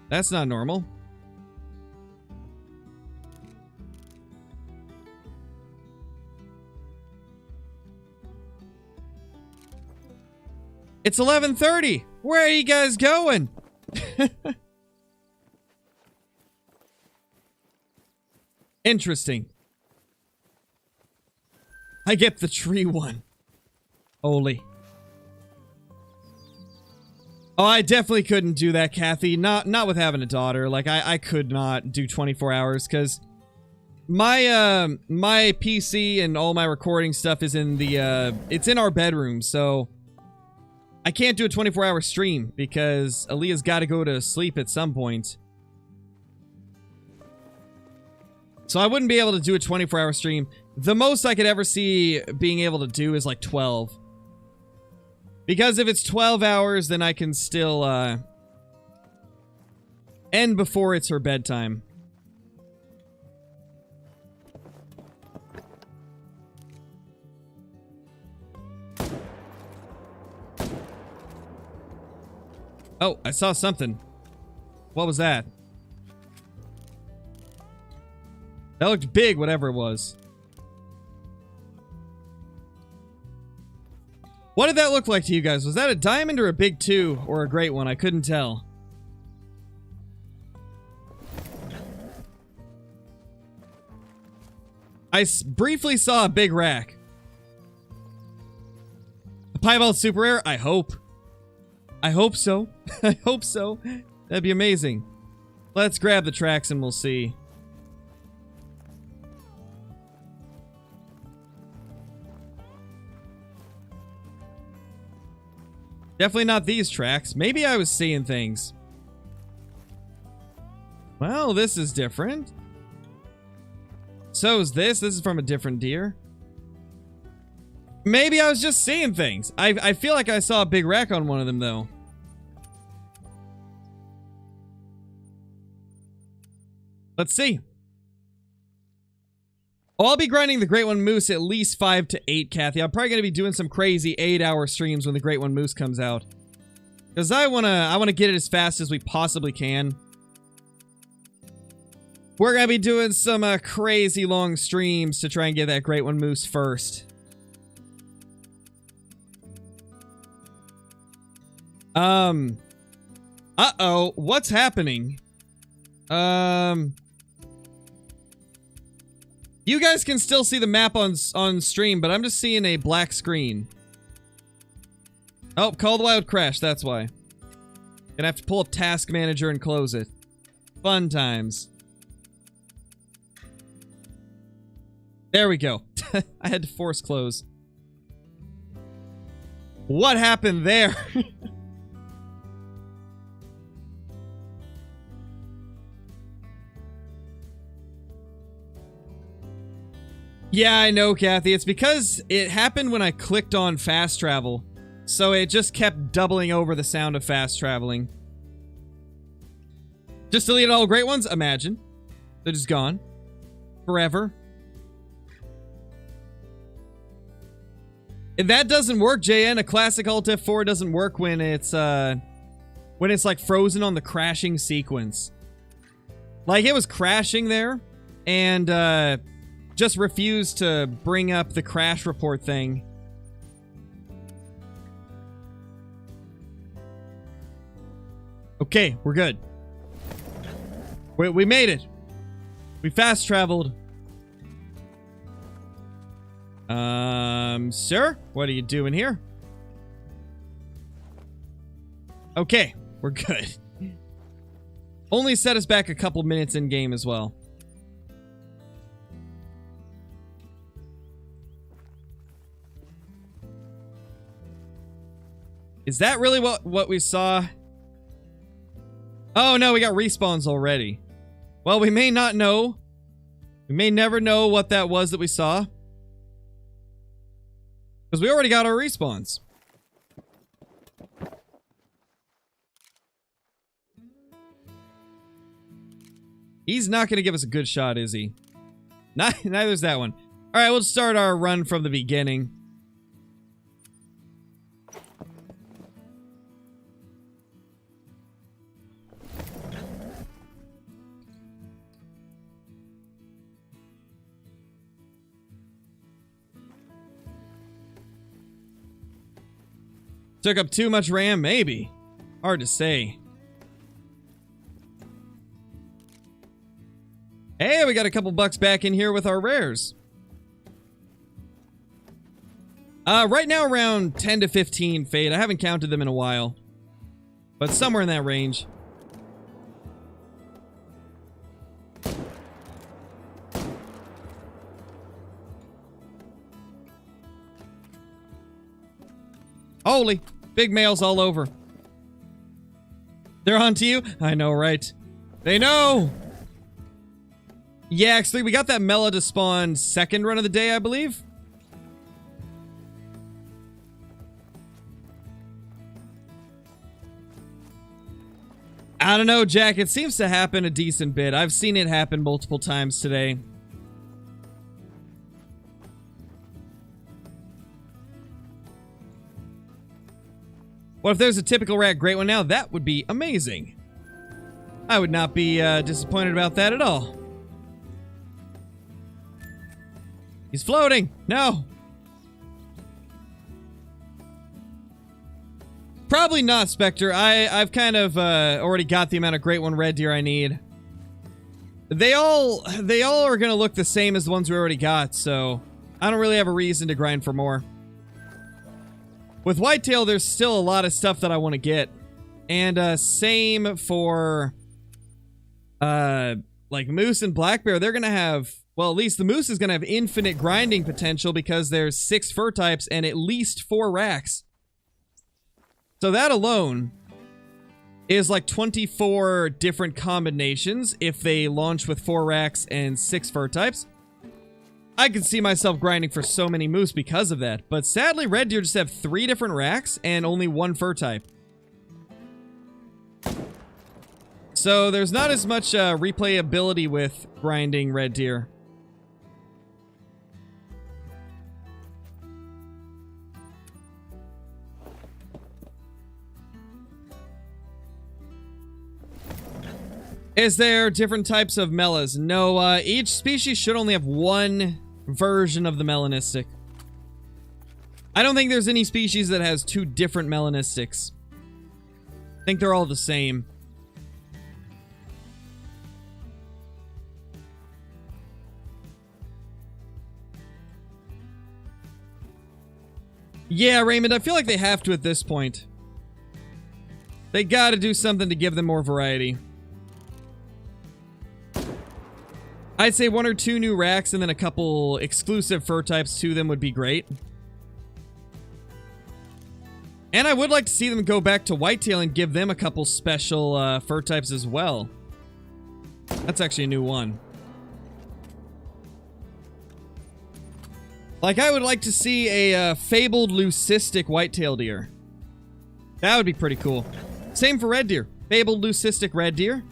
That's not normal. It's 11:30. Where are you guys going? Interesting. I get the tree one. Holy. Oh, I definitely couldn't do that, Kathy. Not with having a daughter. Like, I could not do 24 hours, because my my PC and all my recording stuff is in the, it's in our bedroom, so I can't do a 24-hour stream, because Aaliyah's got to go to sleep at some point. So I wouldn't be able to do a 24-hour stream. The most I could ever see being able to do is like 12. Because if it's 12 hours, then I can still, end before it's her bedtime. Oh, I saw something. What was that? That looked big, whatever it was. What did that look like to you guys? Was that a diamond or a big 2 or a great one? I couldn't tell. I briefly saw a big rack. A piebald super rare? I hope. I hope so. I hope so. That'd be amazing. Let's grab the tracks and we'll see. Definitely not these tracks. Maybe I was seeing things. Well, this is different. So is this. This is from a different deer. Maybe I was just seeing things. I feel like I saw a big rack on one of them, though. Let's see. Oh, I'll be grinding the Great One Moose at least 5 to 8, Kathy. I'm probably going to be doing some crazy 8-hour streams when the Great One Moose comes out. Because I wanna get it as fast as we possibly can. We're going to be doing some crazy long streams to try and get that Great One Moose first. Uh-oh. What's happening? You guys can still see the map on stream, but I'm just seeing a black screen. Oh, Call the Wild crashed, that's why. Gonna have to pull up Task Manager and close it. Fun times. There we go. I had to force close. What happened there? Yeah, I know, Kathy. It's because it happened when I clicked on fast travel. So it just kept doubling over the sound of fast traveling. Just deleted all great ones? Imagine. They're just gone. Forever. If that doesn't work, JN, a classic Alt F4 doesn't work when it's like frozen on the crashing sequence. Like it was crashing there and just refused to bring up the crash report thing. Okay, we're good. We made it. We fast traveled. Sir? What are you doing here? Okay, we're good. Only set us back a couple minutes in game as well. Is that really what we saw? Oh no, we got respawns already. Well, we may not know. We may never know what that was that we saw. Because we already got our respawns. He's not going to give us a good shot, is he? Neither's that one. Alright, we'll start our run from the beginning. Took up too much RAM? Maybe. Hard to say. Hey, we got a couple bucks back in here with our rares. Right now around 10 to 15 Fade. I haven't counted them in a while. But somewhere in that range. Holy, big males all over. They're on to you? I know, right? They know! Yeah, actually, we got that Mela to spawn second run of the day, I believe. I don't know, Jack. It seems to happen a decent bit. I've seen it happen multiple times today. What if there's a typical rat great one now? That would be amazing. I would not be disappointed about that at all. He's floating. No. Probably not, Spectre. I've kind of already got the amount of great one red deer I need. They all are gonna look the same as the ones we already got, so I don't really have a reason to grind for more. With whitetail, there's still a lot of stuff that I want to get, and same for like moose and black bear. They're gonna have, well, at least the moose is gonna have infinite grinding potential because there's 6 fur types and at least 4 racks. So that alone is like 24 different combinations if they launch with 4 racks and 6 fur types. I could see myself grinding for so many moose because of that. But sadly, red deer just have 3 different racks and only 1 fur type. So there's not as much replayability with grinding red deer. Is there different types of melas? No, each species should only have 1 version of the Melanistic. I don't think there's any species that has 2 different Melanistics. I think they're all the same. Yeah, Raymond, I feel like they have to at this point. They gotta do something to give them more variety. I'd say 1 or 2 new racks and then a couple exclusive fur types to them would be great. And I would like to see them go back to whitetail and give them a couple special fur types as well. That's actually a new one. Like, I would like to see a fabled leucistic whitetail deer. That would be pretty cool. Same for red deer. Fabled leucistic red deer.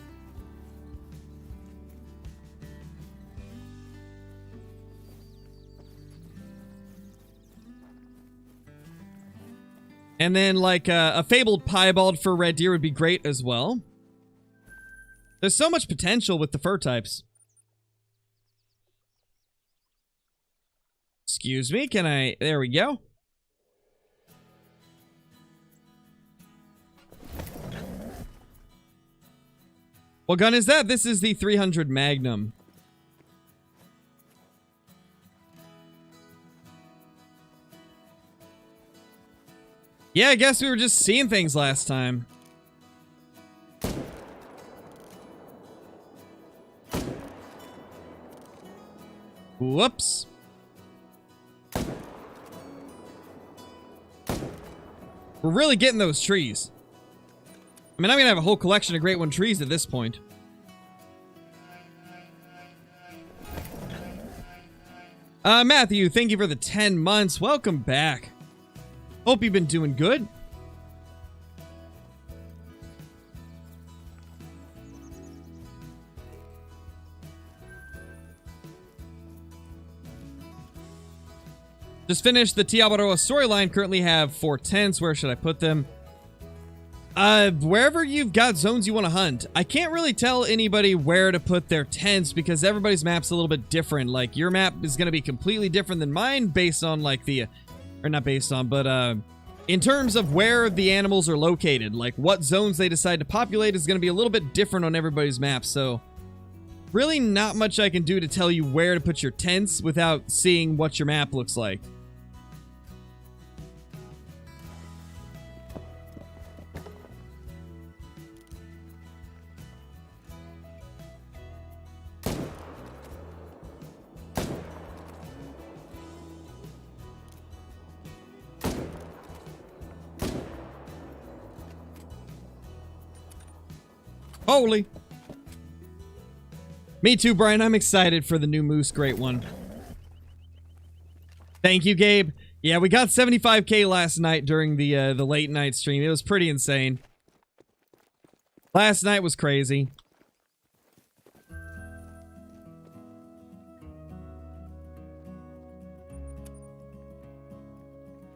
And then, like, a fabled piebald for red deer would be great as well. There's so much potential with the fur types. Excuse me, can I... There we go. What gun is that? This is the 300 Magnum. Yeah, I guess we were just seeing things last time. Whoops. We're really getting those trees. I mean, I'm gonna have a whole collection of Great One trees at this point. Matthew, thank you for the 10 months. Welcome back. Hope you've been doing good. Just finished the Tiabaroa storyline. Currently have 4 tents. Where should I put them? Wherever you've got zones you want to hunt. I can't really tell anybody where to put their tents because everybody's map's a little bit different. Like, your map is going to be completely different than mine based on, like, the... Or not based on, but, in terms of where the animals are located. Like, what zones they decide to populate is going to be a little bit different on everybody's map, so... Really not much I can do to tell you where to put your tents without seeing what your map looks like. Holy. Me too, Brian. I'm excited for the new Moose Great One. Thank you, Gabe. Yeah, we got 75k last night during the late night stream. It was pretty insane. Last night was crazy.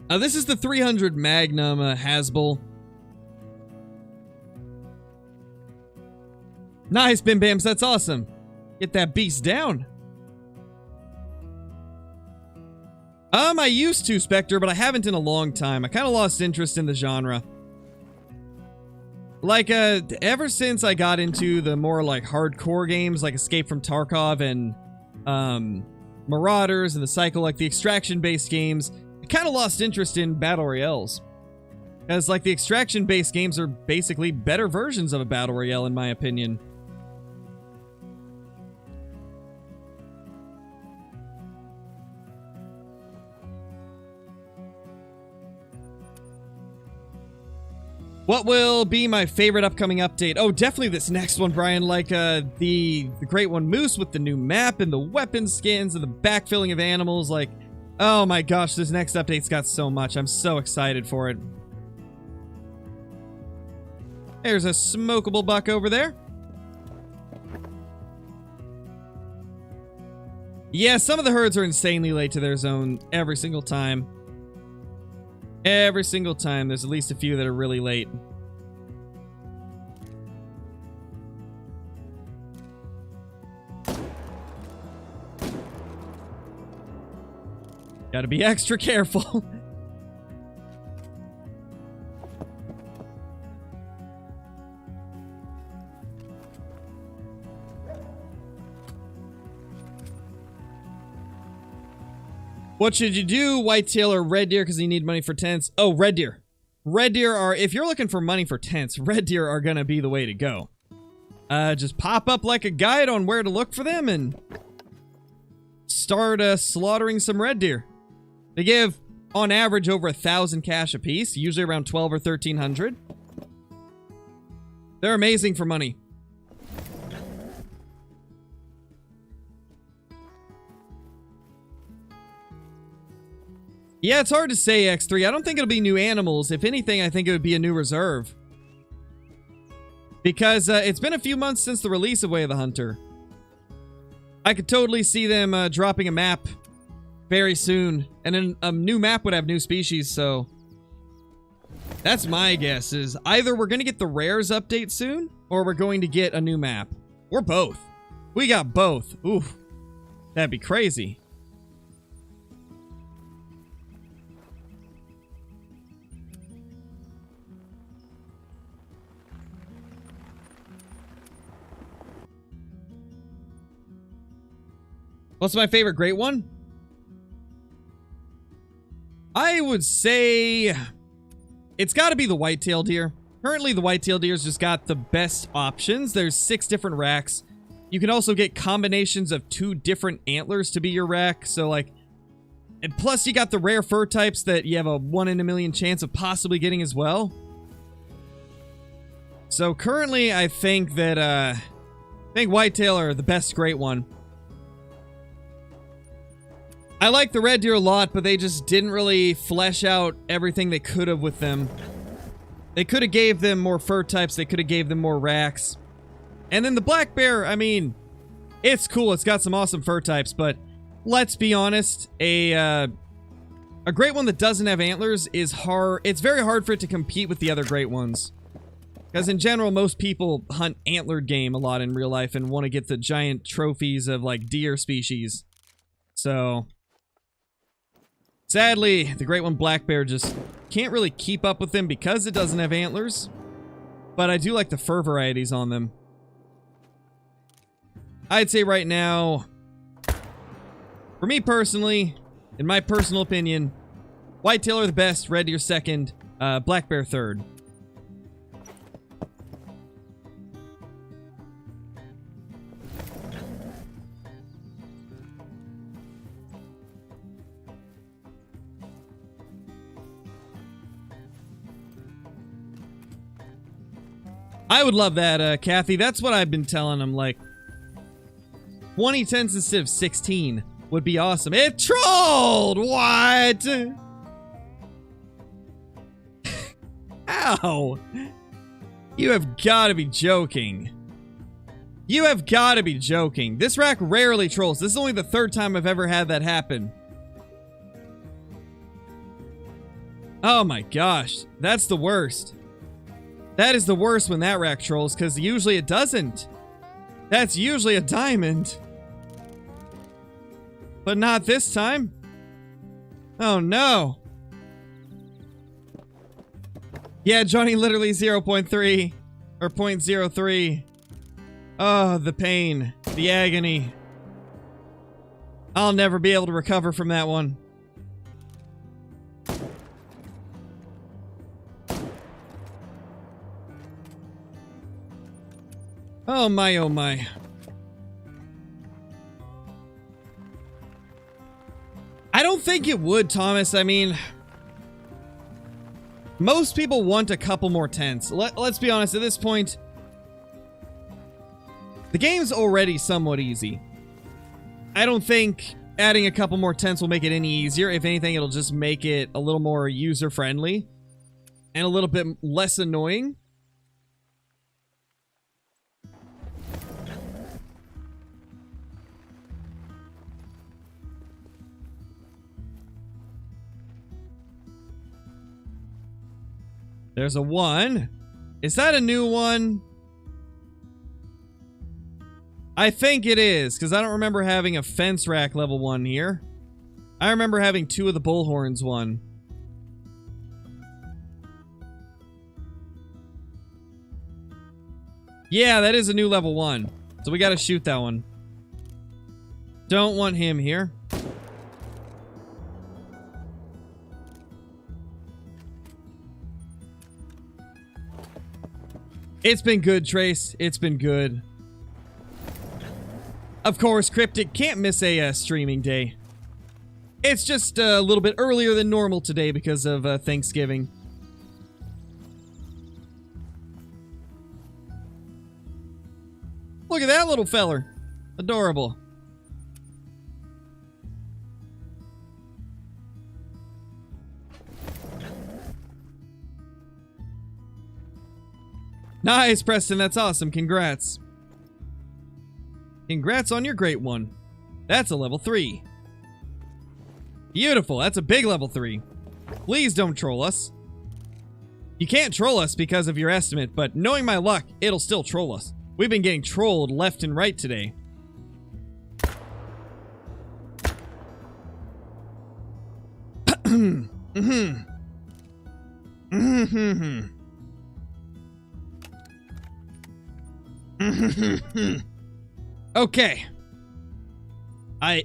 This is the 300 Magnum Hasbull. Nice, Bim Bams. That's awesome. Get that beast down. I used to, Spectre, but I haven't in a long time. I kind of lost interest in the genre. Like, ever since I got into the more, like, hardcore games, like Escape from Tarkov and, Marauders and the Cycle, like the extraction-based games, I kind of lost interest in Battle Royales. Because, like, the extraction-based games are basically better versions of a Battle Royale, in my opinion. What will be my favorite upcoming update? Oh, definitely this next one, Brian. Like, the Great One Moose with the new map and the weapon skins and the backfilling of animals. Like, oh my gosh, this next update's got so much. I'm so excited for it. There's a smokable buck over there. Yeah, some of the herds are insanely late to their zone every single time. Every single time, there's at least a few that are really late. Gotta be extra careful. What should you do, whitetail or red deer, because you need money for tents? Oh, red deer. Red deer are, if you're looking for money for tents, red deer are gonna be the way to go. Just pop up like a guide on where to look for them and start slaughtering some red deer. They give, on average, over 1,000 cash a piece, usually around 12 or 1,300. They're amazing for money. Yeah, it's hard to say, X3. I don't think it'll be new animals. If anything, I think it would be a new reserve. Because it's been a few months since the release of Way of the Hunter. I could totally see them dropping a map very soon. And then a new map would have new species, so... That's my guess, is either we're going to get the rares update soon, or we're going to get a new map. Or both. We got both. Oof. That'd be crazy. What's my favorite great one? I would say it's got to be the whitetail deer. Currently, the whitetail deer's just got the best options. There's 6 different racks. You can also get combinations of 2 different antlers to be your rack. So, like, and plus you got the rare fur types that you have a 1 in a million chance of possibly getting as well. So currently, I think that whitetail are the best great one. I like the red deer a lot, but they just didn't really flesh out everything they could have with them. They could have gave them more fur types. They could have gave them more racks. And then the black bear, I mean, it's cool. It's got some awesome fur types, but let's be honest, a great one that doesn't have antlers is hard. It's very hard for it to compete with the other great ones. Because in general, most people hunt antlered game a lot in real life and want to get the giant trophies of, like, deer species. So... sadly, the great one black bear just can't really keep up with them because it doesn't have antlers. But I do like the fur varieties on them. I'd say right now, for me personally, in my personal opinion, whitetail are the best, red deer second, black bear third. I would love that, Kathy. That's what I've been telling them, like... 20 tens instead of 16 would be awesome. It trolled! What? Ow! You have got to be joking. You have got to be joking. This rack rarely trolls. This is only the third time I've ever had that happen. Oh my gosh. That's the worst. That is the worst when that rack trolls, because usually it doesn't. That's usually a diamond. But not this time. Oh no. Yeah, Johnny literally 0.3 or 0.03. Oh, the pain, the agony. I'll never be able to recover from that one. Oh my, oh my. I don't think it would, Thomas. I mean, most people want a couple more tents. Let's be honest, at this point, the game's already somewhat easy. I don't think adding a couple more tents will make it any easier. If anything, it'll just make it a little more user-friendly and a little bit less annoying. There's a 1. Is that a new one? I think it is, because I don't remember having a fence rack level 1 here. I remember having 2 of the bullhorns one. Yeah, that is a new level 1. So we gotta shoot that one. Don't want him here. It's been good, Trace. It's been good. Of course, Cryptic can't miss a streaming day. It's just a little bit earlier than normal today because of Thanksgiving. Look at that little feller. Adorable. Nice, Preston. That's awesome. Congrats. Congrats on your great one. That's a level 3. Beautiful. That's a big level 3. Please don't troll us. You can't troll us because of your estimate, but knowing my luck, it'll still troll us. We've been getting trolled left and right today. Okay. I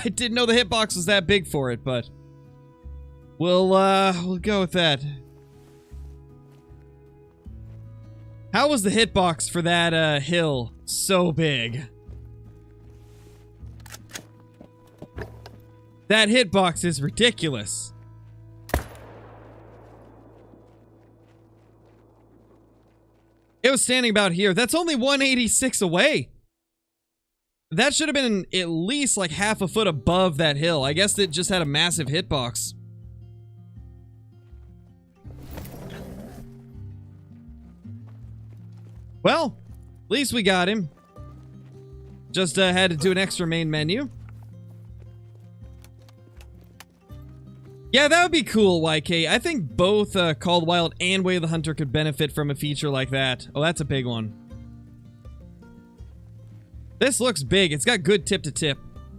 didn't know the hitbox was that big for it, but we'll go with that. How was the hitbox for that hill so big? That hitbox is ridiculous. It was standing about here. That's only 186 away. That should have been at least like half a foot above that hill. I guess it just had a massive hitbox. Well, at least we got him. Just had to do an extra main menu. Yeah, that would be cool, YK. I think both Called Wild and Way of the Hunter could benefit from a feature like that. Oh, that's a big one. This looks big. It's got good tip-to-tip.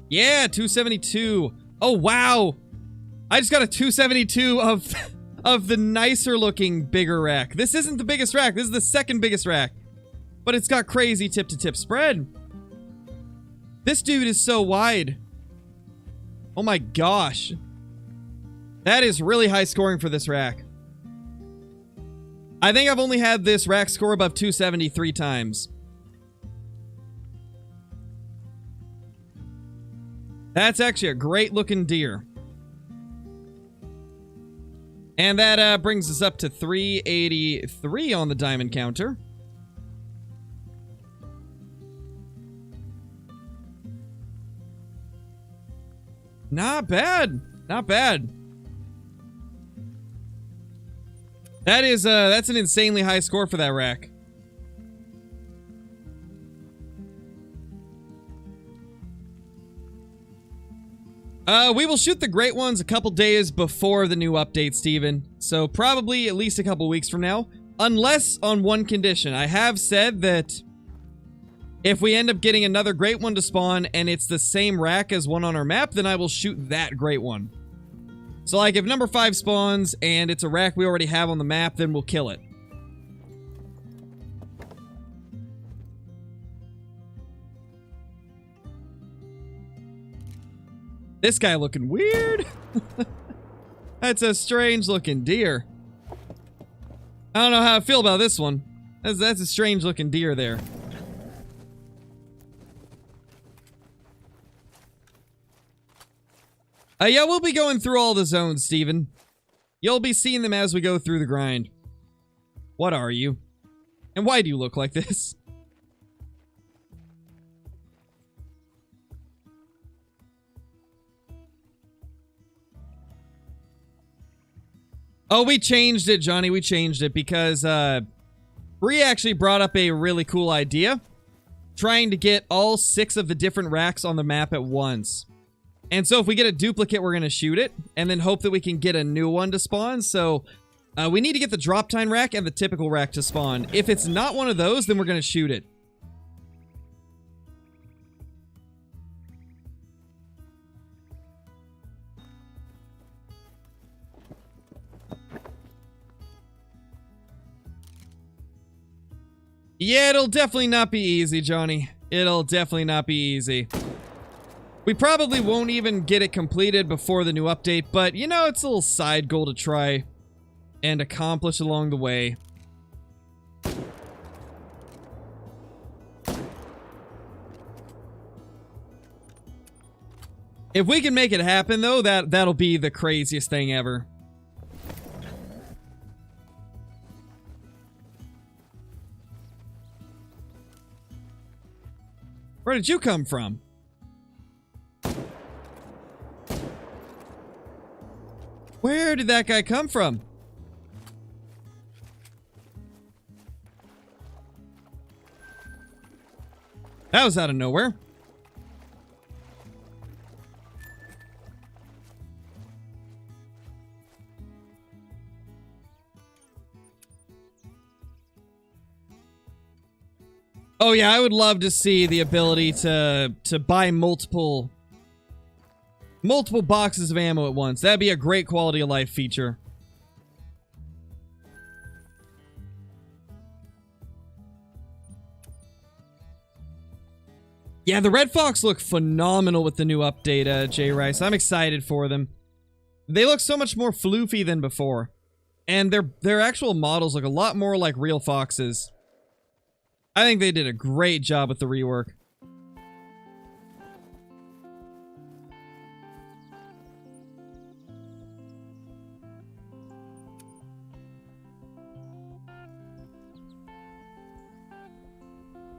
Yeah, 272. Oh, wow. I just got a 272 of the nicer-looking bigger rack. This isn't the biggest rack. This is the second biggest rack. But it's got crazy tip-to-tip spread. This dude is so wide. Oh my gosh. That is really high scoring for this rack. I think I've only had this rack score above 273 times. That's actually a great looking deer. And that brings us up to 383 on the diamond counter. Not bad. Not bad. That is, that's an insanely high score for that rack. We will shoot the great ones a couple days before the new update, Steven. So probably at least a couple weeks from now. Unless on one condition. I have said that if we end up getting another great one to spawn and it's the same rack as one on our map, then I will shoot that great one. So like if number 5 spawns and it's a rack we already have on the map, then we'll kill it. This guy looking weird. That's a strange looking deer. I don't know how I feel about this one. That's a strange looking deer there. Yeah, we'll be going through all the zones, Steven. You'll be seeing them as we go through the grind. What are you? And why do you look like this? Oh, we changed it, Johnny. We changed it because Bree actually brought up a really cool idea. Trying to get all 6 of the different racks on the map at once. And so if we get a duplicate, we're going to shoot it. And then hope that we can get a new one to spawn. So we need to get the drop time rack and the typical rack to spawn. If it's not one of those, then we're going to shoot it. Yeah, it'll definitely not be easy, Johnny. It'll definitely not be easy. We probably won't even get it completed before the new update, but, you know, it's a little side goal to try and accomplish along the way. If we can make it happen, though, that'll be the craziest thing ever. Where did you come from? Where did that guy come from? That was out of nowhere. Oh yeah, I would love to see the ability to buy multiple boxes of ammo at once. That'd be a great quality of life feature. Yeah, the Red Fox look phenomenal with the new update, Jay Rice. I'm excited for them. They look so much more floofy than before. And their actual models look a lot more like real foxes. I think they did a great job with the rework.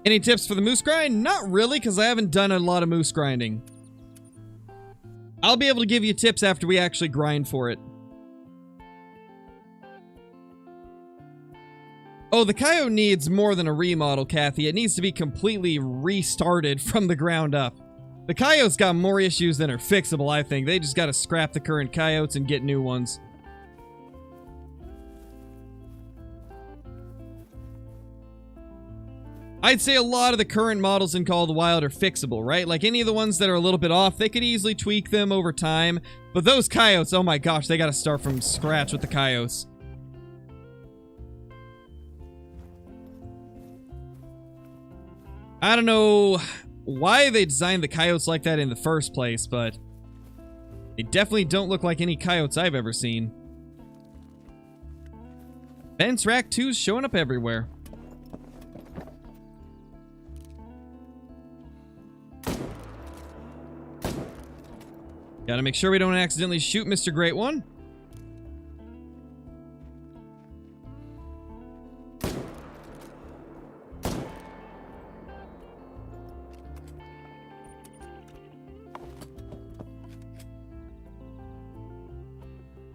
Any tips for the moose grind? Not really, because I haven't done a lot of moose grinding. I'll be able to give you tips after we actually grind for it. Oh, the coyote needs more than a remodel, Kathy. It needs to be completely restarted from the ground up. The coyote's got more issues than are fixable, I think. They just gotta scrap the current coyotes and get new ones. I'd say a lot of the current models in Call of the Wild are fixable, right? Like any of the ones that are a little bit off, they could easily tweak them over time. But those coyotes, oh my gosh, they gotta start from scratch with the coyotes. I don't know why they designed the coyotes like that in the first place, but they definitely don't look like any coyotes I've ever seen. Ben's Rack 2's showing up everywhere. Gotta make sure we don't accidentally shoot Mr. Great One.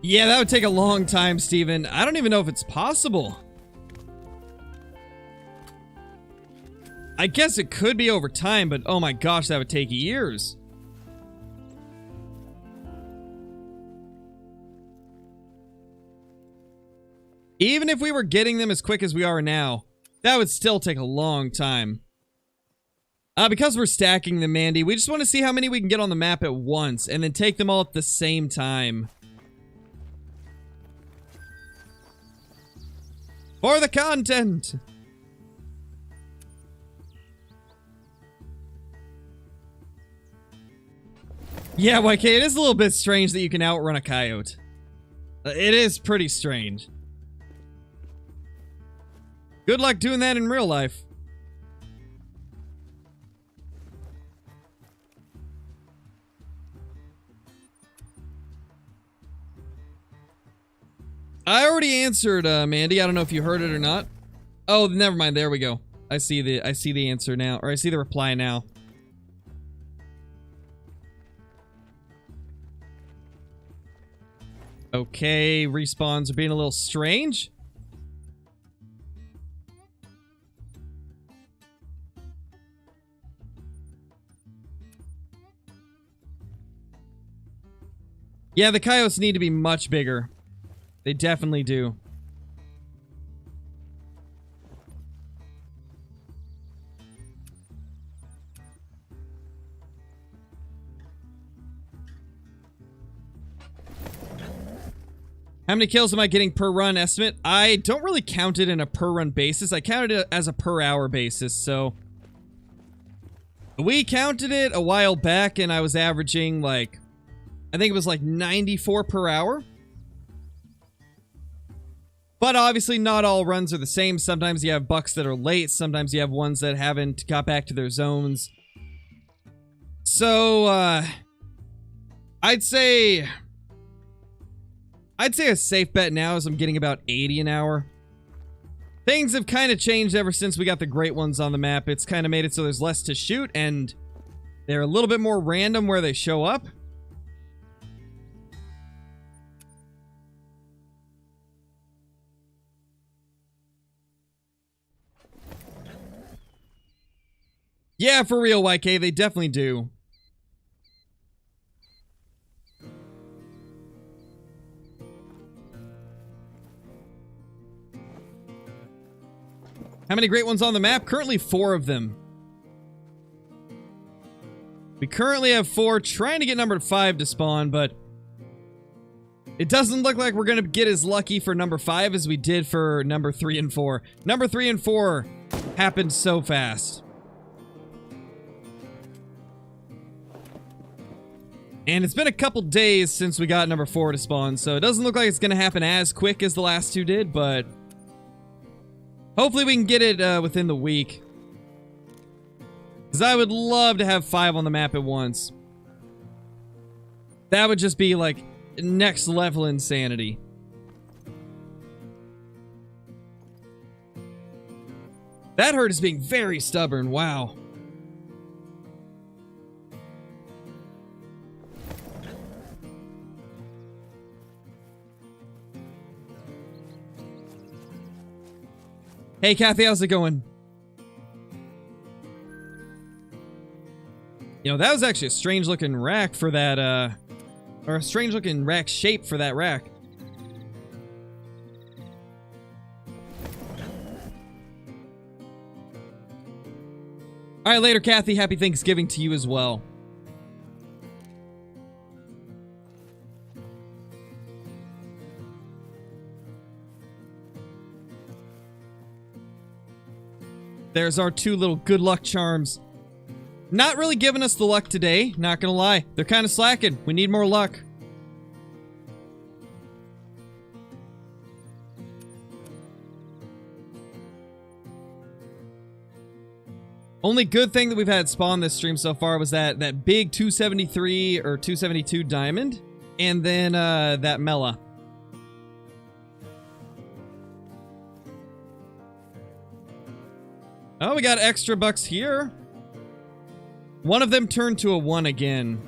Yeah, that would take a long time, Steven. I don't even know if it's possible. I guess it could be over time, but oh my gosh, that would take years. Even if we were getting them as quick as we are now, that would still take a long time. Because we're stacking them, Mandy, we just want to see how many we can get on the map at once, and then take them all at the same time. For the content! Yeah, YK, it is a little bit strange that you can outrun a coyote. It is pretty strange. Good luck doing that in real life. I already answered, Mandy. I don't know if you heard it or not. Oh, never mind. There we go. I see the answer now, or I see the reply now. Okay, respawns are being a little strange. Yeah, the coyotes need to be much bigger. They definitely do. How many kills am I getting per run estimate? I don't really count it in a per run basis. I counted it as a per hour basis, so... We counted it a while back and I was averaging like... I think it was like 94 per hour. But obviously not all runs are the same. Sometimes you have bucks that are late. Sometimes you have ones that haven't got back to their zones. So, I'd say a safe bet now is I'm getting about 80 an hour. Things have kind of changed ever since we got the great ones on the map. It's kind of made it so there's less to shoot and they're a little bit more random where they show up. Yeah, for real, YK, they definitely do. How many great ones on the map? Currently 4 of them. We currently have 4, trying to get number 5 to spawn, but it doesn't look like we're going to get as lucky for number 5 as we did for number 3 and 4. Number 3 and 4 happened so fast. And it's been a couple days since we got number 4 to spawn, so it doesn't look like it's going to happen as quick as the last 2 did, but hopefully we can get it within the week. Because I would love to have 5 on the map at once. That would just be like next level insanity. That herd is being very stubborn, wow. Hey, Kathy, how's it going? You know, that was actually a strange-looking rack for that, or a strange-looking rack shape for that rack. Alright, later, Kathy. Happy Thanksgiving to you as well. There's our 2 little good luck charms. Not really giving us the luck today, not gonna lie. They're kind of slacking. We need more luck. Only good thing that we've had spawn this stream so far was that big 273 or 272 diamond. And then that Mela. Oh, we got extra bucks here. One of them turned to a 1 again.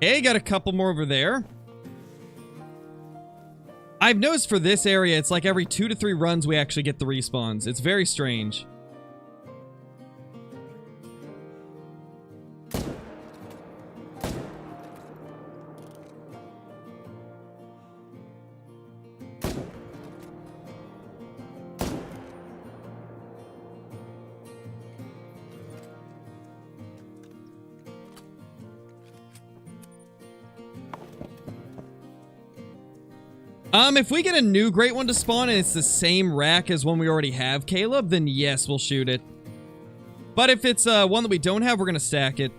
Hey, got a couple more over there. I've noticed for this area, it's like every 2 to 3 runs we actually get the respawns. It's very strange. If we get a new great one to spawn and it's the same rack as one we already have, Caleb, then yes, we'll shoot it. But if it's one that we don't have, we're gonna stack it.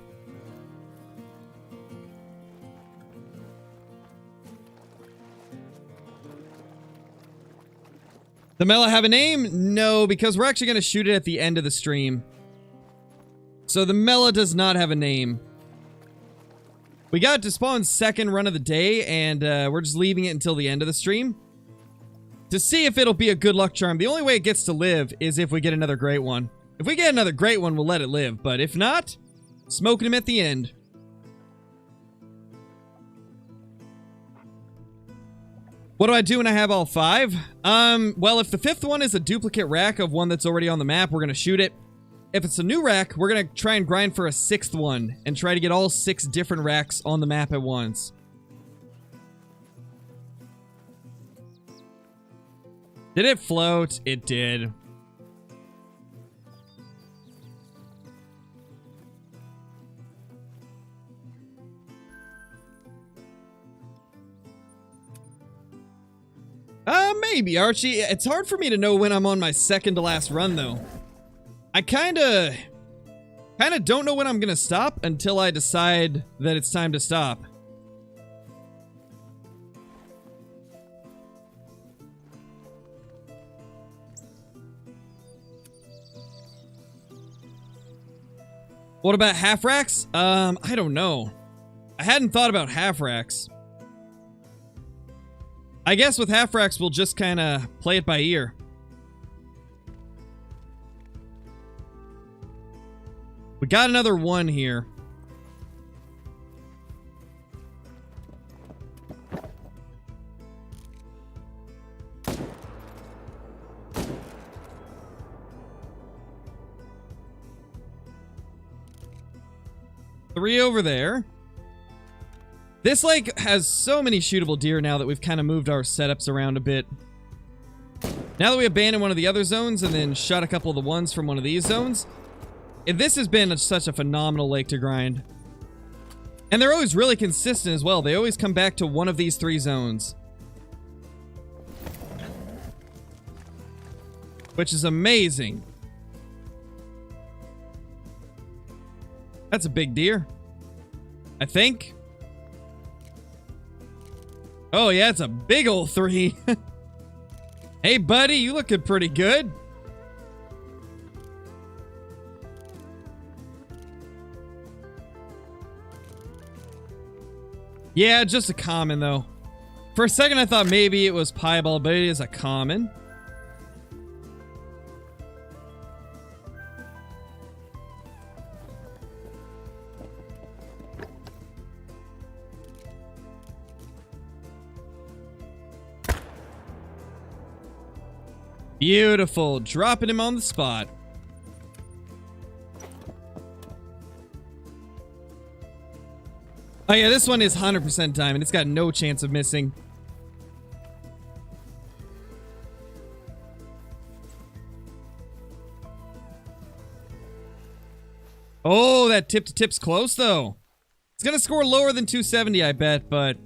The Mela have a name? No, because we're actually gonna shoot it at the end of the stream. So the Mela does not have a name. We got it to spawn second run of the day, and we're just leaving it until the end of the stream to see if it'll be a good luck charm. The only way it gets to live is if we get another great one. If we get another great one, we'll let it live, but if not, smoking him at the end. What do I do when I have all 5? Well, if the 5th one is a duplicate rack of one that's already on the map, we're going to shoot it. If it's a new rack, we're going to try and grind for a 6th one and try to get all 6 different racks on the map at once. Did it float? It did. Maybe, Archie. It's hard for me to know when I'm on my second to last run, though. I kinda don't know when I'm gonna stop until I decide that it's time to stop. What about half racks? I don't know. I hadn't thought about half racks. I guess with half racks, we'll just kind of play it by ear. We got another one here. Three over there. This lake has so many shootable deer now that we've kind of moved our setups around a bit. Now that we abandoned one of the other zones and then shot a couple of the ones from one of these zones, this has been such a phenomenal lake to grind. And they're always really consistent as well. They always come back to one of these 3 zones. Which is amazing. That's a big deer. I think. Oh yeah, it's a big old 3. Hey buddy, you looking pretty good. Yeah, just a common though. For a second I thought maybe it was piebald, but it is a common. Beautiful. Dropping him on the spot. Oh yeah, this one is 100% diamond. It's got no chance of missing. Oh, that tip-to-tip's close, though. It's gonna score lower than 270, I bet, but...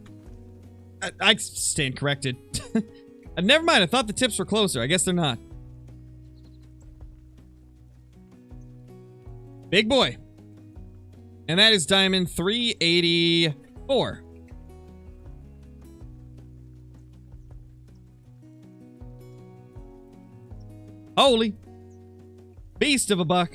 I stand corrected. Never mind, I thought the tips were closer. I guess they're not. Big boy. And that is diamond 384. Holy. Beast of a buck.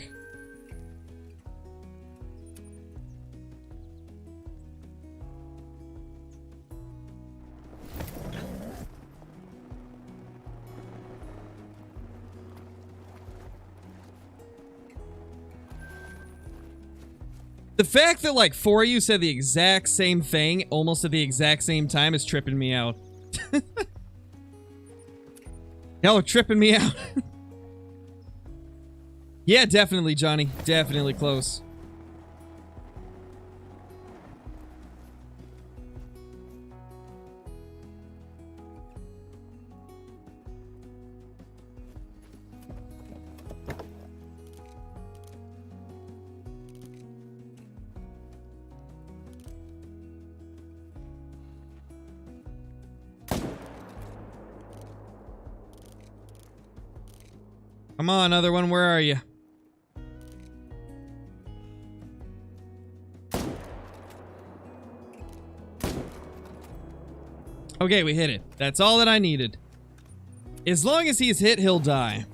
The fact that like 4 of you said the exact same thing almost at the exact same time is tripping me out. Y'all are tripping me out. Yeah, definitely, Johnny. Definitely close. Come on, other one, where are you? Okay, we hit it. That's all that I needed. As long as he's hit, he'll die.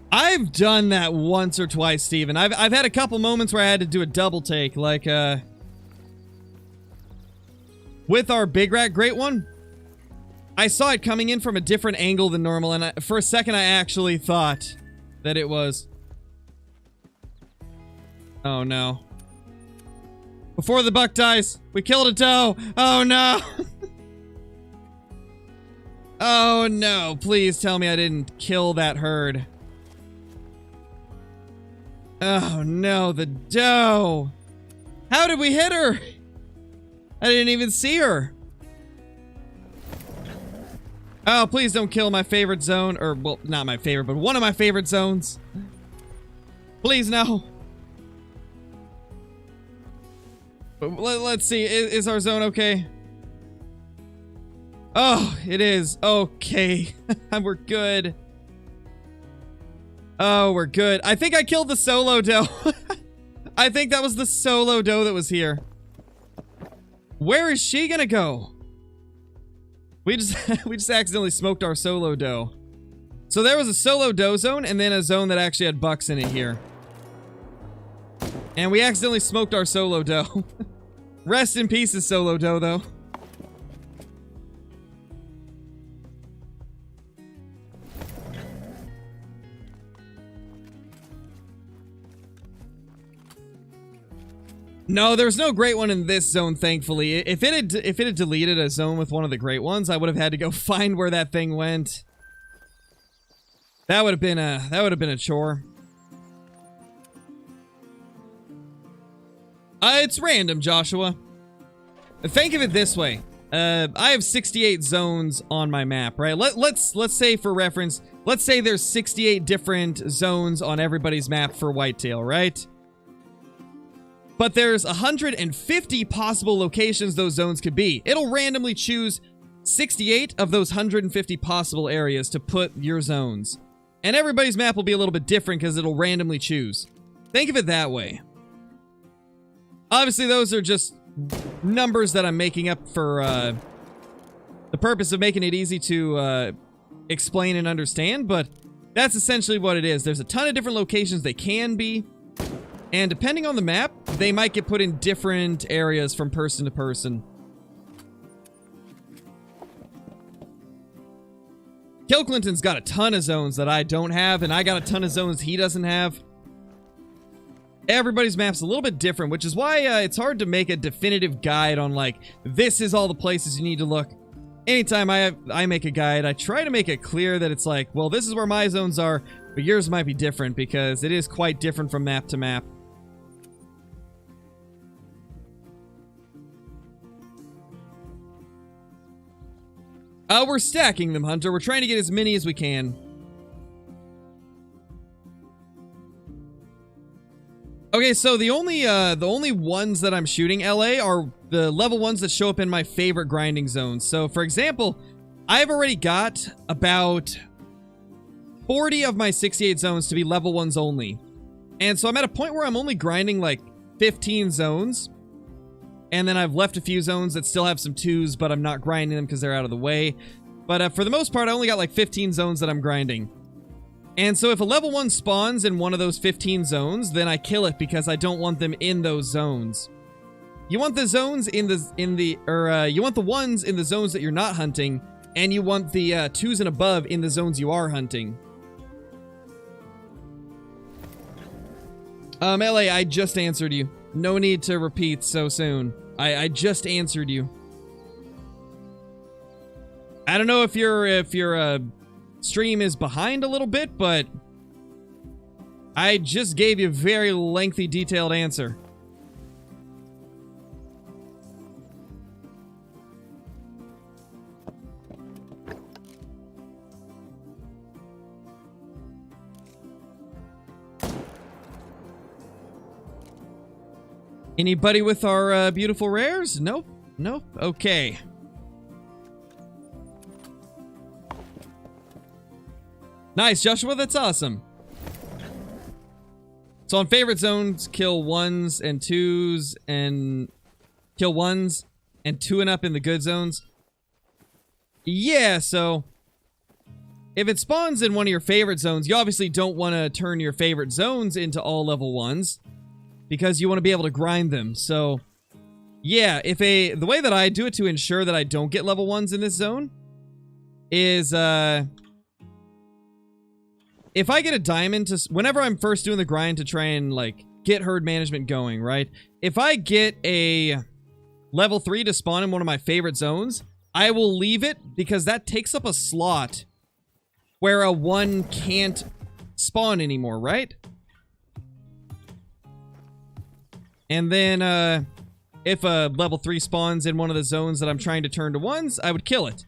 I've done that once or twice, Steven. I've had a couple moments where I had to do a double take, like, with our big rat great one. I saw it coming in from a different angle than normal, and for a second I actually thought that it was... Oh no. Before the buck dies, we killed a doe! Oh no! Oh no, please tell me I didn't kill that herd. Oh no, the doe! How did we hit her? I didn't even see her. Oh, please don't kill my favorite zone. Or, well, not my favorite, but one of my favorite zones. Please, no. But let's see. Is our zone okay? Oh, it is. Okay. We're good. Oh, we're good. I think I killed the solo doe. I think that was the solo doe that was here. Where is she gonna go? We just accidentally smoked our solo doe. So there was a solo doe zone and then a zone that actually had bucks in it here. And we accidentally smoked our solo doe. Rest in peace, solo doe, though. No, there's no great one in this zone, thankfully. If it had deleted a zone with one of the great ones, I would have had to go find where that thing went. That would have been a chore. It's random, Joshua. Think of it this way. I have 68 zones on my map, right? Let's say for reference, let's say there's 68 different zones on everybody's map for Whitetail, right? But there's 150 possible locations those zones could be. It'll randomly choose 68 of those 150 possible areas to put your zones. And everybody's map will be a little bit different because it'll randomly choose. Think of it that way. Obviously, those are just numbers that I'm making up for the purpose of making it easy to explain and understand, but that's essentially what it is. There's a ton of different locations they can be. And depending on the map, they might get put in different areas from person to person. Kill Clinton's got a ton of zones that I don't have, and I got a ton of zones he doesn't have. Everybody's map's a little bit different, which is why it's hard to make a definitive guide on, like, this is all the places you need to look. Anytime I make a guide, I try to make it clear that it's like, well, this is where my zones are, but yours might be different, because it is quite different from map to map. We're stacking them, Hunter. We're trying to get as many as we can. Okay, so the only ones that I'm shooting, LA, are the level ones that show up in my favorite grinding zones. So, for example, I've already got about 40 of my 68 zones to be level 1s only. And so I'm at a point where I'm only grinding like 15 zones. And then I've left a few zones that still have some 2s, but I'm not grinding them because they're out of the way. But for the most part, I only got like 15 zones that I'm grinding. And so if a level 1 spawns in one of those 15 zones, then I kill it because I don't want them in those zones. You want the zones you want the ones in the zones that you're not hunting, and you want the 2s and above in the zones you are hunting. LA, I just answered you. No need to repeat so soon. I just answered you. I don't know if your stream is behind a little bit, but I just gave you a very lengthy, detailed answer. Anybody with our beautiful rares? Nope. Nope. Okay. Nice, Joshua. That's awesome. So on favorite zones, kill 1s and 2s and kill 1s and 2 and up in the good zones. Yeah, so if it spawns in one of your favorite zones, you obviously don't want to turn your favorite zones into all level 1s. Because you want to be able to grind them. So, yeah, the way that I do it to ensure that I don't get level 1s in this zone is, if I get a diamond whenever I'm first doing the grind to try and, like, get herd management going, right? If I get a level 3 to spawn in one of my favorite zones, I will leave it because that takes up a slot where a 1 can't spawn anymore, right? And then, if a level 3 spawns in one of the zones that I'm trying to turn to 1s, I would kill it.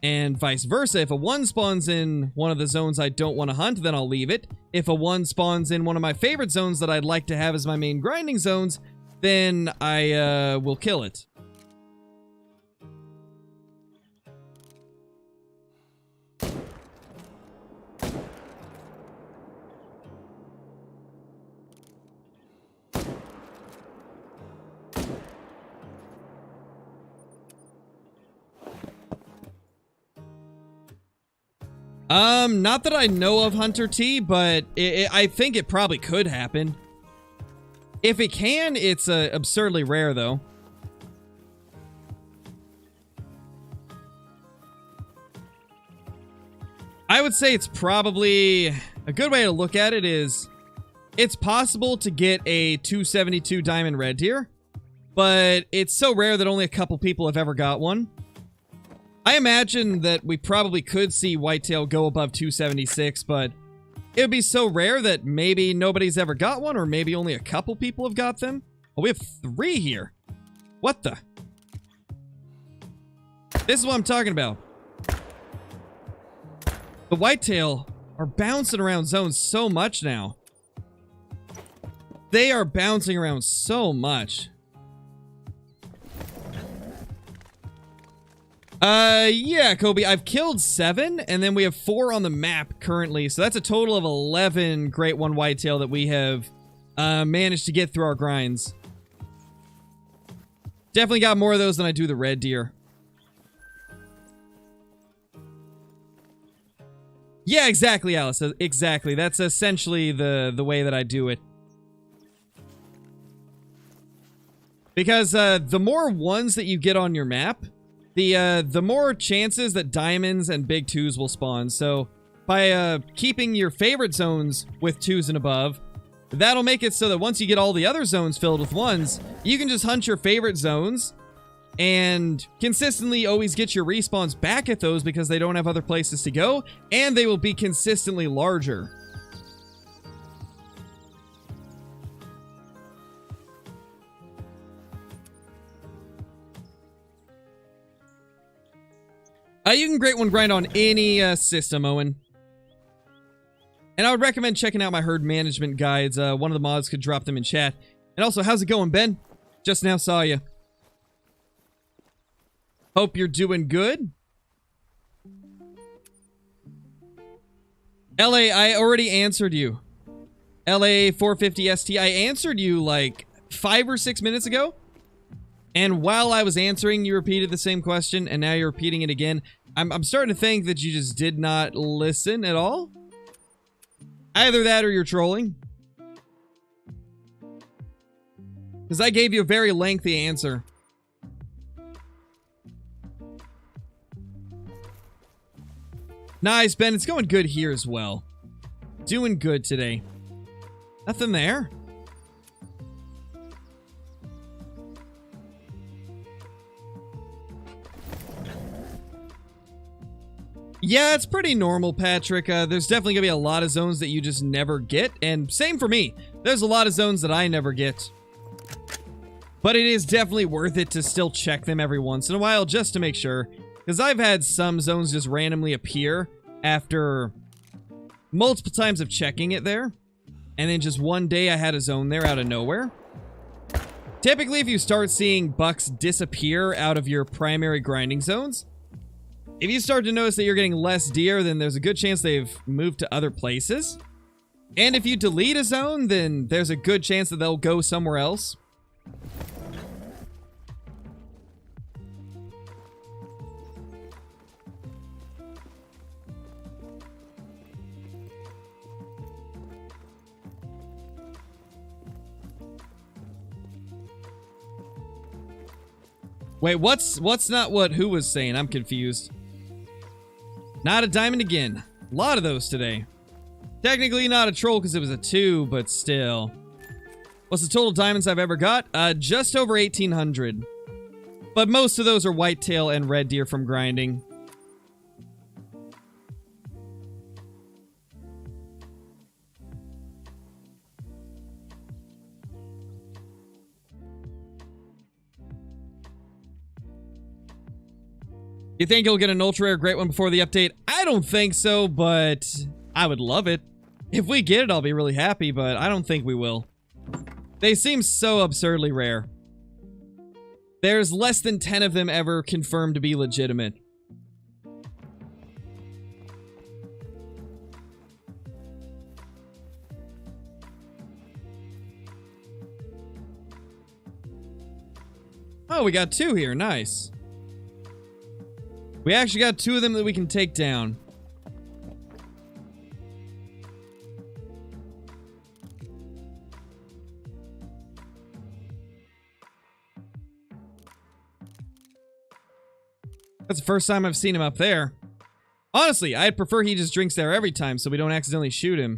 And vice versa, if a 1 spawns in one of the zones I don't want to hunt, then I'll leave it. If a 1 spawns in one of my favorite zones that I'd like to have as my main grinding zones, then I, will kill it. Not that I know of, Hunter T, but I think it probably could happen. If it can, it's absurdly rare, though. I would say it's probably... A good way to look at it is... It's possible to get a 272 diamond red deer, but it's so rare that only a couple people have ever got one. I imagine that we probably could see whitetail go above 276, but it would be so rare that maybe nobody's ever got one, or maybe only a couple people have got them. Oh, we have 3 here. What the? This is what I'm talking about. The whitetail are bouncing around zones so much now. They are bouncing around so much. Yeah, Kobe, I've killed 7, and then we have 4 on the map currently, so that's a total of 11 Great One Whitetail that we have, managed to get through our grinds. Definitely got more of those than I do the red deer. Yeah, exactly, Alice, exactly. That's essentially the way that I do it. Because, the more 1s that you get on your map... The more chances that diamonds and big 2s will spawn. So, by, keeping your favorite zones with 2s and above, that'll make it so that once you get all the other zones filled with 1s, you can just hunt your favorite zones and consistently always get your respawns back at those because they don't have other places to go, and they will be consistently larger. You can Great One grind on any system, Owen. And I would recommend checking out my herd management guides. One of the mods could drop them in chat. And also, how's it going, Ben? Just now saw you. Hope you're doing good. LA, I already answered you. LA 450ST, I answered you like 5 or 6 minutes ago. And while I was answering, you repeated the same question, and now you're repeating it again. I'm starting to think that you just did not listen at all. Either that or you're trolling. Because I gave you a very lengthy answer. Nice, Ben. It's going good here as well. Doing good today. Nothing there. Yeah, it's pretty normal, Patrick. There's definitely gonna be a lot of zones that you just never get, and same for me. There's a lot of zones that I never get. But it is definitely worth it to still check them every once in a while, just to make sure. Because I've had some zones just randomly appear after multiple times of checking it there. And then just one day I had a zone there out of nowhere. Typically, if you start seeing bucks disappear out of your primary grinding zones, if you start to notice that you're getting less deer, then there's a good chance they've moved to other places. And if you delete a zone, then there's a good chance that they'll go somewhere else. Wait, what's not what who was saying? I'm confused. Not a diamond again. A lot of those today. Technically not a troll because it was a 2, but still. What's the total diamonds I've ever got? Just over 1,800. But most of those are whitetail and red deer from grinding. You think you'll get an ultra rare great one before the update? I don't think so, but I would love it. If we get it, I'll be really happy, but I don't think we will. They seem so absurdly rare. There's less than 10 of them ever confirmed to be legitimate. Oh, we got 2 here. Nice. We actually got 2 of them that we can take down. That's the first time I've seen him up there. Honestly, I'd prefer he just drinks there every time so we don't accidentally shoot him.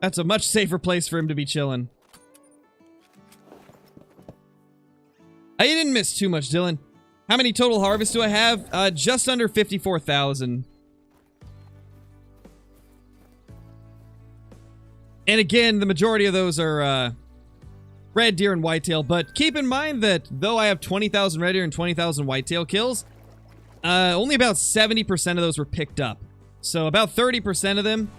That's a much safer place for him to be chilling. I didn't miss too much, Dylan. How many total harvests do I have? Just under 54,000. And again, the majority of those are red deer and whitetail. But keep in mind that though I have 20,000 red deer and 20,000 whitetail kills, only about 70% of those were picked up. So about 30% of them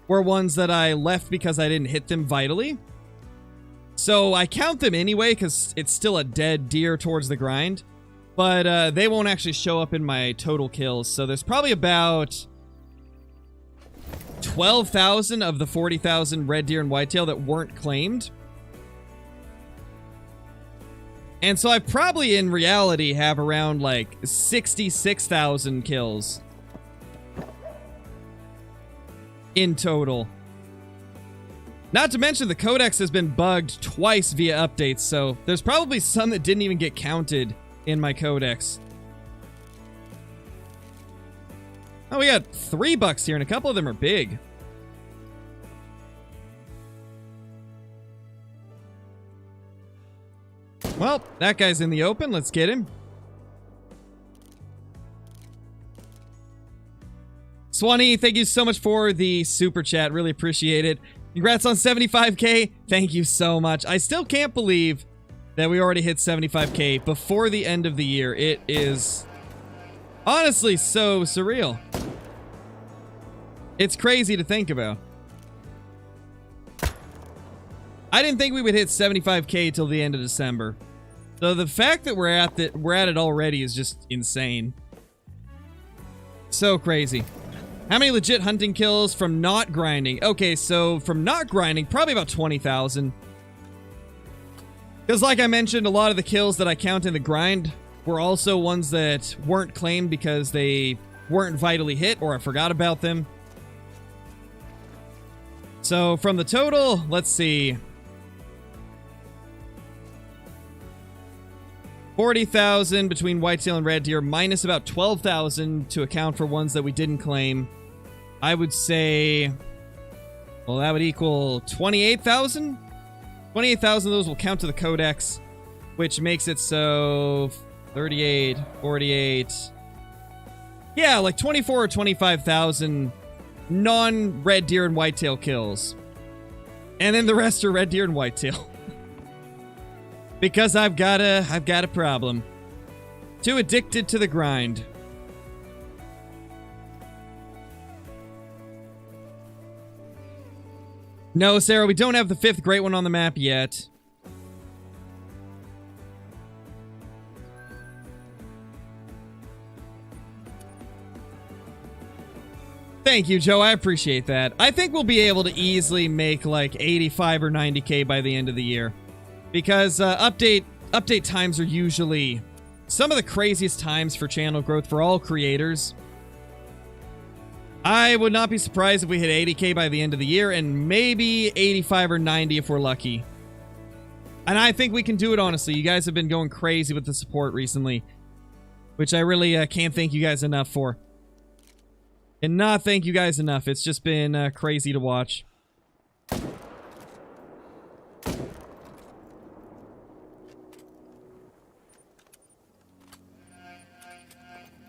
were ones that I left because I didn't hit them vitally. So I count them anyway because it's still a dead deer towards the grind. But they won't actually show up in my total kills. So there's probably about 12,000 of the 40,000 red deer and whitetail that weren't claimed. And so I probably in reality have around like 66,000 kills in total. Not to mention the codex has been bugged twice via updates, so there's probably some that didn't even get counted in my codex. Oh, we got 3 bucks here, and a couple of them are big. Well, that guy's in the open. Let's get him. Swanee, thank you so much for the super chat. Really appreciate it. Congrats on 75k. Thank you so much. I still can't believe that we already hit 75k before the end of the year. It is honestly so surreal. It's crazy to think about. I didn't think we would hit 75k till the end of December. So the fact that we're at it already is just insane. So crazy. How many legit hunting kills from not grinding? Okay, so from not grinding, probably about 20,000. Because like I mentioned, a lot of the kills that I count in the grind were also ones that weren't claimed because they weren't vitally hit or I forgot about them. So from the total, let's see. 40,000 between whitetail and red deer, minus about 12,000 to account for ones that we didn't claim. I would say, well, that would equal 28,000. 28,000 of those will count to the codex, which makes it so 38, 48. Yeah, like 24 or 25,000 non-red deer and whitetail kills. And then the rest are red deer and whitetail. Because I've got a problem. Too addicted to the grind. No, Sarah, we don't have the 5th great one on the map yet. Thank you, Joe. I appreciate that. I think we'll be able to easily make like 85 or 90k by the end of the year. Because update times are usually some of the craziest times for channel growth for all creators. I would not be surprised if we hit 80k by the end of the year, and maybe 85 or 90 if we're lucky. And I think we can do it, honestly. You guys have been going crazy with the support recently, which I really can't thank you guys enough for. And not thank you guys enough. It's just been crazy to watch.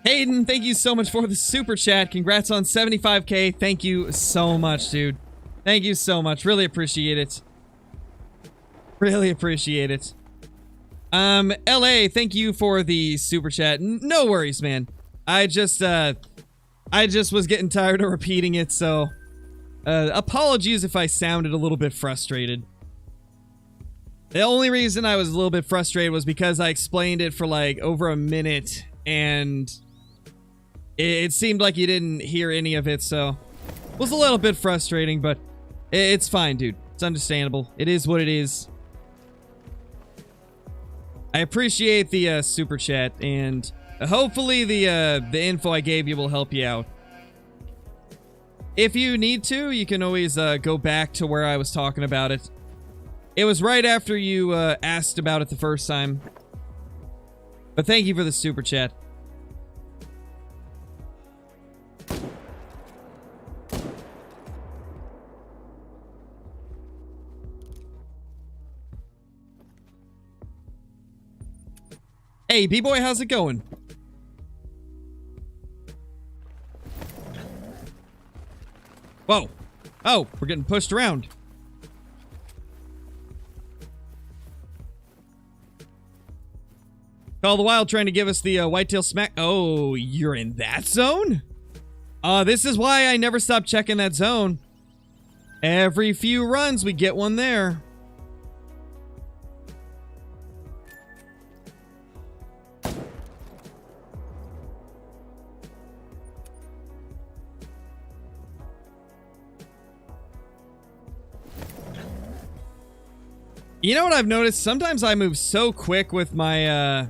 Hayden, thank you so much for the super chat. Congrats on 75k. Thank you so much, dude. Thank you so much. Really appreciate it. Really appreciate it. LA, thank you for the super chat. No worries, man. I just was getting tired of repeating it, so apologies if I sounded a little bit frustrated. The only reason I was a little bit frustrated was because I explained it for like over a minute, and it seemed like you didn't hear any of it, so it was a little bit frustrating, but it's fine, dude. It's understandable. It is what it is. I appreciate the super chat, and hopefully the info I gave you will help you out. If you need to, you can always go back to where I was talking about it. It was right after you asked about it the first time. But thank you for the super chat. Hey, B-Boy, how's it going? Whoa. Oh, we're getting pushed around. Call the Wild trying to give us the whitetail smack. Oh, you're in that zone? This is why I never stop checking that zone. Every few runs, we get one there. You know what I've noticed? Sometimes I move so quick with my,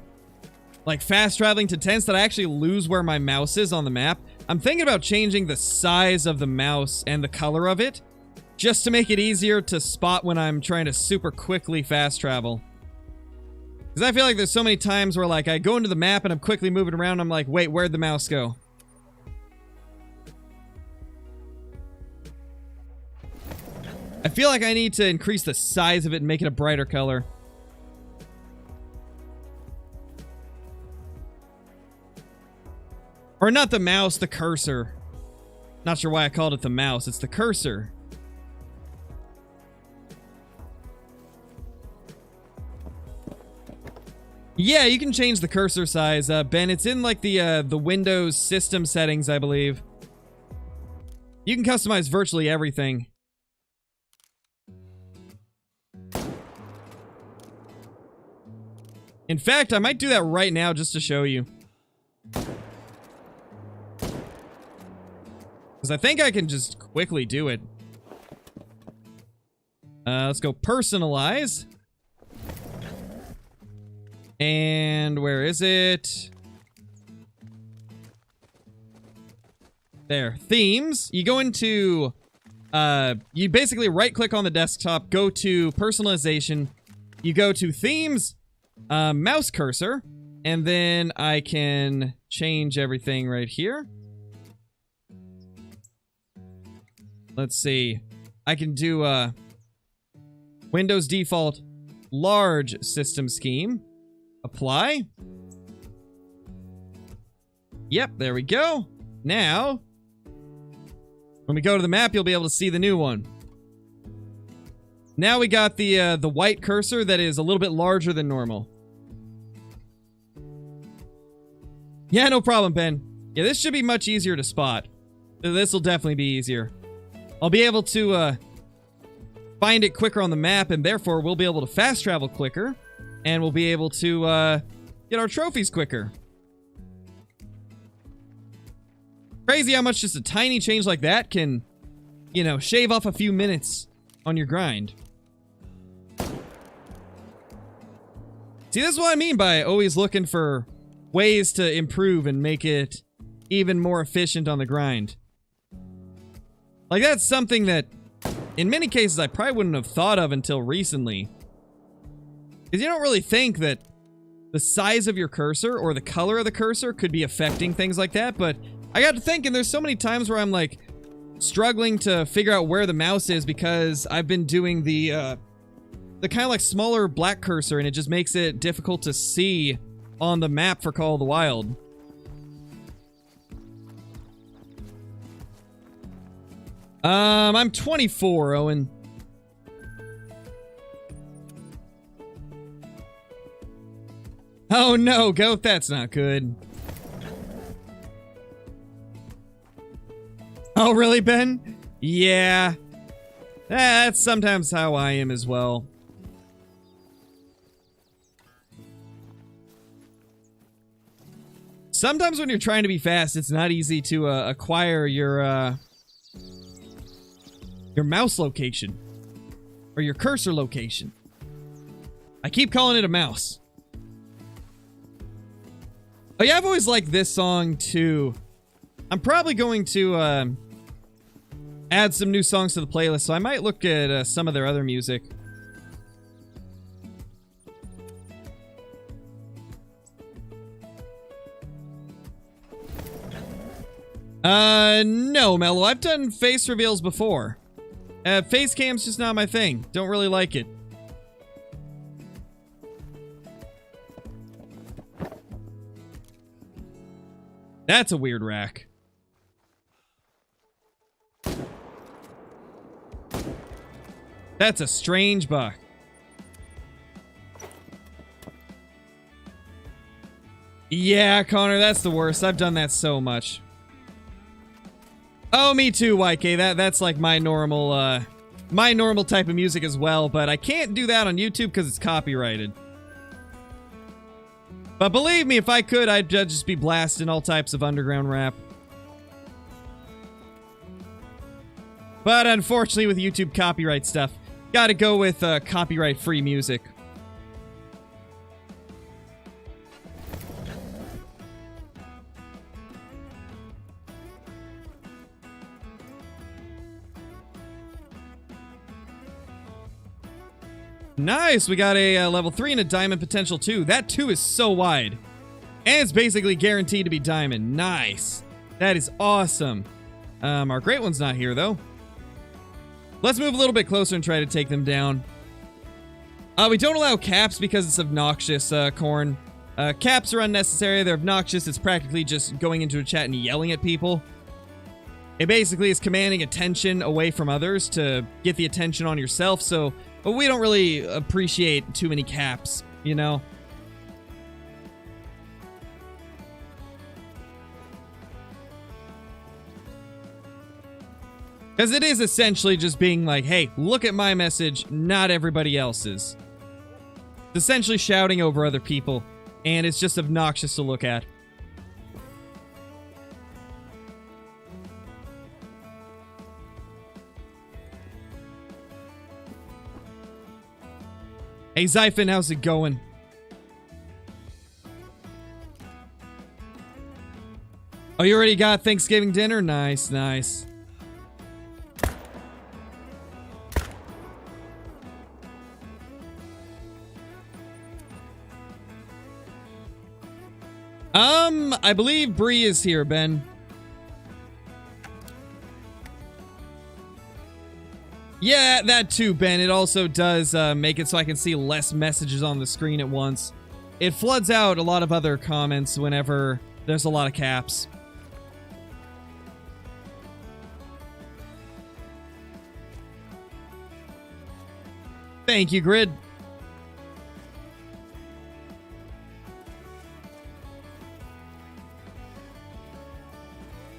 like, fast traveling to tents that I actually lose where my mouse is on the map. I'm thinking about changing the size of the mouse and the color of it, just to make it easier to spot when I'm trying to super quickly fast travel. Because I feel like there's so many times where, like, I go into the map and I'm quickly moving around and I'm like, wait, where'd the mouse go? I feel like I need to increase the size of it and make it a brighter color. Or not the mouse, the cursor. Not sure why I called it the mouse. It's the cursor. Yeah, you can change the cursor size, Ben. It's in like the Windows system settings, I believe. You can customize virtually everything. In fact, I might do that right now just to show you. Because I think I can just quickly do it. Let's go personalize. And where is it? There. Themes. You go into... you basically right-click on the desktop, go to personalization. You go to themes... mouse cursor, and then I can change everything right here. Let's see. I can do Windows default large system scheme. Apply. Yep, there we go. Now, when we go to the map, you'll be able to see the new one. Now we got the white cursor that is a little bit larger than normal. Yeah, no problem, Ben. Yeah, this should be much easier to spot. This will definitely be easier. I'll be able to find it quicker on the map, and therefore we'll be able to fast travel quicker, and we'll be able to get our trophies quicker. Crazy how much just a tiny change like that can, you know, shave off a few minutes on your grind. See, this is what I mean by always looking for ways to improve and make it even more efficient on the grind. Like, that's something that, in many cases, I probably wouldn't have thought of until recently. Because you don't really think that the size of your cursor or the color of the cursor could be affecting things like that, but I got to thinking, there's so many times where I'm, like, struggling to figure out where the mouse is because I've been doing the kind of, like, smaller black cursor, and it just makes it difficult to see on the map for Call of the Wild. I'm 24, Owen. Oh no, Goat, that's not good. Oh really, Ben? Yeah. That's sometimes how I am as well. Sometimes when you're trying to be fast, it's not easy to acquire your mouse location. Or your cursor location. I keep calling it a mouse. Oh yeah, I've always liked this song too. I'm probably going to add some new songs to the playlist, so I might look at some of their other music. No, Mello. I've done face reveals before. Face cam's just not my thing. Don't really like it. That's a weird rack. That's a strange buck. Yeah, Connor, that's the worst. I've done that so much. Oh, me too, YK. That's like my normal type of music as well, but I can't do that on YouTube because it's copyrighted. But believe me, if I could, I'd just be blasting all types of underground rap. But unfortunately, with YouTube copyright stuff, gotta go with copyright-free music. Nice, we got a level 3 and a diamond potential 2. That 2 is so wide. And it's basically guaranteed to be diamond. Nice. That is awesome. Our great one's not here, though. Let's move a little bit closer and try to take them down. We don't allow caps because it's obnoxious, Corn. Caps are unnecessary. They're obnoxious. It's practically just going into a chat and yelling at people. It basically is commanding attention away from others to get the attention on yourself, so... But we don't really appreciate too many caps, you know? Because it is essentially just being like, hey, look at my message, not everybody else's. It's essentially shouting over other people, and it's just obnoxious to look at. Hey, Zyphon, how's it going? Oh, you already got Thanksgiving dinner? Nice, nice. I believe Bree is here, Ben. Yeah, that too, Ben. It also does make it so I can see less messages on the screen at once. It floods out a lot of other comments whenever there's a lot of caps. Thank you, Grid.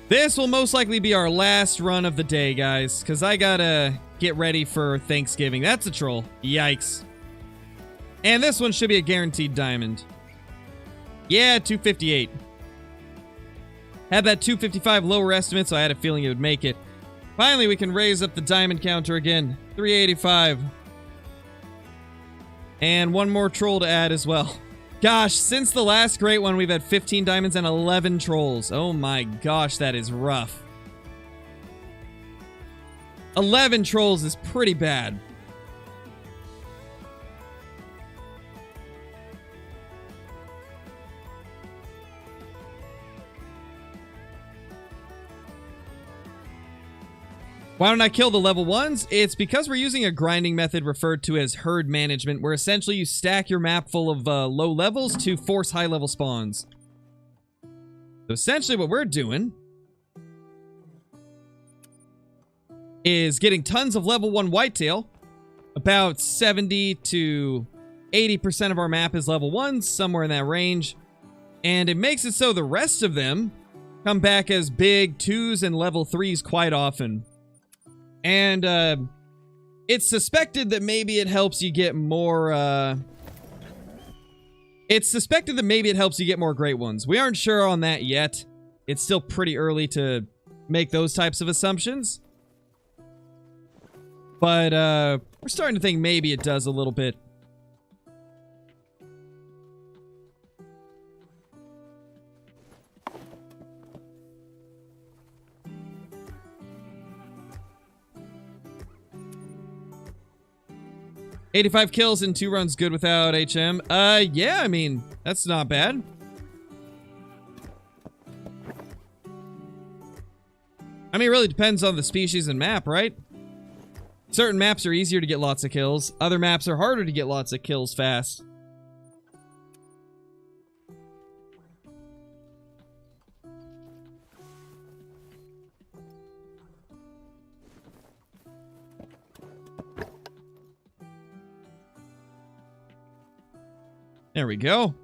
This will most likely be our last run of the day, guys, because I gotta get ready for Thanksgiving. That's a troll. Yikes. And this one should be a guaranteed diamond. Yeah, 258. Had that 255 lower estimate, so I had a feeling it would make it. Finally, we can raise up the diamond counter again. 385. And one more troll to add as well. Gosh, since the last great one, we've had 15 diamonds and 11 trolls. Oh my gosh, that is rough. 11 trolls is pretty bad. Why don't I kill the level 1s? It's because we're using a grinding method referred to as herd management, where essentially you stack your map full of low levels to force high level spawns. So essentially what we're doing is getting tons of level 1 whitetail. About 70 to 80% of our map is level 1s, somewhere in that range. And it makes it so the rest of them come back as big 2s and level 3s quite often. And, it's suspected that maybe it helps you get more, It's suspected that maybe it helps you get more great ones. We aren't sure on that yet. It's still pretty early to make those types of assumptions. But, we're starting to think maybe it does a little bit. $85 kills in 2 runs good without HM. Yeah, I mean, that's not bad. I mean, it really depends on the species and map, right? Certain maps are easier to get lots of kills. Other maps are harder to get lots of kills fast. There we go.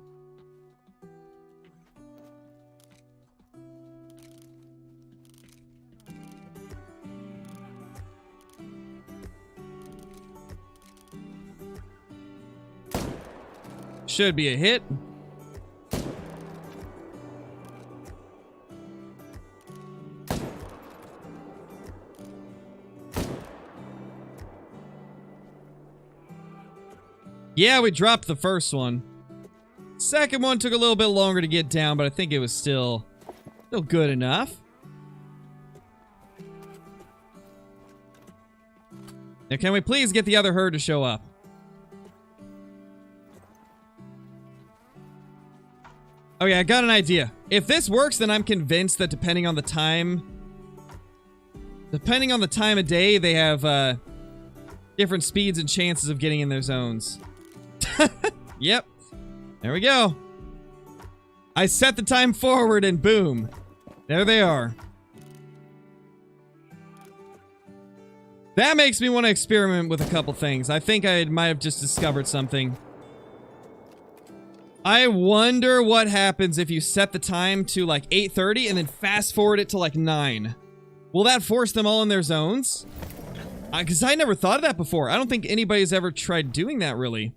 Should be a hit. Yeah, we dropped the first one. Second one took a little bit longer to get down, but I think it was still good enough. Now, can we please get the other herd to show up? Oh yeah, I got an idea. If this works, then I'm convinced that depending on the time of day, they have different speeds and chances of getting in their zones. Yep. There we go. I set the time forward and boom. There they are. That makes me want to experiment with a couple things. I think I might have just discovered something. I wonder what happens if you set the time to like 8:30 and then fast forward it to like 9. Will that force them all in their zones? Because I never thought of that before. I don't think anybody's ever tried doing that really.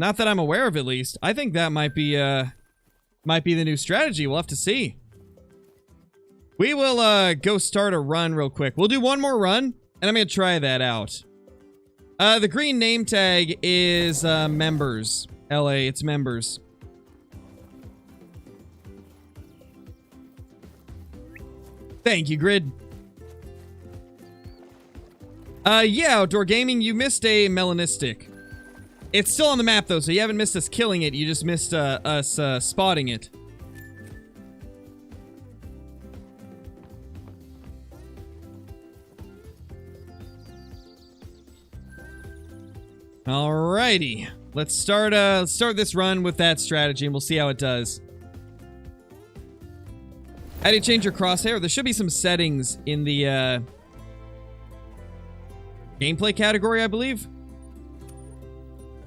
Not that I'm aware of, at least. I think that might be the new strategy. We'll have to see. We will go start a run real quick. We'll do one more run, and I'm going to try that out. The green name tag is members. LA, it's members. Thank you, Grid. Yeah, Outdoor Gaming, you missed a Melanistic. It's still on the map, though, so you haven't missed us killing it. You just missed us spotting it. Alrighty. Let's start this run with that strategy, and we'll see how it does. How do you change your crosshair? There should be some settings in the gameplay category, I believe.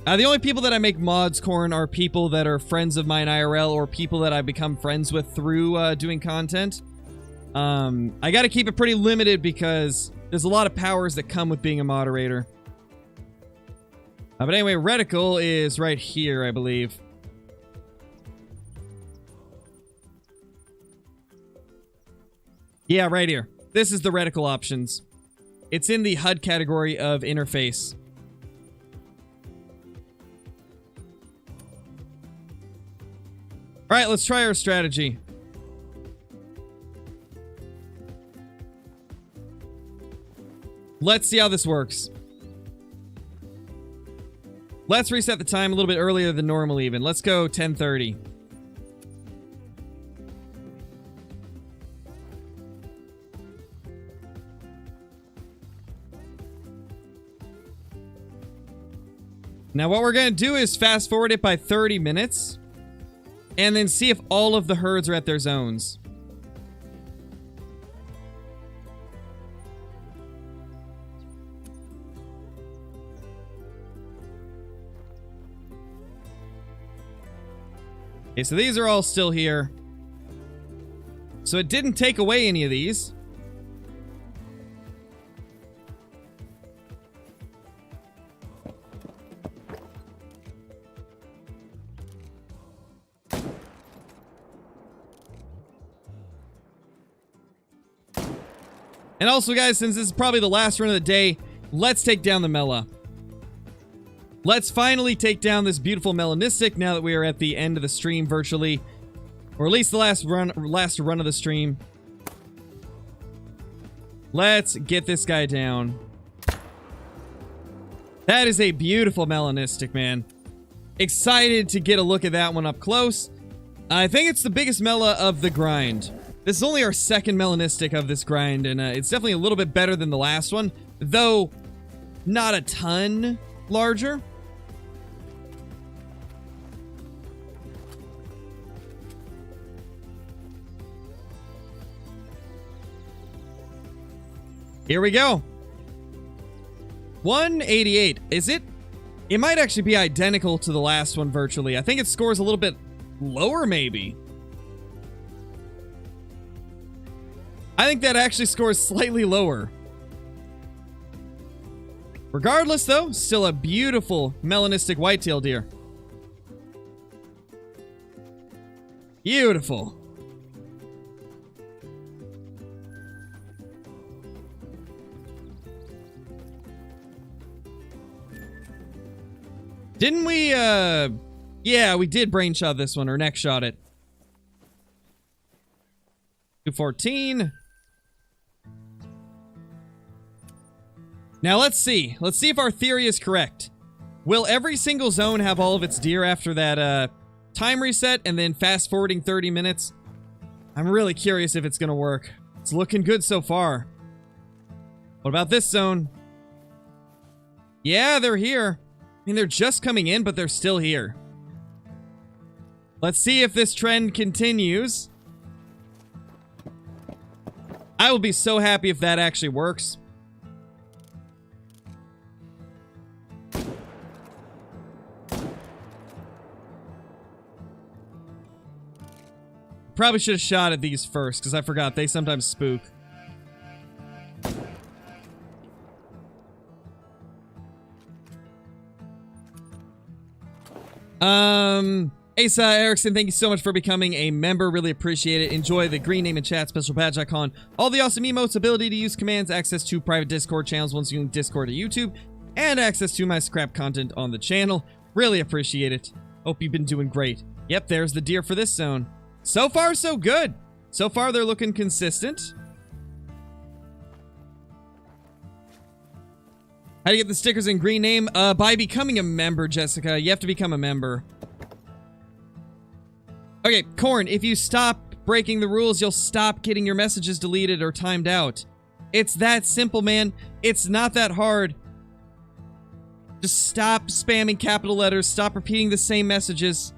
The only people that I make mods, Corn, are people that are friends of mine IRL or people that I've become friends with through doing content. I gotta keep it pretty limited because there's a lot of powers that come with being a moderator. But anyway, reticle is right here, I believe. Yeah, right here. This is the reticle options. It's in the HUD category of interface. All right, let's try our strategy. Let's see how this works. Let's reset the time a little bit earlier than normal even. Let's go 10:30. Now what we're going to do is fast forward it by 30 minutes and then see if all of the herds are at their zones. Okay, so these are all still here. So it didn't take away any of these. And also, guys, since this is probably the last run of the day, let's take down the Mela. Let's finally take down this beautiful Melanistic now that we are at the end of the stream virtually. Or at least the last run of the stream. Let's get this guy down. That is a beautiful Melanistic, man. Excited to get a look at that one up close. I think it's the biggest Mela of the grind. This is only our second Melanistic of this grind, and it's definitely a little bit better than the last one, though not a ton larger. Here we go. 188. Is it? It might actually be identical to the last one virtually. I think it scores a little bit lower, maybe. I think that actually scores slightly lower. Regardless, though, still a beautiful Melanistic whitetail deer. Beautiful. Didn't we, yeah, we did brain shot this one, or neck shot it. 214. Now let's see. Let's see if our theory is correct. Will every single zone have all of its deer after that time reset and then fast forwarding 30 minutes? I'm really curious if it's going to work. It's looking good so far. What about this zone? Yeah, they're here. I mean, they're just coming in, but they're still here. Let's see if this trend continues. I will be so happy if that actually works. Probably should have shot at these first, because I forgot they sometimes spook. Asa Erickson, thank you so much for becoming a member. Really appreciate it. Enjoy the green name and chat, special badge icon, all the awesome emotes, ability to use commands, access to private Discord channels once you link Discord to YouTube, and access to my scrap content on the channel. Really appreciate it. Hope you've been doing great. Yep, there's the deer for this zone. So far, so good. So far, they're looking consistent. How do you get the stickers in green name? By becoming a member, Jessica. You have to become a member. Okay, Corn, if you stop breaking the rules, you'll stop getting your messages deleted or timed out. It's that simple, man. It's not that hard. Just stop spamming capital letters, stop repeating the same messages,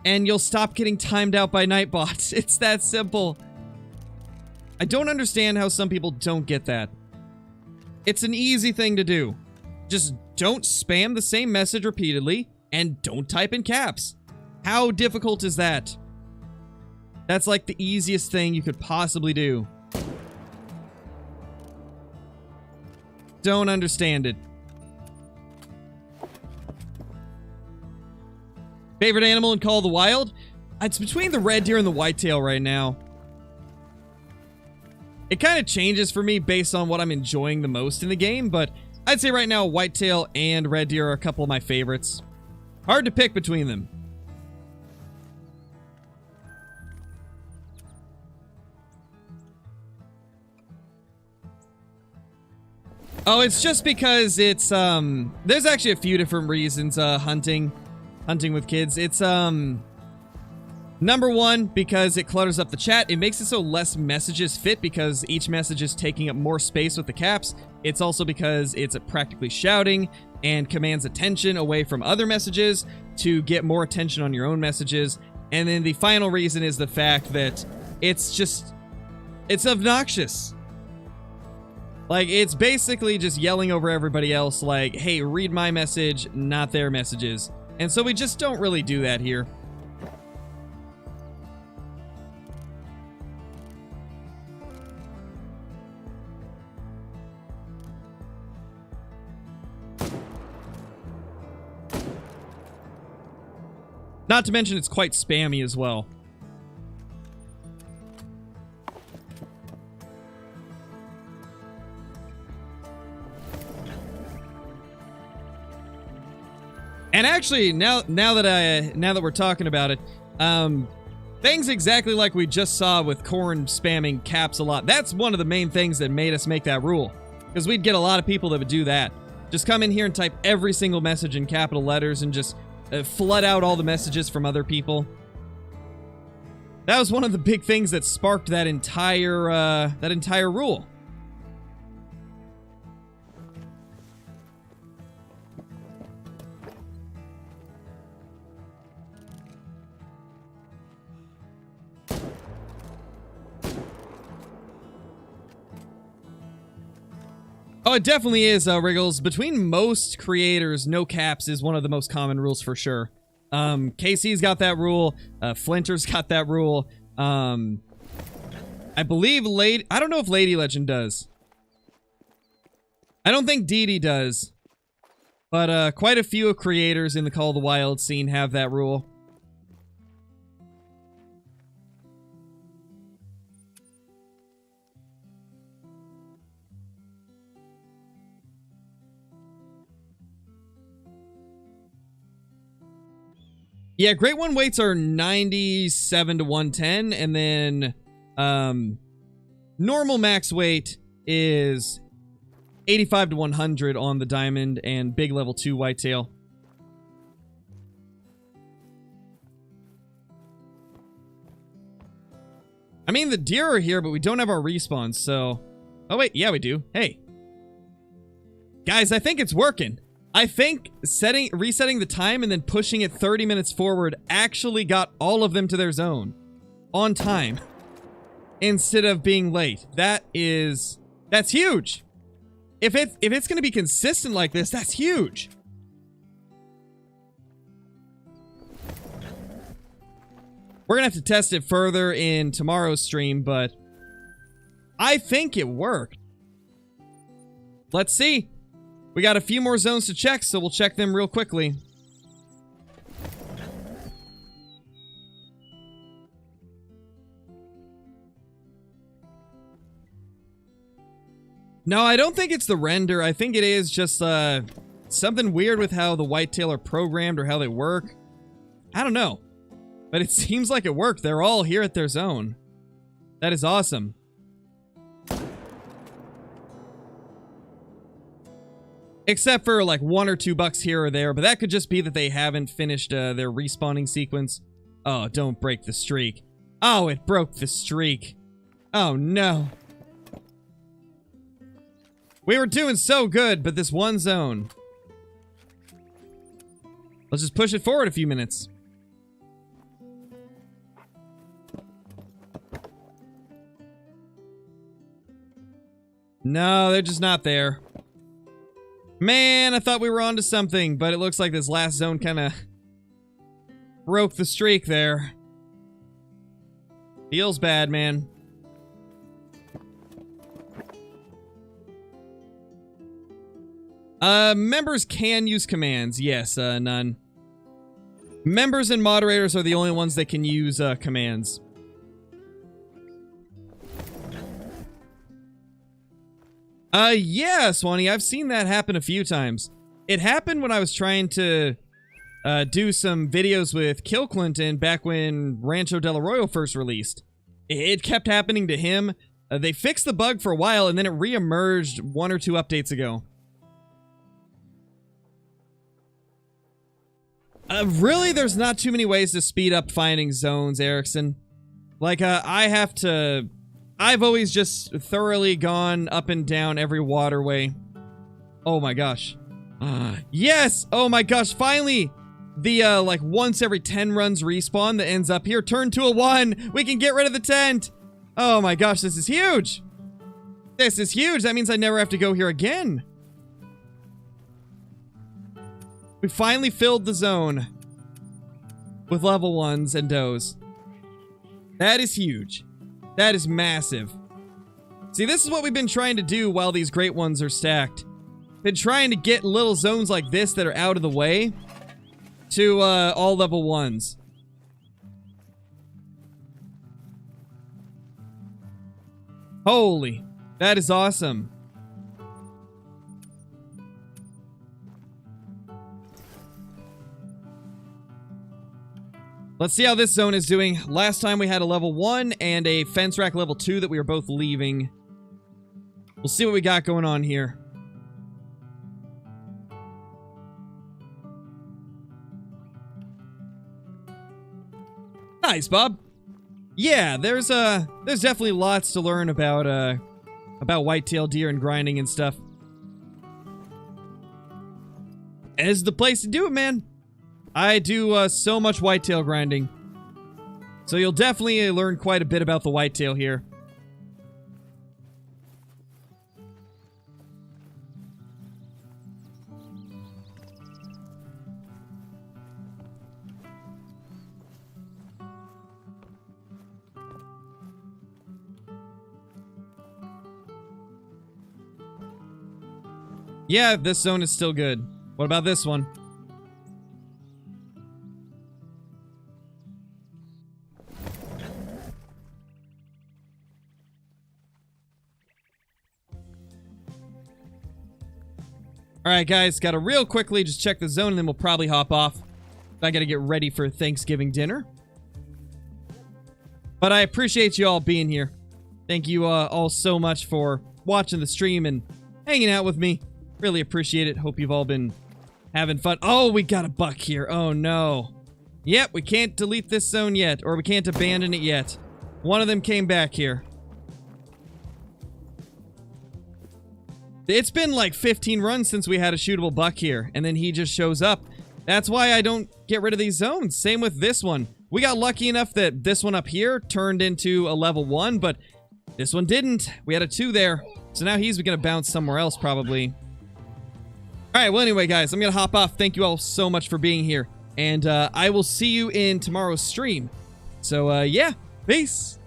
and you'll stop getting timed out by Nightbot. It's that simple. I don't understand how some people don't get that. It's an easy thing to do. Just don't spam the same message repeatedly and don't type in caps. How difficult is that? That's like the easiest thing you could possibly do. Don't understand it. Favorite animal in Call of the Wild? It's between the red deer and the whitetail right now. It kind of changes for me based on what I'm enjoying the most in the game, but I'd say right now whitetail and red deer are a couple of my favorites. Hard to pick between them. Oh, it's just because it's, there's actually a few different reasons, hunting with kids. It's, number one, because it clutters up the chat. It makes it so less messages fit because each message is taking up more space with the caps. It's also because it's practically shouting and commands attention away from other messages to get more attention on your own messages. And then the final reason is the fact that it's obnoxious. Like, it's basically just yelling over everybody else like, hey, read my message, not their messages. And so we just don't really do that here. Not to mention it's quite spammy as well. And actually, now that we're talking about it, things exactly like we just saw with Corn spamming caps a lot. That's one of the main things that made us make that rule, because we'd get a lot of people that would do that. Just come in here and type every single message in capital letters and just flood out all the messages from other people. That was one of the big things that sparked that entire rule. Oh, it definitely is, Wriggles. Between most creators, no caps is one of the most common rules for sure. KC's got that rule. Flinter's got that rule. I believe I don't know if Lady Legend does. I don't think DD does. But quite a few creators in the Call of the Wild scene have that rule. Yeah, Great One weights are 97 to 110, and then normal max weight is 85 to 100 on the Diamond and Big Level 2 Whitetail. I mean, the deer are here, but we don't have our respawns, so... Oh, wait, yeah, we do. Hey. Guys, I think it's working. I think resetting the time and then pushing it 30 minutes forward actually got all of them to their zone on time instead of being late. That's huge. If it's going to be consistent like this, that's huge. We're going to have to test it further in tomorrow's stream, but I think it worked. Let's see. We got a few more zones to check, so we'll check them real quickly. No, I don't think it's the render. I think it is just something weird with how the whitetail are programmed or how they work. I don't know. But it seems like it worked. They're all here at their zone. That is awesome. Except for like $1 or $2 here or there, but that could just be that they haven't finished their respawning sequence. Oh, don't break the streak. Oh, it broke the streak. Oh, no. We were doing so good, but this one zone. Let's just push it forward a few minutes. No, they're just not there. Man, I thought we were onto something, but it looks like this last zone kind of broke the streak there. Feels bad, man. Members can use commands. Yes, none. Members and moderators are the only ones that can use commands. Yeah, Swanee, I've seen that happen a few times. It happened when I was trying to do some videos with Kill Clinton back when Rancho Del Arroyo first released. It kept happening to him. They fixed the bug for a while, and then it re-emerged 1 or 2 updates ago. Really, there's not too many ways to speed up finding zones, Erickson. Like, I've always just thoroughly gone up and down every waterway. Oh my gosh. Yes! Oh my gosh, finally! The, like, once every 10 runs respawn that ends up here turned to a 1! We can get rid of the tent! Oh my gosh, this is huge! This is huge! That means I never have to go here again! We finally filled the zone with level 1s and does. That is huge. That is massive. See, this is what we've been trying to do while these great ones are stacked. Been trying to get little zones like this that are out of the way to all level 1s. Holy, that is awesome. Let's see how this zone is doing. Last time we had a level 1 and a fence rack level 2 that we were both leaving. We'll see what we got going on here. Nice, Bob. Yeah, there's definitely lots to learn about whitetail deer and grinding and stuff. It's the place to do it, man. I do so much whitetail grinding. So you'll definitely learn quite a bit about the whitetail here. Yeah, this zone is still good. What about this one? Alright guys, gotta real quickly just check the zone and then we'll probably hop off. I gotta get ready for Thanksgiving dinner. But I appreciate you all being here. Thank you all so much for watching the stream and hanging out with me. Really appreciate it. Hope you've all been having fun. Oh, we got a buck here. Oh no. Yep, we can't delete this zone yet, or we can't abandon it yet. One of them came back here. It's been like 15 runs since we had a shootable buck here, and then he just shows up. That's why I don't get rid of these zones. Same with this one. We got lucky enough that this one up here turned into a level 1, but this one didn't. We had a 2 there. So now he's going to bounce somewhere else, probably. Alright, well anyway, guys, I'm going to hop off. Thank you all so much for being here. And I will see you in tomorrow's stream. So, yeah, peace.